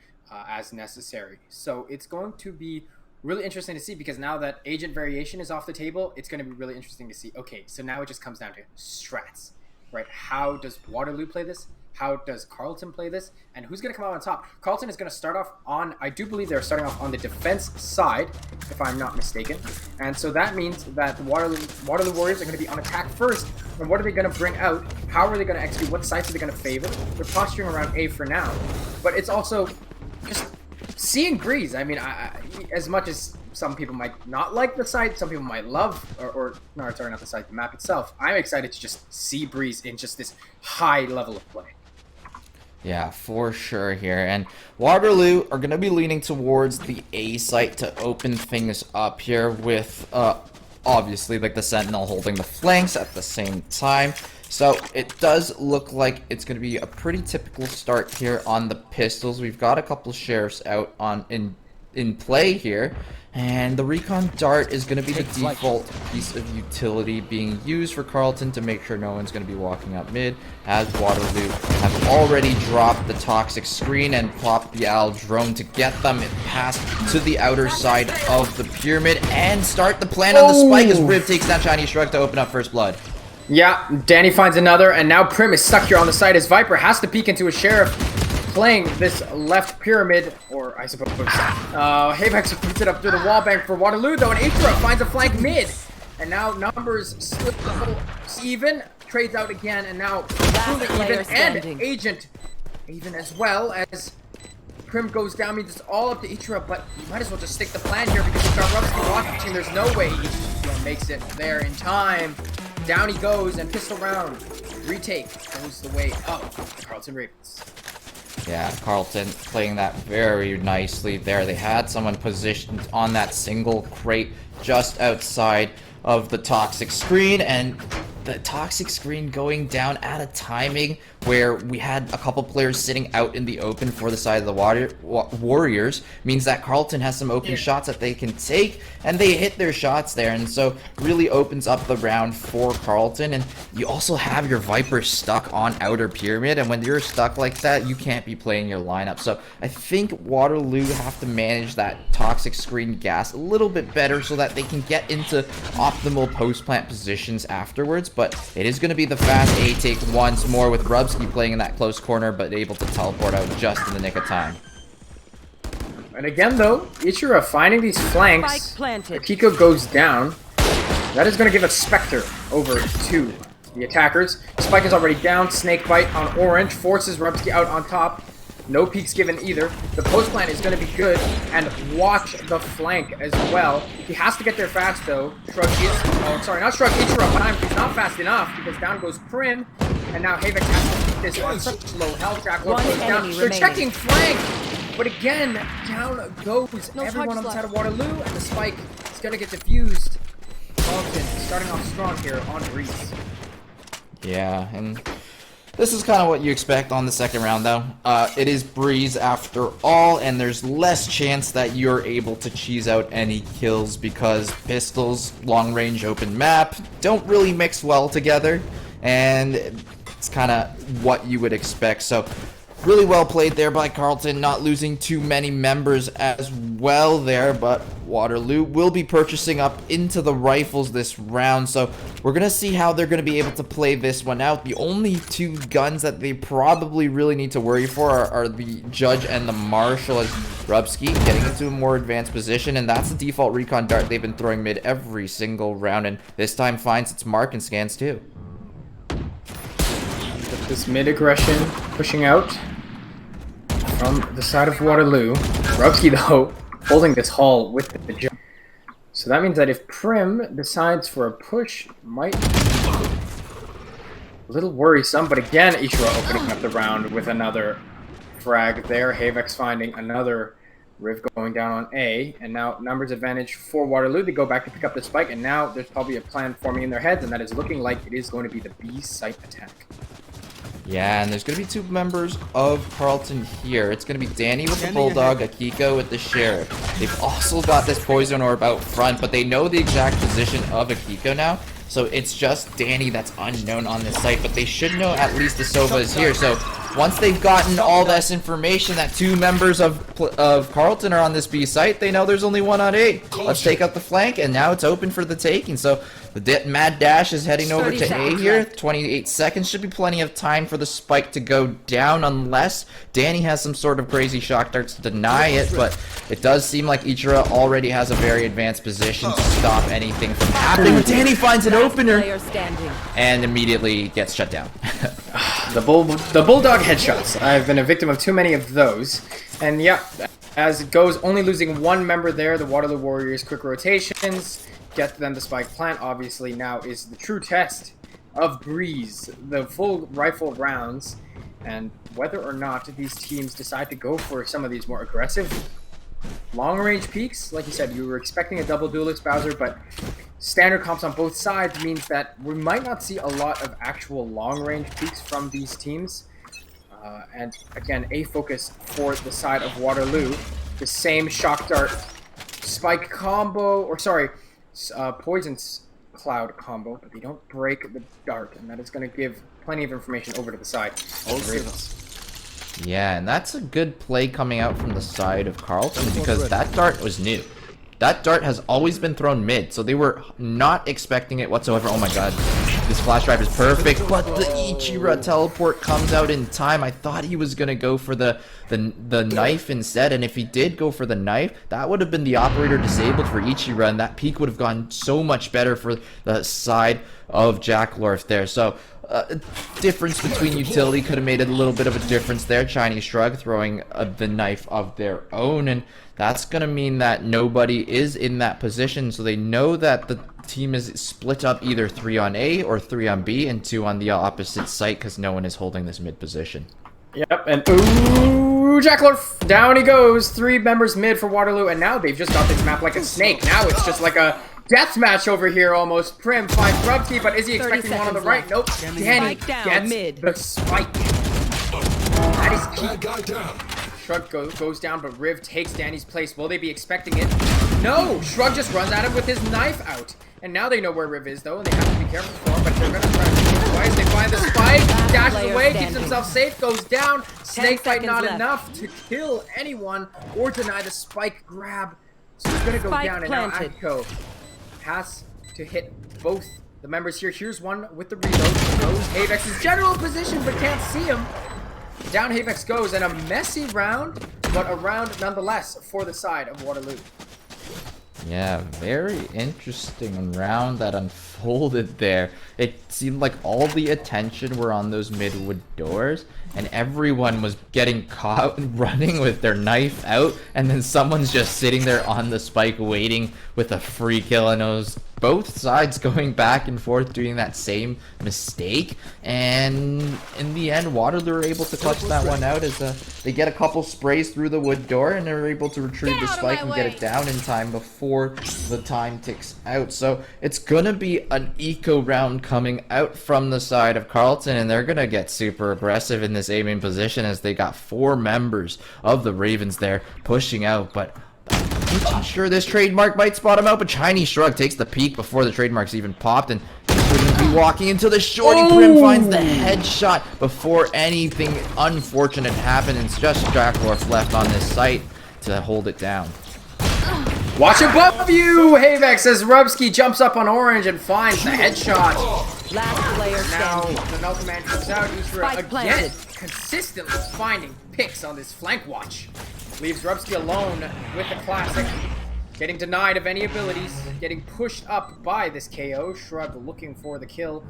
Speaker 1: as necessary. So it's going to be really interesting to see, because now that agent variation is off the table, it's going to be really interesting to see, okay, so now it just comes down to strats, right? How does Waterloo play this? How does Carleton play this? And who's going to come out on top? Carleton is going to start off on, I do believe they're starting off on the defense side, if I'm not mistaken. And so that means that the Waterloo Warriors are going to be on attack first. And what are they going to bring out? How are they going to execute? What sites are they going to favor? They're posturing around A for now. But it's also just seeing Breeze. I mean, as much as some people might not like the site, some people might love, no, sorry, not the site, the map itself. I'm excited to just see Breeze in just this high level of play.
Speaker 2: yeah, for sure here. And Waterloo are going to be leaning towards the A site to open things up here with, obviously, like the Sentinel holding the flanks at the same time. So it does look like it's going to be a pretty typical start here on the pistols. We've got a couple sheriffs out on in play here, and the recon dart is going to be the default piece of utility being used for Carleton to make sure no one's going to be walking up mid, as Waterloo have already dropped the toxic screen and popped the Owl drone to get them past to the outer side of the pyramid and start the plan on the spike as Riv takes down Chinese Shrug to open up first blood.
Speaker 1: Yeah, Danny finds another, and now Prim is stuck here on the side as Viper has to peek into a sheriff playing this left pyramid, or I suppose Havex puts it up through the wall bank for Waterloo though, and Atra finds a flank mid, and now numbers slip a little even, trades out again, and now truly even, and agent even as well, as Prim goes down, means it's all up to Itra, but you might as well just stick the plan here, because you've got Rubsky watching. There's no way Itra makes it there in time. Down he goes, and pistol round retake goes the way of the Carleton Ravens.
Speaker 2: Yeah, Carleton playing that very nicely there. They had someone positioned on that single crate just outside of the toxic screen, and the toxic screen going down at a timing where we had a couple players sitting out in the open for the side of the Warriors means that Carleton has some open shots that they can take, and they hit their shots there, and so really opens up the round for Carleton. And you also have your Viper stuck on outer pyramid, and when you're stuck like that, you can't be playing your lineup. So I think Waterloo have to manage that toxic screen gas a little bit better so that they can get into optimal post-plant positions afterwards, but it is going to be the fast A take once more with Rubsky playing in that close corner, but able to teleport out just in the nick of time.
Speaker 1: And again, though, Ichira finding these flanks. Akiko goes down. That is going to give a Spectre over to the attackers. Spike is already down. Snake bite on orange forces Rubsky out on top. No peeks given either. The post plant is going to be good, and watch the flank as well. He has to get there fast though. Shrug is, oh sorry, not Shrug, Ichira, but he's not fast enough because down goes Prim, and now Havik has to keep this on such low health. Jackal goes down. They're checking flank, but again, down goes everyone on the side of Waterloo, and the spike is going to get diffused. Carleton starting off strong here on Breeze.
Speaker 2: Yeah, and This is kind of what you expect on the second round, though. It is Breeze after all, and there's less chance that you're able to cheese out any kills because pistols, long range, open map don't really mix well together, and it's kind of what you would expect. So really well played there by Carleton, not losing too many members as well there, but Waterloo will be purchasing up into the rifles this round, so we're going to see how they're going to be able to play this one out. The only two guns that they probably really need to worry for are the Judge and the Marshal, as Rubsky getting into a more advanced position, and that's the default recon dart they've been throwing mid every single round, and this time finds its mark and scans too.
Speaker 1: This mid aggression pushing out from the side of Waterloo. Rubsky, though, holding this haul with the jump. So that means that if Prim decides for a push, might be a little worrisome. But again, Ishura opening up the round with another frag there. Havex finding another Riv going down on A. And now numbers advantage for Waterloo. They go back to pick up the spike. And now there's probably a plan forming in their heads. And that is looking like it is going to be the B site attack.
Speaker 2: Yeah, and there's going to be two members of Carleton here. It's going to be Danny with the Bulldog, Akiko with the Sheriff. They've also got this Poison Orb out front, but they know the exact position of Akiko now. So it's just Danny that's unknown on this site, but they should know at least the Sova is here. So once they've gotten all this information that two members of Carleton are on this B site, they know there's only one on A. Let's take out the flank, and now it's open for the taking. So the Mad Dash is heading over to A here. 28 seconds. Should be plenty of time for the spike to go down unless Danny has some sort of crazy shock darts to deny it. But it does seem like Ichira already has a very advanced position to stop anything from happening. But Danny finds an opener and immediately gets shut down.
Speaker 1: The Bulldog headshots. I've been a victim of too many of those. And yeah, as it goes, only losing one member there. The Waterloo Warriors quick rotations. Get them the spike plant, obviously, now is the true test of Breeze. The full rifle rounds, and whether or not these teams decide to go for some of these more aggressive long-range peaks. Like you said, you were expecting a double duelist Bowser, but standard comps on both sides means that we might not see a lot of actual long-range peaks from these teams. And again, a focus for the side of Waterloo. The same shock dart spike combo, or sorry, Poison Cloud combo, but they don't break the dart, and that is going to give plenty of information over to the side.
Speaker 2: Yeah, and that's a good play coming out from the side of Carleton because that dart was new. That dart has always been thrown mid, so they were not expecting it whatsoever. Oh my god, this flash drive is perfect, but the Ichira teleport comes out in time. I thought he was going to go for the knife instead, and if he did go for the knife, that would have been the operator disabled for Ichira, and that peak would have gone so much better for the side of Jacklorf there. So difference between utility could have made a little bit of a difference there. Chinese Shrug throwing the knife of their own, and that's going to mean that nobody is in that position, so they know that the team is split up either 3 on A or 3 on B and 2 on the opposite site because no one is holding this mid position.
Speaker 1: Yep, and ooh, Jacklorf, down he goes. 3 members mid for Waterloo, and now they've just got this map like a snake. Now it's just like a death match over here almost. Prim finds Rubsky, but is he expecting one on the right? Nope. Danny gets the spike. That is key. Shrug goes down, but Riv takes Danny's place. Will they be expecting it? No! Shrug just runs at him with his knife out. And now they know where Riv is, though, and they have to be careful for him, but they're going to try to think it twice. They find the spike, dashes away, keeps himself safe, goes down. Snake fight not enough to kill anyone or deny the spike grab. So he's going to go down, and now Akiko has to hit both the members here. Here's one with the reload. Knows Havex's general position, but can't see him. Down Havex goes, and a messy round, but a round nonetheless for the side of Waterloo.
Speaker 2: Yeah, very interesting round that unfolded there. It seemed like all the attention were on those mid-wood doors, and everyone was getting caught running with their knife out, and then someone's just sitting there on the spike waiting with a free kill, and it was both sides going back and forth doing that same mistake, and in the end Waterloo are able to clutch that one out as they get a couple sprays through the wood door and are able to retrieve the spike and get it down in time before the time ticks out. So it's gonna be an eco round coming out from the side of Carleton, and they're gonna get super aggressive in this aiming position as they got 4 members of the Ravens there pushing out. But I'm sure this trademark might spot him out, but Chinese Shrug takes the peek before the trademark's even popped, and he's going to be walking into the shorty. Prim finds the headshot before anything unfortunate happened, and it's just Jacklorf left on this site to hold it down.
Speaker 1: Watch above you, Havex, as Rubsky jumps up on Orange and finds the headshot.
Speaker 3: Last player
Speaker 1: Now
Speaker 3: standing.
Speaker 1: the Malcolm man comes out. Ishra
Speaker 3: Spike
Speaker 1: again
Speaker 3: planted.
Speaker 1: consistently finding picks on this flank watch. Leaves Rubsky alone with the classic. Getting denied of any abilities. Getting pushed up by this KO. Shrug looking for the kill.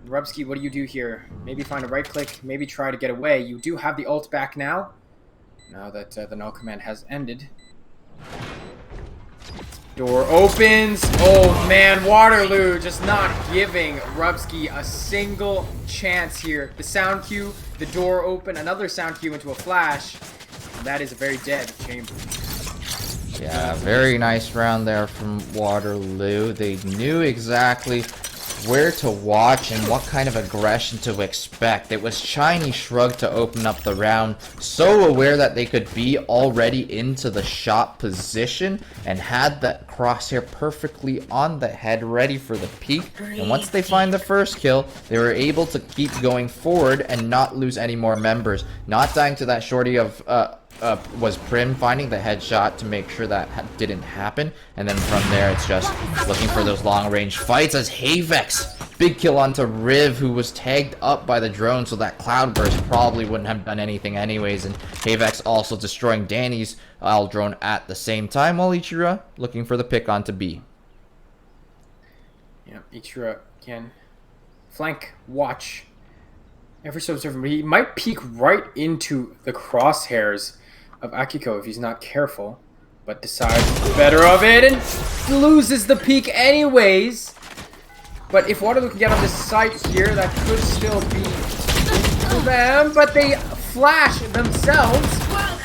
Speaker 1: Rubsky, what do you do here? Maybe find a right click. Maybe try to get away. You do have the ult back now. Now that the null command has ended. Door opens. Oh man, Waterloo just not giving Rubsky a single chance here. The sound cue, the door open, another sound cue into a flash. That is a very dead chamber.
Speaker 2: Yeah, very nice round there from Waterloo. They knew exactly where to watch and what kind of aggression to expect. It was Chinese Shrug to open up the round, so aware that they could be already into the shot position and had that crosshair perfectly on the head, ready for the peek. And once they find the first kill, they were able to keep going forward and not lose any more members. Not dying to that shorty of was Prim finding the headshot to make sure that didn't happen, and then from there it's just looking for those long range fights as Havex, big kill onto Riv, who was tagged up by the drone, so that cloudburst probably wouldn't have done anything anyways, and Havex also destroying Danny's drone at the same time, while Ichira looking for the pick onto B.
Speaker 1: Yeah, Ichira can flank watch ever so observant, but he might peek right into the crosshairs of Akiko if he's not careful, but decides better of it and loses the peek anyways. But if Waterloo can get on this site here, that could still be for them, but they flash themselves,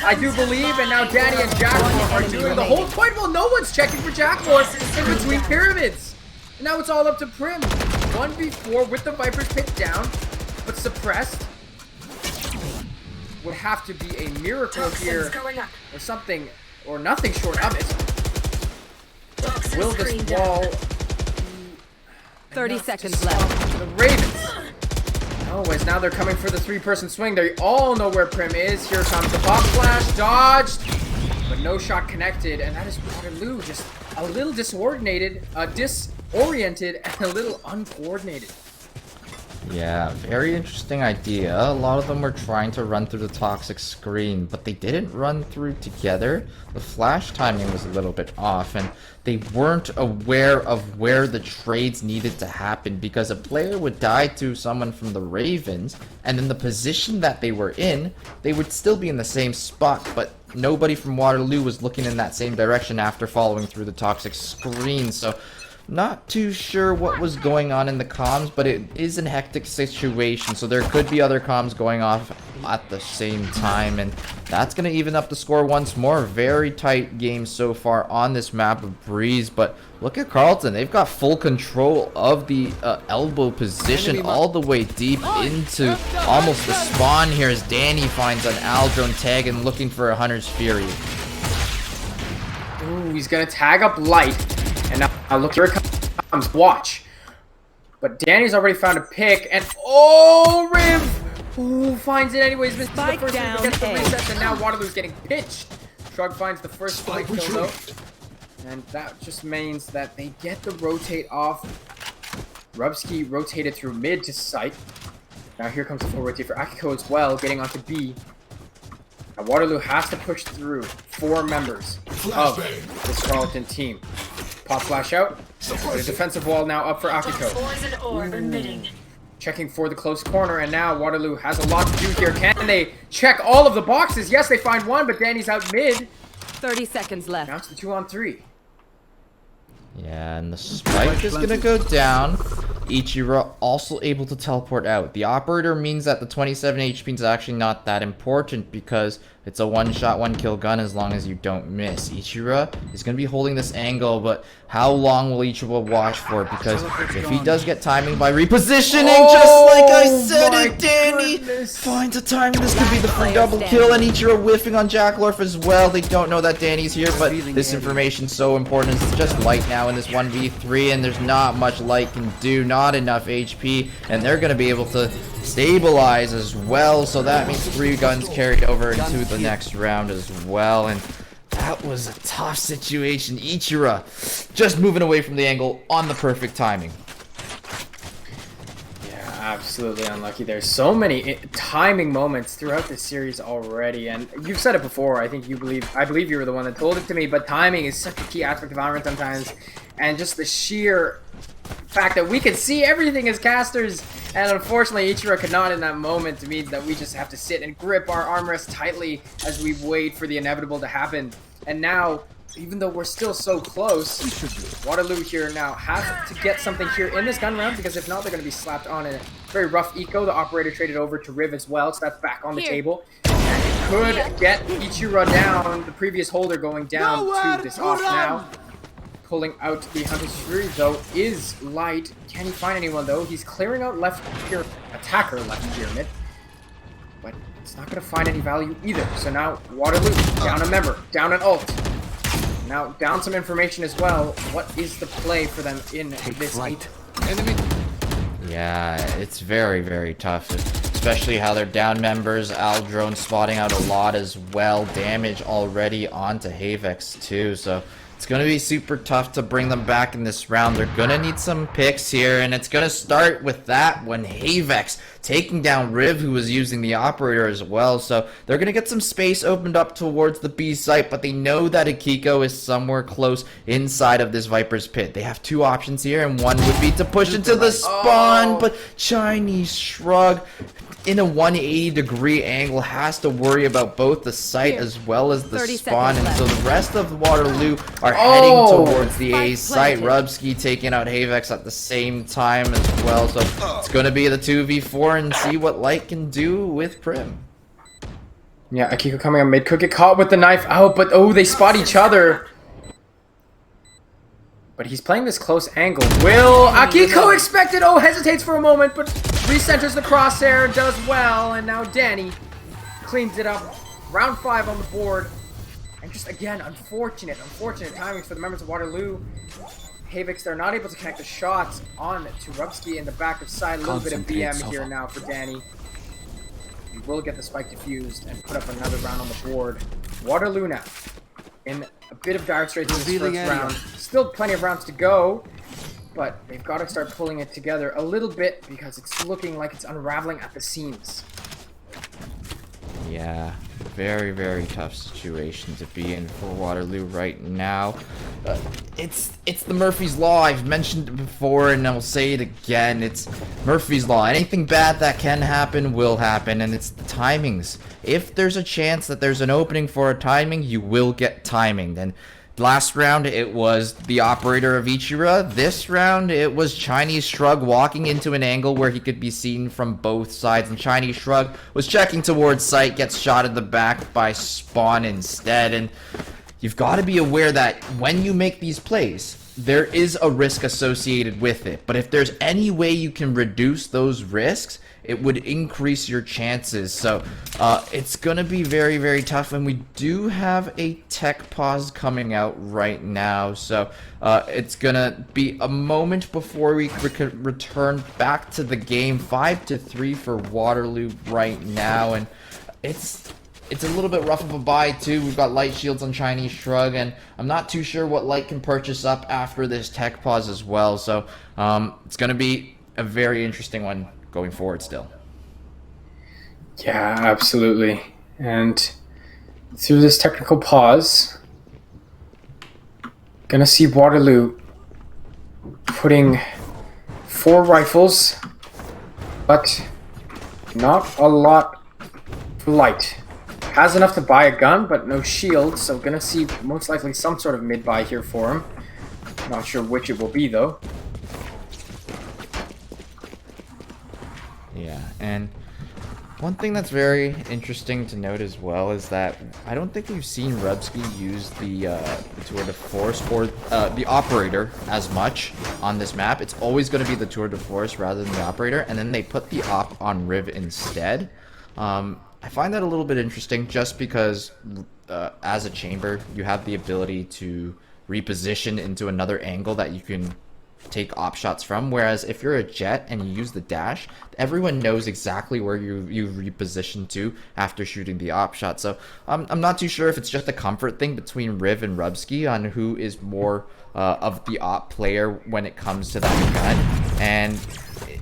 Speaker 1: I do believe, and now Danny and Jacklorf are doing the whole point while no one's checking for Jacklorf in between pyramids. And now it's all up to Prim. 1v4 with the Vipers picked down, but suppressed. Would have to be a miracle here, or something, or nothing short of it. Will this wall
Speaker 3: 30 seconds left.
Speaker 1: the Ravens? Oh, as now they're coming for the 3-person swing. They all know where Prim is. Here comes the pop flash, dodged, but no shot connected, and that is Waterloo just a little disoriented, and a little uncoordinated.
Speaker 2: Yeah, very interesting idea. A lot of them were trying to run through the toxic screen, but they didn't run through together. The flash timing was a little bit off, and they weren't aware of where the trades needed to happen, because a player would die to someone from the Ravens, and in the position that they were in, they would still be in the same spot, but nobody from Waterloo was looking in that same direction after following through the toxic screen, so not too sure what was going on in the comms, but it is a hectic situation, so there could be other comms going off at the same time, and that's going to even up the score once more. Very tight game so far on this map of Breeze, but look at Carleton. They've got full control of the elbow position all the way deep into almost the spawn here as Danny finds an Aldrone tag and looking for a Hunter's Fury.
Speaker 1: Ooh, he's going to tag up Light. And now look, here it comes. Watch. But Danny's already found a pick, and oh, Riv! Ooh, finds it anyways. Misses the first one, gets the reset, and now Waterloo's getting pitched. Shrug finds the first spike kill though, and that just means that they get the rotate off. Rubsky rotated through mid to site. Now here comes the full rotate for Akiko as well, getting onto B. Now Waterloo has to push through 4 members of this Carleton team. Pop flash out. The defensive wall now up for Akiko. Checking for the close corner, and now Waterloo has a lot to do here. Can they check all of the boxes? Yes, they find one, but Danny's out mid.
Speaker 3: 30 seconds left.
Speaker 1: Now it's the 2-on-3.
Speaker 2: Yeah, and the spike is gonna go down. Ichiro also able to teleport out. The operator means that the 27 HP is actually not that important because it's a one-shot, one-kill gun as long as you don't miss. Ichiro is going to be holding this angle, but how long will Ichiro watch for? Because if he does get timing by repositioning, just like I said it, Danny finds a timing. This could be the free double kill, and Ichiro whiffing on Jackalorf as well. They don't know that Danny's here, but this information's so important. It's just Light now in this 1v3, and there's not much Light can do. Not enough HP, and they're going to be able to stabilize as well, so that means 3 guns carried over into the next round as well. And that was a tough situation. Ichiro just moving away from the angle on the perfect timing.
Speaker 1: Yeah, absolutely unlucky. There's so many timing moments throughout this series already, and you've said it before. I believe you were the one that told it to me, but timing is such a key aspect of VALORANT sometimes, and just the sheer fact that we can see everything as casters, and unfortunately Ichiro could not in that moment, means that we just have to sit and grip our armrest tightly as we wait for the inevitable to happen. And now, even though we're still so close, Waterloo here now has to get something here in this gun round, because if not, they're going to be slapped on in a very rough eco. The operator traded over to Riv as well, so that's back on the table. And could get Ichiro down, the previous holder going down to this off now. Pulling out the Hunter's Fury, though, is Light. Can he find anyone, though? He's clearing out left attacker left pyramid, but it's not going to find any value either. So now Waterloo down a member, down an ult. Now down some information as well. What is the play for them in this enemy?
Speaker 2: Yeah, it's very, very tough, especially how they're down members. Aldrone spotting out a lot as well. Damage already onto Havex too, so it's going to be super tough to bring them back in this round. They're going to need some picks here, and it's going to start with that when Havex taking down Riv, who was using the operator as well. So they're going to get some space opened up towards the B site, but they know that Akiko is somewhere close inside of this Viper's pit. They have 2 options here, and one would be to push into the spawn, but Chinese Shrug in a 180-degree angle has to worry about both the site as well as the spawn, and so the rest of Waterloo are heading towards the A site. Rubsky taking out Havex at the same time as well, so it's going to be the 2v4 and see what Light can do with Prim.
Speaker 1: Yeah, Akiko coming on mid, could get caught with the knife out, but oh, they spot each other. But he's playing this close angle. Will Akiko expect it? Oh, hesitates for a moment, but recenters the crosshair, does well, and now Danny cleans it up. Round 5 on the board. And just again, unfortunate timings for the members of Waterloo. Havex, they're not able to connect the shots on to Rubsky in the back of side. A little bit of BM here now for Danny. He will get the spike defused and put up another round on the board. Waterloo now in a bit of dire straits in this first round. Still plenty of rounds to go, but they've got to start pulling it together a little bit because it's looking like it's unraveling at the seams.
Speaker 2: Yeah, very, very tough situation to be in for Waterloo right now. It's the Murphy's Law. I've mentioned it before and I'll say it again. It's Murphy's Law. Anything bad that can happen will happen, and it's the timings. If there's a chance that there's an opening for a timing, you will get timing. And last round, it was the operator of Ichiro. This round, it was Chinese Shrug walking into an angle where he could be seen from both sides. And Chinese Shrug was checking towards site, gets shot in the back by Spawn instead. And you've got to be aware that when you make these plays, there is a risk associated with it. But if there's any way you can reduce those risks, it would increase your chances. So it's gonna be very, very tough, and we do have a tech pause coming out right now, so it's gonna be a moment before we can return back to the game. 5-3 for Waterloo right now, and it's a little bit rough of a buy too. We've got light shields on Chinese Shrug, and I'm not too sure what Light can purchase up after this tech pause as well, so it's gonna be a very interesting one going forward still.
Speaker 1: Yeah, absolutely. And through this technical pause, gonna see Waterloo putting 4 rifles, but not a lot for Light. Has enough to buy a gun, but no shield, so gonna see most likely some sort of mid-buy here for him. Not sure which it will be though.
Speaker 2: Yeah, and one thing that's very interesting to note as well is that I don't think we've seen Rubsky use the Tour de Force or the Operator as much on this map. It's always going to be the Tour de Force rather than the Operator, and then they put the Op on Riv instead. I find that a little bit interesting just because as a chamber, you have the ability to reposition into another angle that you can take op shots from, whereas if you're a jet and you use the dash, everyone knows exactly where you reposition to after shooting the op shot. So I'm not too sure if it's just a comfort thing between Riv and Rubsky on who is more of the op player when it comes to that gun, and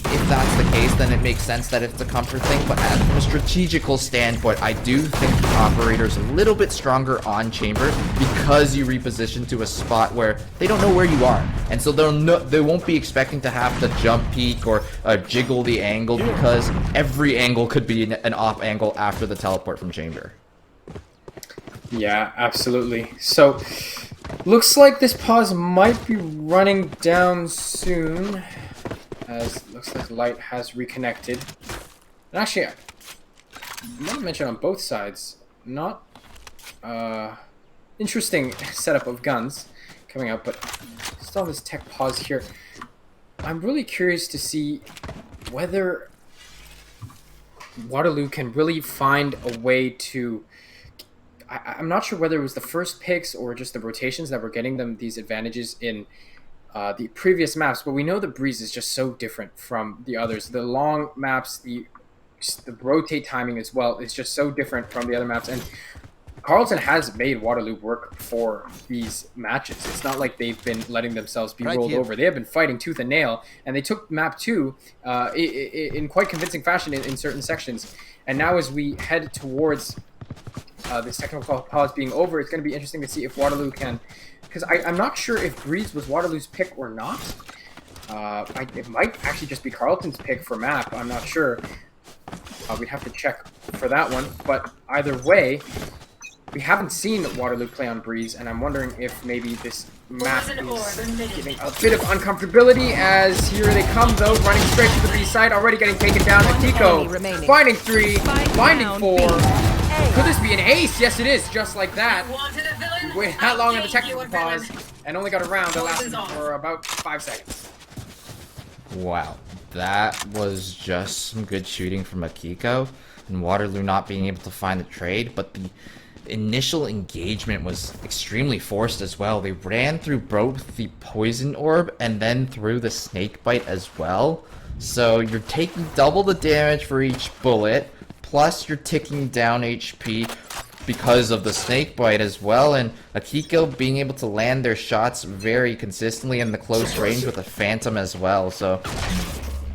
Speaker 2: if that's the case, then it makes sense that it's a comfort thing. But from a strategical standpoint, I do think the Operator's a little bit stronger on chamber because you reposition to a spot where they don't know where you are, and so they won't be expecting to have to jump peek or jiggle the angle, because every angle could be an op angle after the teleport from chamber.
Speaker 1: Yeah, absolutely. So looks like this pause might be running down soon, as looks like Light has reconnected. And actually, I want to mention on both sides, not interesting setup of guns coming out, but still this tech pause here. I'm really curious to see whether Waterloo can really find a way to... I'm not sure whether it was the first picks or just the rotations that were getting them these advantages in the previous maps, but we know the Breeze is just so different from the others. The long maps, the rotate timing as well is just so different from the other maps, and Carleton has made Waterloo work for these matches. It's not like they've been letting themselves be rolled over. They have been fighting tooth and nail, and they took map 2 in quite convincing fashion in certain sections. And now as we head towards this technical pause being over, it's going to be interesting to see if Waterloo can... Because I'm not sure if Breeze was Waterloo's pick or not. It might actually just be Carleton's pick for map. I'm not sure. We'd have to check for that one. But either way, we haven't seen Waterloo play on Breeze, and I'm wondering if maybe this map is giving a bit of uncomfortability, as here they come, though, running straight to the B side, already getting taken down. Akiko finding 3, finding 4. Could this be an ace? Yes, it is, just like that. We waited that long on the technical pause, and only got around to last for about 5 seconds.
Speaker 2: Wow, that was just some good shooting from Akiko, and Waterloo not being able to find the trade, but the initial engagement was extremely forced as well. They ran through both the poison orb and then through the snake bite as well. So you're taking double the damage for each bullet, plus you're ticking down HP because of the snake bite as well, and Akiko being able to land their shots very consistently in the close range with a phantom as well. So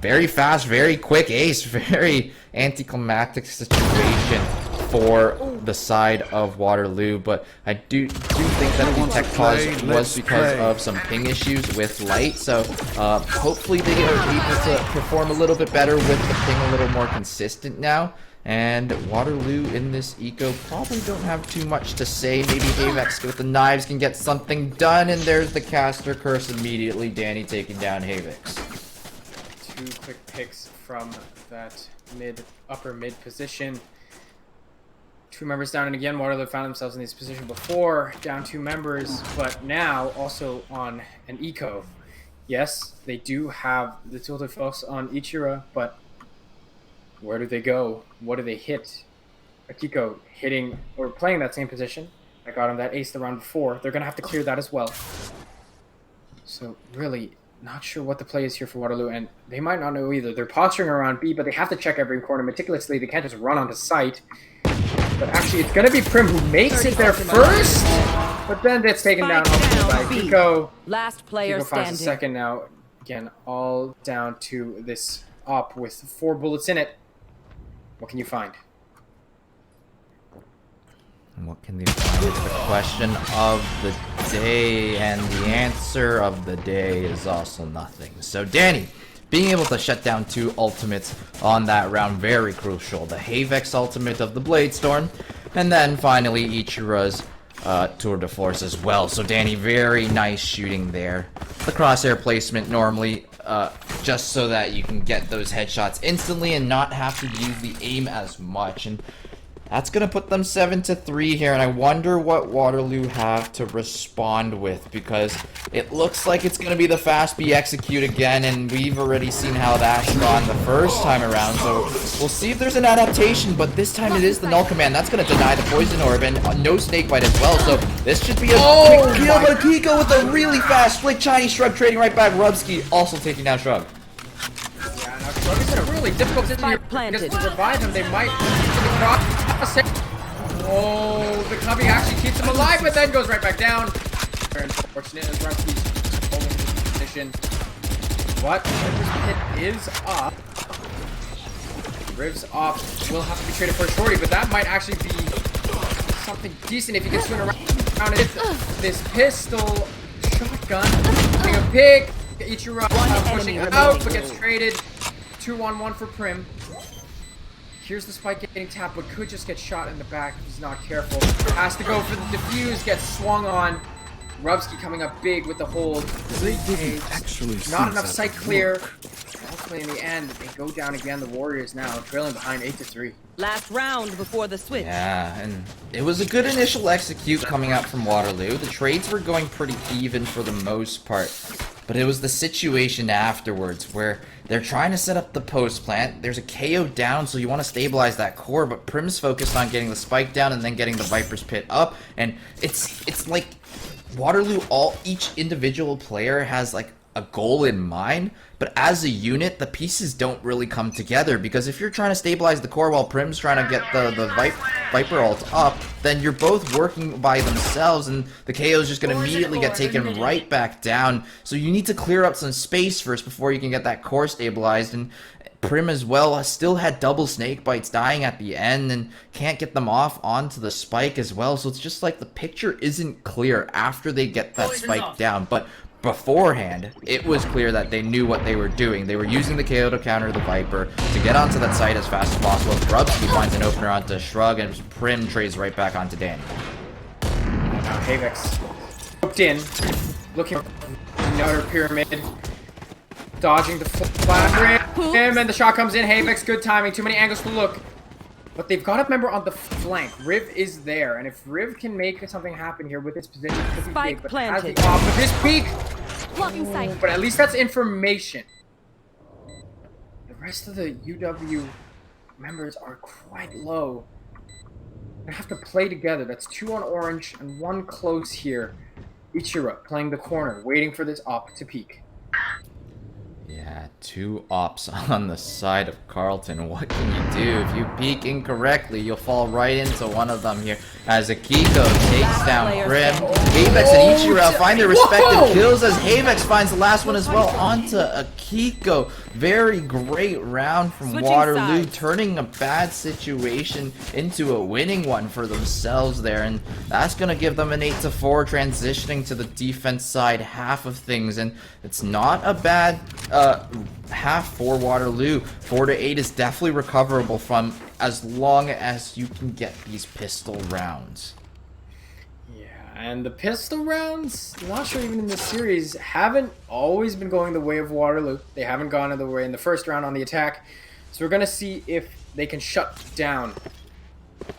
Speaker 2: very fast, very quick ace, very anticlimactic situation for the side of Waterloo, but I do think that the tech pause was because of some ping issues with Light, so hopefully they are able to perform a little bit better with the ping a little more consistent now. And Waterloo in this eco probably don't have too much to say. Maybe Havex with the knives can get something done, and there's the caster curse immediately. Danny taking down Havex.
Speaker 1: 2 quick picks from that upper mid position. 2 members down, and again Waterloo found themselves in this position before, down 2 members, but now also on an eco. Yes, they do have the Tour de Force on Ichira, but where do they go? What do they hit? Akiko hitting or playing that same position that got him that ace the round before. They're gonna have to clear that as well. So really not sure what the play is here for Waterloo, and they might not know either. They're posturing around B, but they have to check every corner meticulously. They can't just run onto site. But actually, it's going to be Prim who makes it there first, but then gets taken down by Akiko.
Speaker 3: Last player
Speaker 1: Akiko finds a
Speaker 3: standing.
Speaker 1: second now. Again, all down to this op with 4 bullets in it. What can you find?
Speaker 2: And what can they find is the question of the day, and the answer of the day is also nothing. So Danny, being able to shut down 2 ultimates on that round, very crucial. The Havex ultimate of the Bladestorm, and then finally Ichira's tour de force as well. So Danny, very nice shooting there. The crosshair placement normally just so that you can get those headshots instantly and not have to use the aim as much. And that's going to put them 7-3 here, and I wonder what Waterloo have to respond with, because it looks like it's going to be the fast B execute again, and we've already seen how that's gone the first time around, so we'll see if there's an adaptation, but this time it is the null command. That's going to deny the poison orb, and no snake bite as well, so this should be a quick kill, but Kiko with a really fast flick, Chinese Shrug trading right back, Rubsky also taking down Shrug.
Speaker 1: Yeah, now Shrug is in a really difficult situation because to revive him, they might cross. Oh, the cubby actually keeps him alive, but then goes right back down. Very unfortunate as Rubsky's holding his position. What? Riv's pit is up. Riv's off will have to be traded for a shorty, but that might actually be something decent if you can swing around and hit this pistol shotgun. Getting a pick. Ichiro pushing out, but gets traded. 2-on-1 for Prim. Here's the spike getting tapped, but could just get shot in the back if he's not careful. Has to go for the defuse, gets swung on. Rubsky coming up big with the hold. Not enough sight clear. Ultimately, in the end, they go down again. The Warriors now trailing behind 8-3.
Speaker 3: Last round before the switch.
Speaker 2: Yeah, and it was a good initial execute coming out from Waterloo. The trades were going pretty even for the most part. But it was the situation afterwards where they're trying to set up the post plant. There's a KO down, so you want to stabilize that core, but Prim's focused on getting the spike down and then getting the Viper's pit up. And it's like Waterloo, each individual player has like a goal in mind, but as a unit, the pieces don't really come together, because if you're trying to stabilize the core while Prim's trying to get the Viper ult up, then you're both working by themselves, and the KO is just going to immediately get taken right back down. So you need to clear up some space first before you can get that core stabilized, and Prim as well still had double snake bites dying at the end and can't get them off onto the spike as well. So it's just like the picture isn't clear after they get that spike down, but beforehand, it was clear that they knew what they were doing. They were using the KO to counter the Viper to get onto that site as fast as possible. Rubsky finds an opener onto Shrug, and Prim trades right back onto Danny.
Speaker 1: Now Havex hooked in, looking for another pyramid, dodging the flat rim, and the shot comes in. Havex, good timing, too many angles to look. But they've got a member on the flank. Riv is there, and if Riv can make something happen here with his position, it could be big, but has the off with his peak.
Speaker 6: Blocking sight.
Speaker 1: But at least that's information. The rest of the UW members are quite low. They have to play together. That's 2 on orange and 1 close here. Ichiro playing the corner, waiting for this op to peek.
Speaker 2: Yeah, 2 ops on the side of Carleton. What can you do? If you peek incorrectly, you'll fall right into one of them here. As Akiko takes down Prim. Havex and Ichiro find their respective kills as Havex finds the last one as well onto Akiko. Very great round from Waterloo, turning a bad situation into a winning one for themselves there. And that's going to give them an 8-4, transitioning to the defense side half of things. And it's not a bad half for Waterloo. 4-8 is definitely recoverable from, as long as you can get these pistol rounds.
Speaker 1: Yeah, and the pistol rounds, not sure even in this series, haven't always been going the way of Waterloo. They haven't gone the way in the first round on the attack. So we're going to see if they can shut down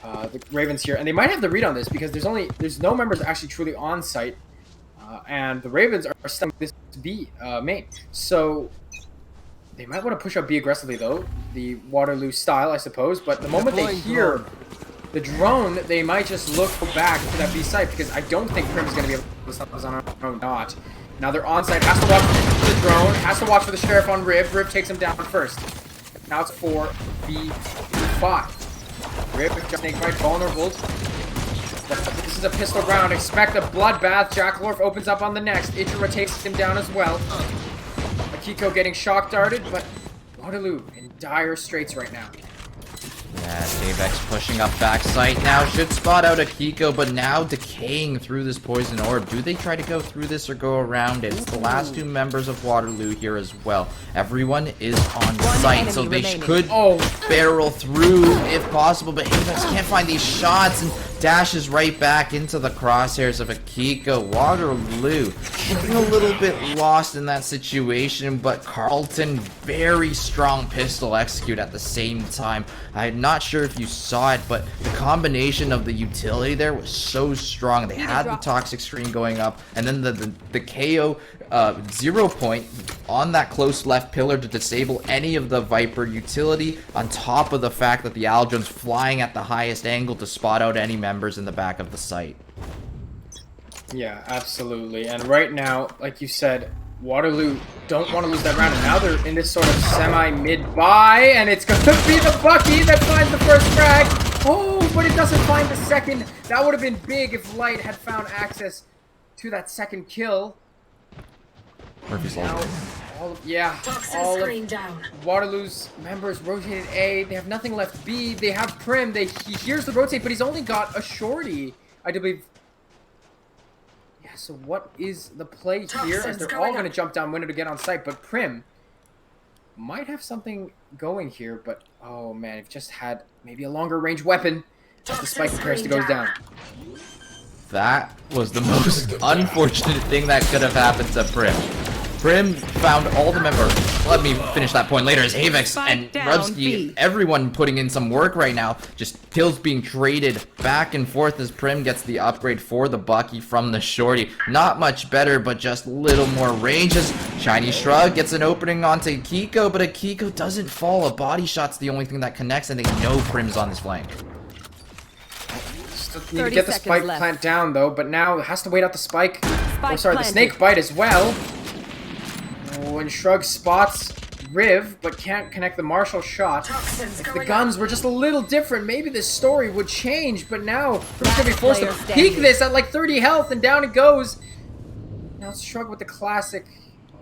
Speaker 1: the Ravens here. And they might have the read on this because there's no members actually truly on site. And the Ravens are stuck this B main. So they might want to push up B aggressively, though. The Waterloo style, I suppose. But the moment they hear the drone, they might just look back to that B site, because I don't think Prim is going to be able to stop this on her own. Not. Now they're on site. Has to watch for the drone. Has to watch for the Sheriff on Riv. Riv takes him down first. Now it's 4v5. Riv just snake bite vulnerable. This is a pistol round. Expect a bloodbath. Jackalorf opens up on the next. Ichiro takes him down as well. Akiko getting shock darted, but Waterloo in dire straits right now.
Speaker 2: Yeah, Davex pushing up backside now. Should spot out Akiko, but now decaying through this poison orb. Do they try to go through this or go around it? It's the last 2 members of Waterloo here as well. Everyone is on site, so they could barrel through if possible, but Davex can't find these shots, and dashes right back into the crosshairs of Akiko. Waterloo looking a little bit lost in that situation, but Carleton, very strong pistol execute at the same time. I'm not sure if you saw it, but the combination of the utility there was so strong. They had the toxic screen going up, and then the KO 0 point on that close left pillar to disable any of the Viper utility, on top of the fact that the Aldrin's flying at the highest angle to spot out any members in the back of the site.
Speaker 1: Yeah, absolutely. And right now, like you said, Waterloo don't want to lose that round, and now they're in this sort of semi-mid buy, and it's going to be the Bucky that finds the first frag. Oh, but it doesn't find the second. That would have been big if Light had found access to that second kill.
Speaker 2: Murphy's
Speaker 1: Now, all of Waterloo's members rotated A. They have nothing left B. They have Prim. He hears the rotate, but he's only got a shorty, I do believe. Yeah, so what is the play here? As they're all going to jump down window to get on site, but Prim might have something going here, but oh man, if just had maybe a longer range weapon as the spike prepares to go down.
Speaker 2: That was the most unfortunate thing that could have happened to Prim. Prim found all the members. Let me finish that point later as Havex and Rubsky, everyone putting in some work right now. Just kills being traded back and forth as Prim gets the upgrade for the Bucky from the shorty. Not much better, but just a little more range as Shiny Shrug gets an opening onto Akiko, but Akiko doesn't fall. A body shot's the only thing that connects, and they know Prim's on this flank.
Speaker 1: Still need to get the spike plant down though, but now has to wait out the spike. Oh, sorry, the snake bite as well. When Shrug spots Riv, but can't connect the Marshall shot. If the guns were just a little different, maybe this story would change, but now Riv's gonna be forced to peek this at like 30 health, and down it goes. Now it's Shrug with the classic.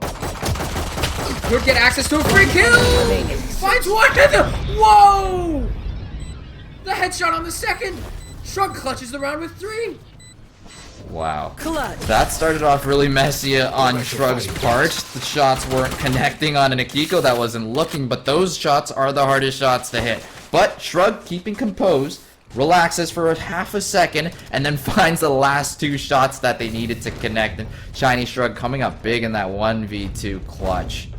Speaker 1: Could get access to a free kill! Finds one! Whoa! The headshot on the second! Shrug clutches the round with 3!
Speaker 2: Wow. That started off really messy on Shrug's part. The shots weren't connecting on an Akiko that wasn't looking, but those shots are the hardest shots to hit. But Shrug, keeping composed, relaxes for half a second, and then finds the last 2 shots that they needed to connect. And Shiny Shrug coming up big in that 1v2 clutch.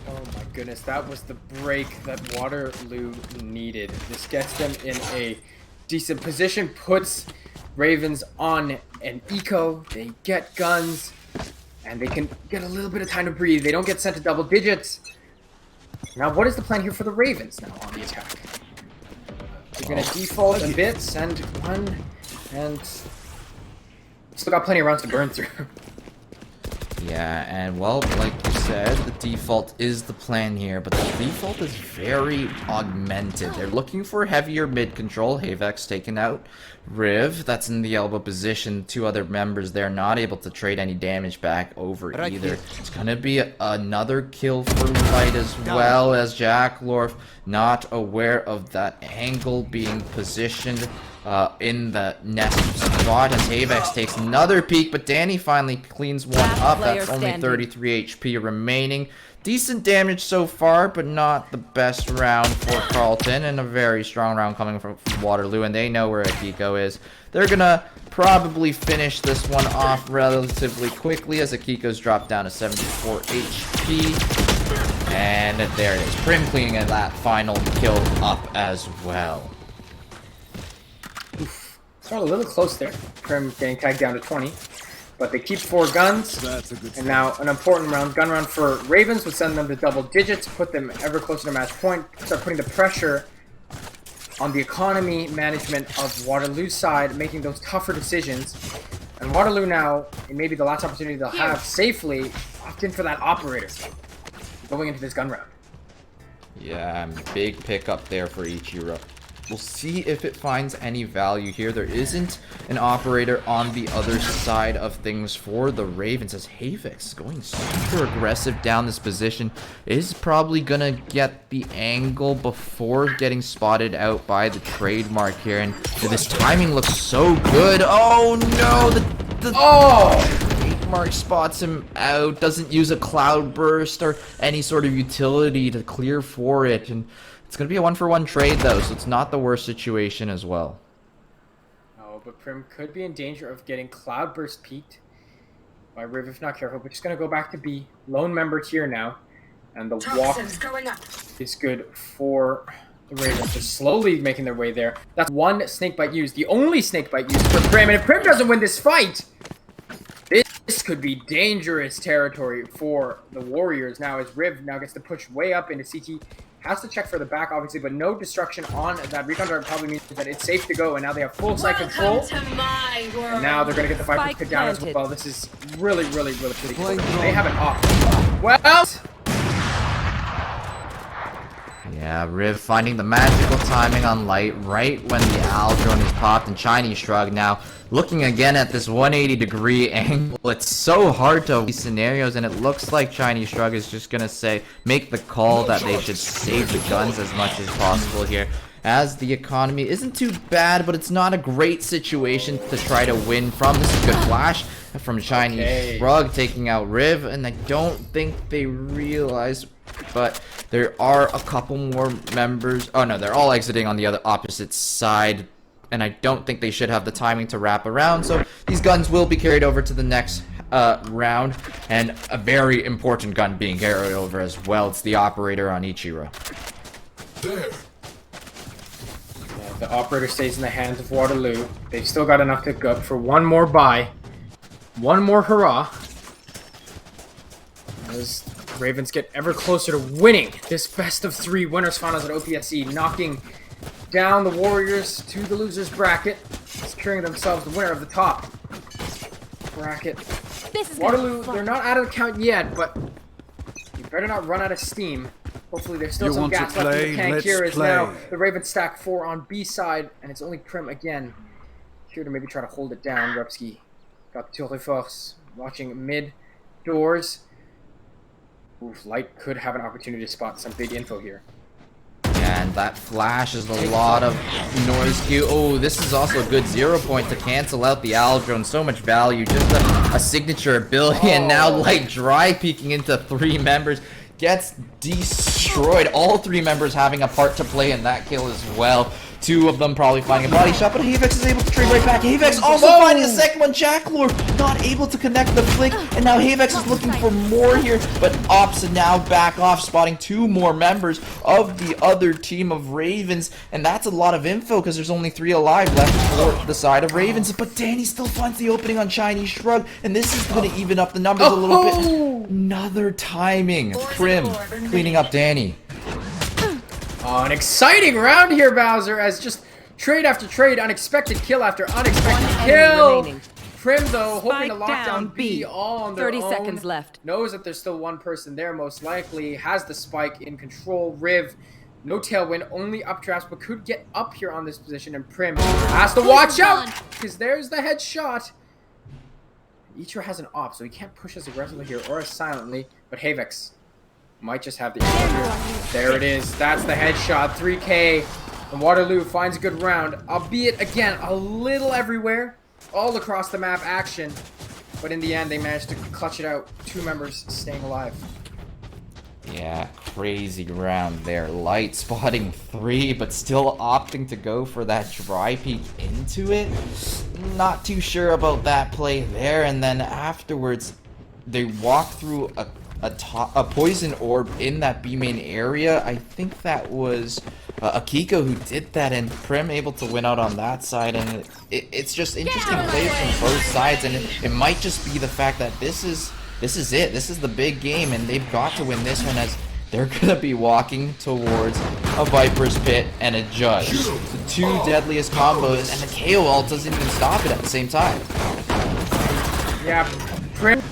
Speaker 1: Oh my goodness, that was the break that Waterloo needed. This gets them in a decent position, puts Ravens on an eco, they get guns, and they can get a little bit of time to breathe. They don't get sent to double digits. Now, what is the plan here for the Ravens now on the attack? They're going to default a bit, send one, and still got plenty of rounds to burn through.
Speaker 2: Yeah, and well, like you said, the default is the plan here, but the default is very augmented. They're looking for heavier mid control. Havex taken out. Riv, that's in the elbow position. 2 other members there, not able to trade any damage back over either. It's gonna be another kill for Light as well, as Jacklorf not aware of that angle being positioned in the nest spot as Havex takes another peek, but Danny finally cleans one up. That's only 33 HP remaining. Decent damage so far, but not the best round for Carleton, and a very strong round coming from Waterloo, and they know where Akiko is. They're gonna probably finish this one off relatively quickly as Akiko's dropped down to 74 HP. And there it is. Prim cleaning that final kill up as well.
Speaker 1: Got a little close there. Prim getting tagged down to 20. But they keep 4 guns. And now an important round. Gun round for Ravens would send them to double digits, put them ever closer to match point, start putting the pressure on the economy management of Waterloo's side, making those tougher decisions. And Waterloo now, it may be the last opportunity they'll have safely, opt in for that operator going into this gun round.
Speaker 2: Yeah, big pickup there for Ichiro. We'll see if it finds any value here. There isn't an operator on the other side of things for the Ravens as Havex going super aggressive down this position. Is probably gonna get the angle before getting spotted out by the trademark here. And this timing looks so good. Oh no, the trademark spots him out. Doesn't use a cloud burst or any sort of utility to clear for it. And it's going to be a 1-for-1 trade, though, so it's not the worst situation as well.
Speaker 1: Oh, but Prim could be in danger of getting Cloudburst peaked by Riv if not careful. But just going to go back to B. Lone member tier now. And the walk is good for the Ravens. Just slowly making their way there. That's one snakebite used. The only snakebite used for Prim. And if Prim doesn't win this fight, this could be dangerous territory for the Warriors now, as Riv now gets to push way up into CT. Has to check for the back, obviously, but no destruction on that recon drive probably means that it's safe to go, and now they have full site control. And now they're going to get the Viper pit down as well. This is really pretty cool. They have an op. Well...
Speaker 2: Yeah, Riv finding the magical timing on Light right when the Al drone is popped, and Chinese Shrug now looking again at this 180-degree angle. It's so hard to these scenarios, and it looks like Chinese Shrug is just gonna say, make the call that they should save the guns as much as possible here, as the economy isn't too bad, but it's not a great situation to try to win from. This is a good flash from Chinese Shrug taking out Riv, and I don't think they realize, but there are a couple more members. Oh no, they're all exiting on the other opposite side, and I don't think they should have the timing to wrap around, so these guns will be carried over to the next round, and a very important gun being carried over as well. It's the operator on Ichiro.
Speaker 5: There.
Speaker 1: Yeah, the operator stays in the hands of Waterloo. They've still got enough to go for one more buy. One more hurrah. As Ravens get ever closer to winning this best of 3 winners finals at OPSE, knocking down the Warriors to the losers bracket, securing themselves the winner of the top bracket. Waterloo, they're not out of the count yet, but you better not run out of steam. Hopefully there's still some gas left in the tank. Here is now the Ravens stack 4 on B side, and it's only Prim again here to maybe try to hold it down. Repsky got the tour de force, watching mid doors. Oof, Light could have an opportunity to spot some big info here.
Speaker 2: And that flash is a lot of noise cue. Oh, this is also a good 0 point to cancel out the Al drone. So much value, just a signature ability, and now Light dry peeking into 3 members. Gets destroyed. All 3 members having a part to play in that kill as well. 2 of them probably finding a body shot, but Havex is able to trade right back. Havex also finding a second one. Jacklore not able to connect the flick, and now Havex is looking for more here, but OPSE now back off, spotting 2 more members of the other team of Ravens, and that's a lot of info because there's only 3 alive left for the side of Ravens, but Danny still finds the opening on Chinese Shrug, and this is going to even up the numbers a little bit. Another timing. Prim cleaning up Danny.
Speaker 1: Oh, an exciting round here, Bowser, as just trade after trade, unexpected kill after unexpected kill. Prim, though, hoping to lock down B all on their
Speaker 3: 30
Speaker 1: own.
Speaker 3: seconds left.
Speaker 1: Knows that there's still one person there, most likely. Has the spike in control. Riv, no tailwind, only updrafts, but could get up here on this position. And Prim has to watch out, because there's the headshot. Ichiro has an op, so he can't push as aggressively here or as silently, but Havex might just have the answer. There it is. That's the headshot. 3K. And Waterloo finds a good round, albeit, again, a little everywhere. All across the map action. But in the end, they managed to clutch it out. 2 members staying alive.
Speaker 2: Yeah, crazy round there. Light spotting 3, but still opting to go for that dry peek into it. Not too sure about that play there. And then afterwards, they walk through a poison orb in that B main area. I think that was Akiko who did that, and Prim able to win out on that side. And it's just interesting plays from both sides, and it might just be the fact that this is it. This is the big game, and they've got to win this one, as they're gonna be walking towards a Viper's Pit and a Judge. The 2 deadliest combos, and the KO ult doesn't even stop it at the same time.
Speaker 1: Yeah, Prim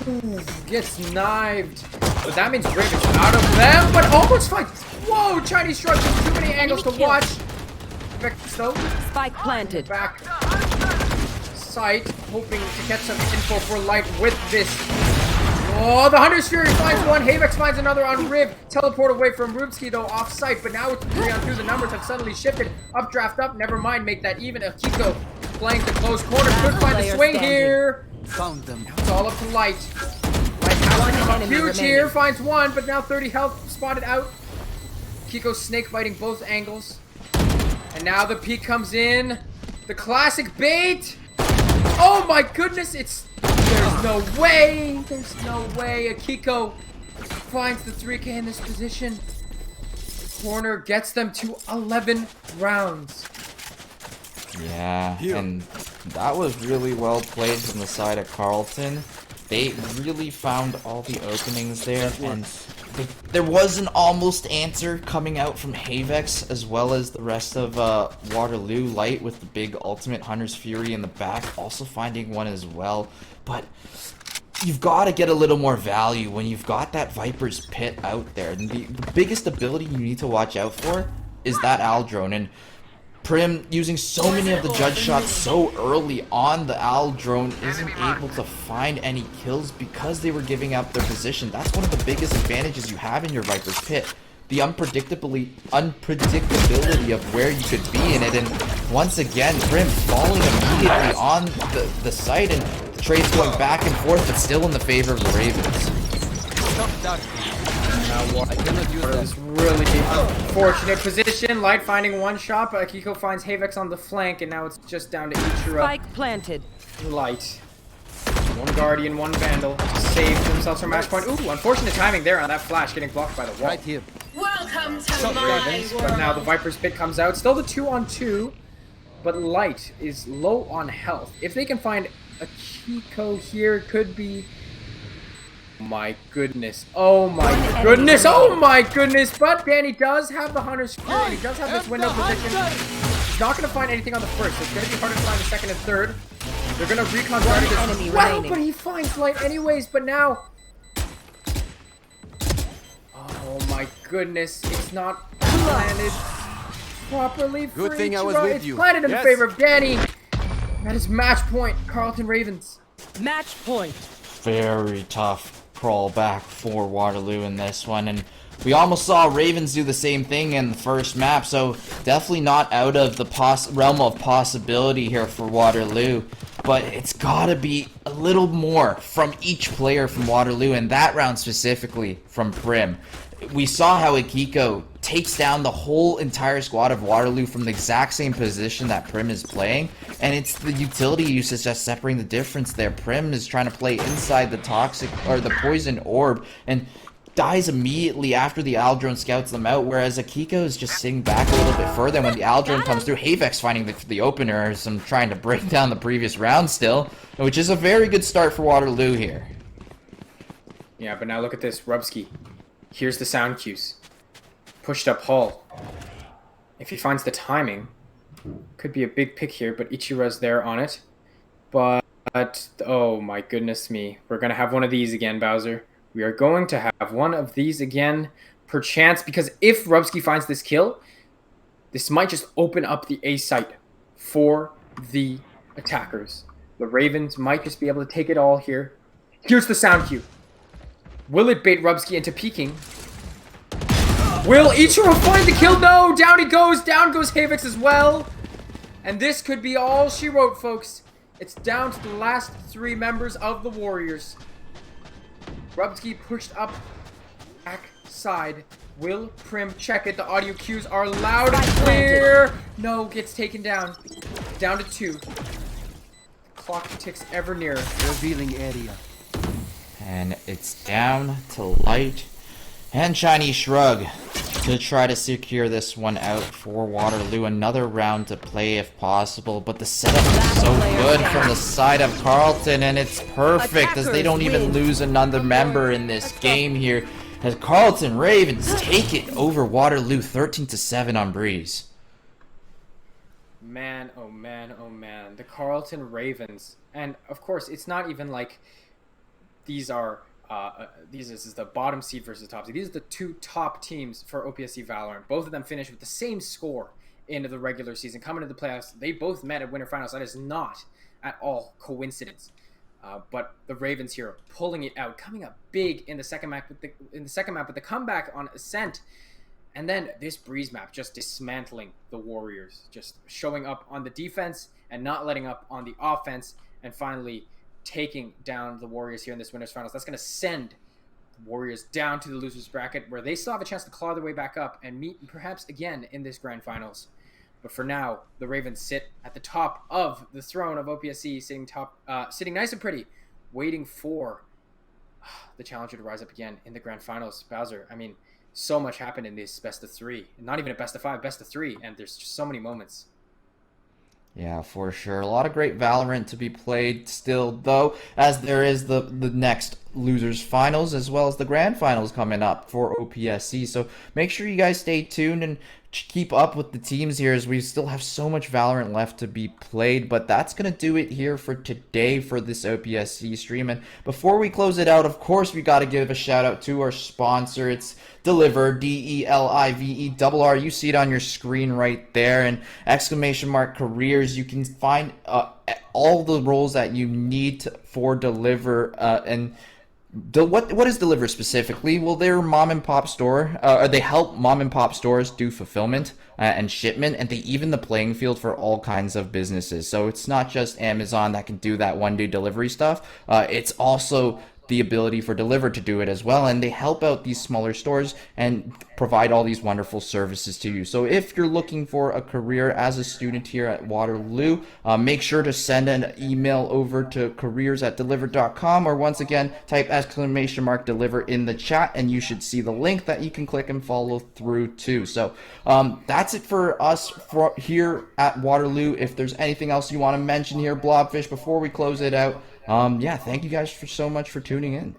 Speaker 1: gets knived. But that means Riv is out of them, but almost fine. Whoa, Chinese Shrug, there's too many angles to watch. So,
Speaker 3: Spike planted.
Speaker 1: back sight, hoping to get some info for Light with this. Oh, the Hunter's Fury finds one. Havex finds another on Riv. Teleport away from Rubsky, though, off site. But now it's 3 on 2. The numbers have suddenly shifted. Updraft up. Never mind. Make that even. Akiko playing the close corner. Could find the swing here.
Speaker 4: Found them.
Speaker 1: It's all up to Light. Light has to come up huge here. Finds one, but now 30 health spotted out. Kiko snake biting both angles. And now the peek comes in. The classic bait. Oh my goodness, there's no way. There's no way. Akiko finds the 3K in this position. Corner gets them to 11 rounds.
Speaker 2: Yeah, and that was really well played from the side of Carleton. They really found all the openings there, and there was an almost answer coming out from Havex as well as the rest of Waterloo Light with the big ultimate Hunter's Fury in the back, also finding one as well. But you've got to get a little more value when you've got that Viper's Pit out there. And the biggest ability you need to watch out for is that Al drone. And Prim, using so many of the judge shots so early on, the Al drone isn't able to find any kills because they were giving up their position. That's one of the biggest advantages you have in your Viper's Pit. The unpredictability of where you could be in it. And once again, Prim falling immediately on the site, and the trade's going back and forth, but still in the favor of the Ravens.
Speaker 1: I cannot use this really unfortunate position. Light finding one shot, but Akiko finds Havex on the flank, and now it's just down to Ichiro.
Speaker 3: Spike planted.
Speaker 1: Light. One Guardian, one Vandal to save themselves from match point. Ooh, unfortunate timing there on that flash, getting blocked by the wall.
Speaker 5: Right here.
Speaker 6: Welcome to my
Speaker 1: Ravens,
Speaker 6: world.
Speaker 1: but now the Viper's Pit comes out. Still the 2-on-2, but Light is low on health. If they can find Akiko here, could be... My goodness. Oh my goodness. Oh my goodness. But Danny does have the Hunter's Fury. He does have this window position. He's not going to find anything on the first. So it's going to be harder to find the second and third. They're going to recon target as well, but he finds Light anyways. But now... Oh my goodness. It's not planted properly for
Speaker 5: Good thing I was
Speaker 1: Ichiro.
Speaker 5: with
Speaker 1: It's
Speaker 5: you.
Speaker 1: planted in
Speaker 5: Yes.
Speaker 1: favor of Danny. That is match point. Carleton Ravens.
Speaker 3: Match point.
Speaker 2: Very tough crawl back for Waterloo in this one, and we almost saw Ravens do the same thing in the first map, so definitely not out of the realm of possibility here for Waterloo, but it's gotta be a little more from each player from Waterloo, and that round specifically from Prim. We saw how Akiko takes down the whole entire squad of Waterloo from the exact same position that Prim is playing, and it's the utility usage that's separating the difference there. Prim is trying to play inside the toxic or the poison orb and dies immediately after the Aldrone scouts them out, whereas Akiko is just sitting back a little bit further. And when the Aldrone comes through, Havex finding the opener as I'm trying to break down the previous round still, which is a very good start for Waterloo here.
Speaker 1: Yeah, but now look at this. Rubsky. Here's the sound cues. Pushed up Hull. If he finds the timing, could be a big pick here, but Ichiro's there on it. But, oh my goodness me. We're going to have one of these again, Bowser. We are going to have one of these again, perchance, because if Rubsky finds this kill, this might just open up the A site for the attackers. The Ravens might just be able to take it all here. Here's the sound cue. Will it bait Rubsky into peeking? Will Ichiro find the kill? No! Down he goes! Down goes Havex as well! And this could be all she wrote, folks. It's down to the last three members of the Warriors. Rubsky pushed up back side. Will Prim check it? The audio cues are loud and clear! No, gets taken down. Down to 2. The clock ticks ever nearer.
Speaker 5: Revealing area.
Speaker 2: And it's down to Light and Shiny Shrug to try to secure this one out for Waterloo. Another round to play if possible, but the setup is so good from the side of Carleton, and it's perfect as they don't even lose another member in this game here, as Carleton Ravens take it over Waterloo 13-7 on Breeze.
Speaker 1: Man, oh man, oh man. The Carleton Ravens. And of course, it's not even like these are this is the bottom seed versus the top seed. These are the two top teams for OPSE Valorant. Both of them finished with the same score into the regular season. Coming into the playoffs, they both met at winter finals. That is not at all coincidence. But the Ravens here pulling it out, coming up big in the second map with the comeback on Ascent. And then this Breeze map just dismantling the Warriors, just showing up on the defense and not letting up on the offense, and finally taking down the Warriors here in this winners finals. That's going to send the Warriors down to the losers bracket, where they still have a chance to claw their way back up and meet perhaps again in this grand finals. But for now, the Ravens sit at the top of the throne of OPSE, sitting nice and pretty, waiting for the challenger to rise up again in the grand finals. Bowser, I mean, so much happened in this best of three. Not even a best of five, best of three. And there's just so many moments.
Speaker 2: Yeah, for sure. A lot of great Valorant to be played still, though, as there is the next losers finals as well as the grand finals coming up for OPSC. So make sure you guys stay tuned and keep up with the teams here, as we still have so much Valorant left to be played. But that's going to do it here for today for this OPSC stream. And before we close it out, of course, we got to give a shout out to our sponsor. It's Deliver, DELIVERR. You see it on your screen right there, and exclamation mark careers. You can find all the roles that you need for Deliver. What is Deliver specifically? Well, they're mom and pop store. They help mom and pop stores do fulfillment and shipment, and they even the playing field for all kinds of businesses. So it's not just Amazon that can do that one-day delivery stuff. It's also the ability for Deliver to do it as well, and they help out these smaller stores and provide all these wonderful services to you. So if you're looking for a career as a student here at Waterloo, make sure to send an email over to careers@deliver.com, or once again type exclamation mark Deliver in the chat, and you should see the link that you can click and follow through to. So that's it for us here at Waterloo. If there's anything else you want to mention here, Blobfish, before we close it out, yeah, thank you guys so much for tuning in.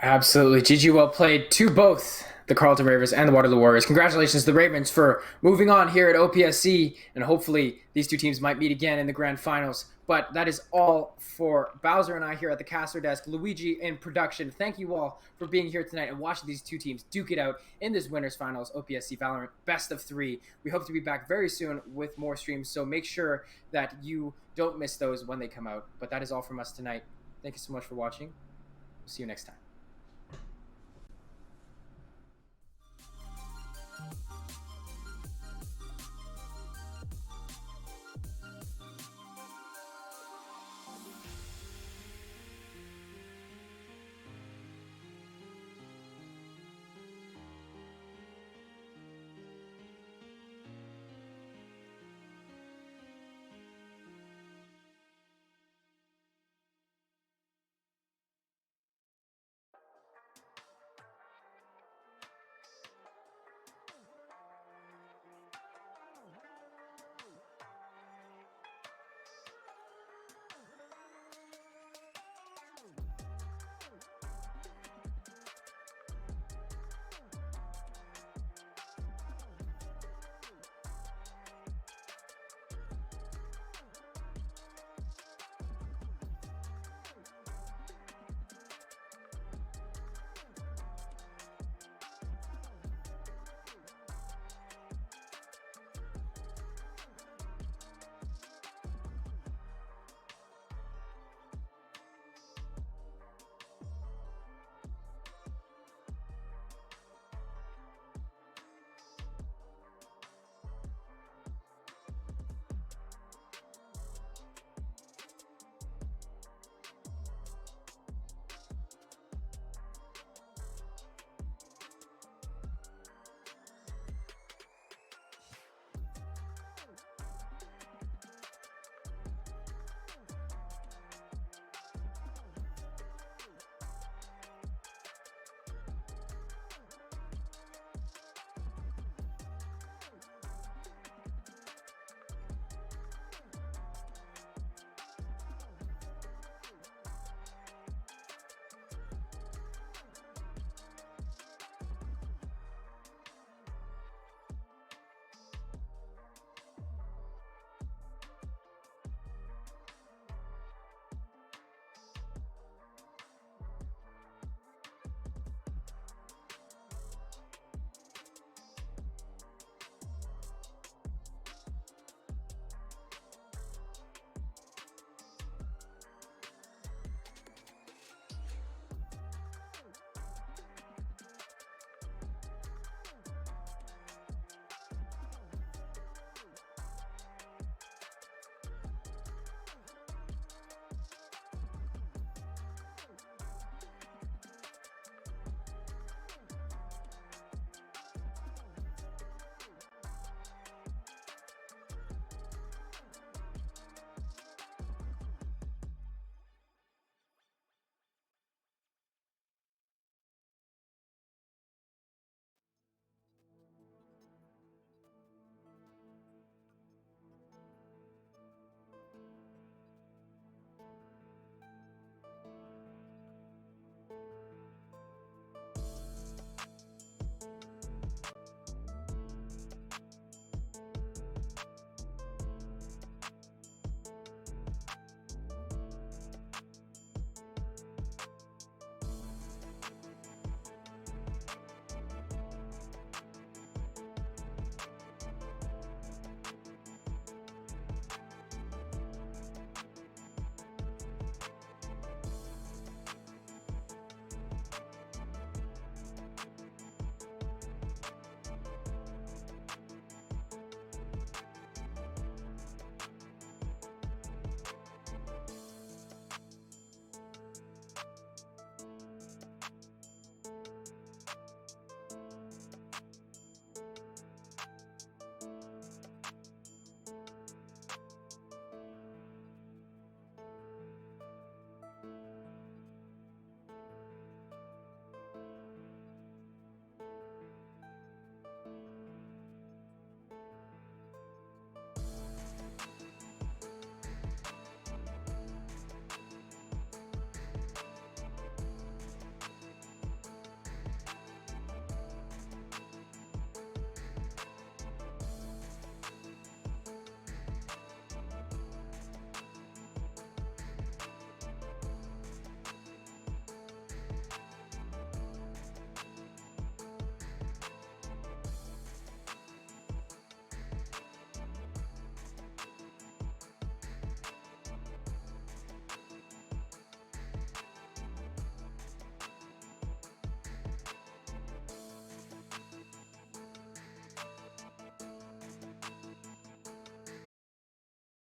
Speaker 1: Absolutely. GG, well played to both the Carleton Ravens and the Waterloo Warriors. Congratulations to the Ravens for moving on here at OPSC, and hopefully these two teams might meet again in the grand finals. But that is all for Bowser and I here at the caster desk. Luigi in production. Thank you all for being here tonight and watching these two teams duke it out in this winners finals, OPSC Valorant best of three. We hope to be back very soon with more streams, so make sure that you don't miss those when they come out. But that is all from us tonight. Thank you so much for watching. See you next time.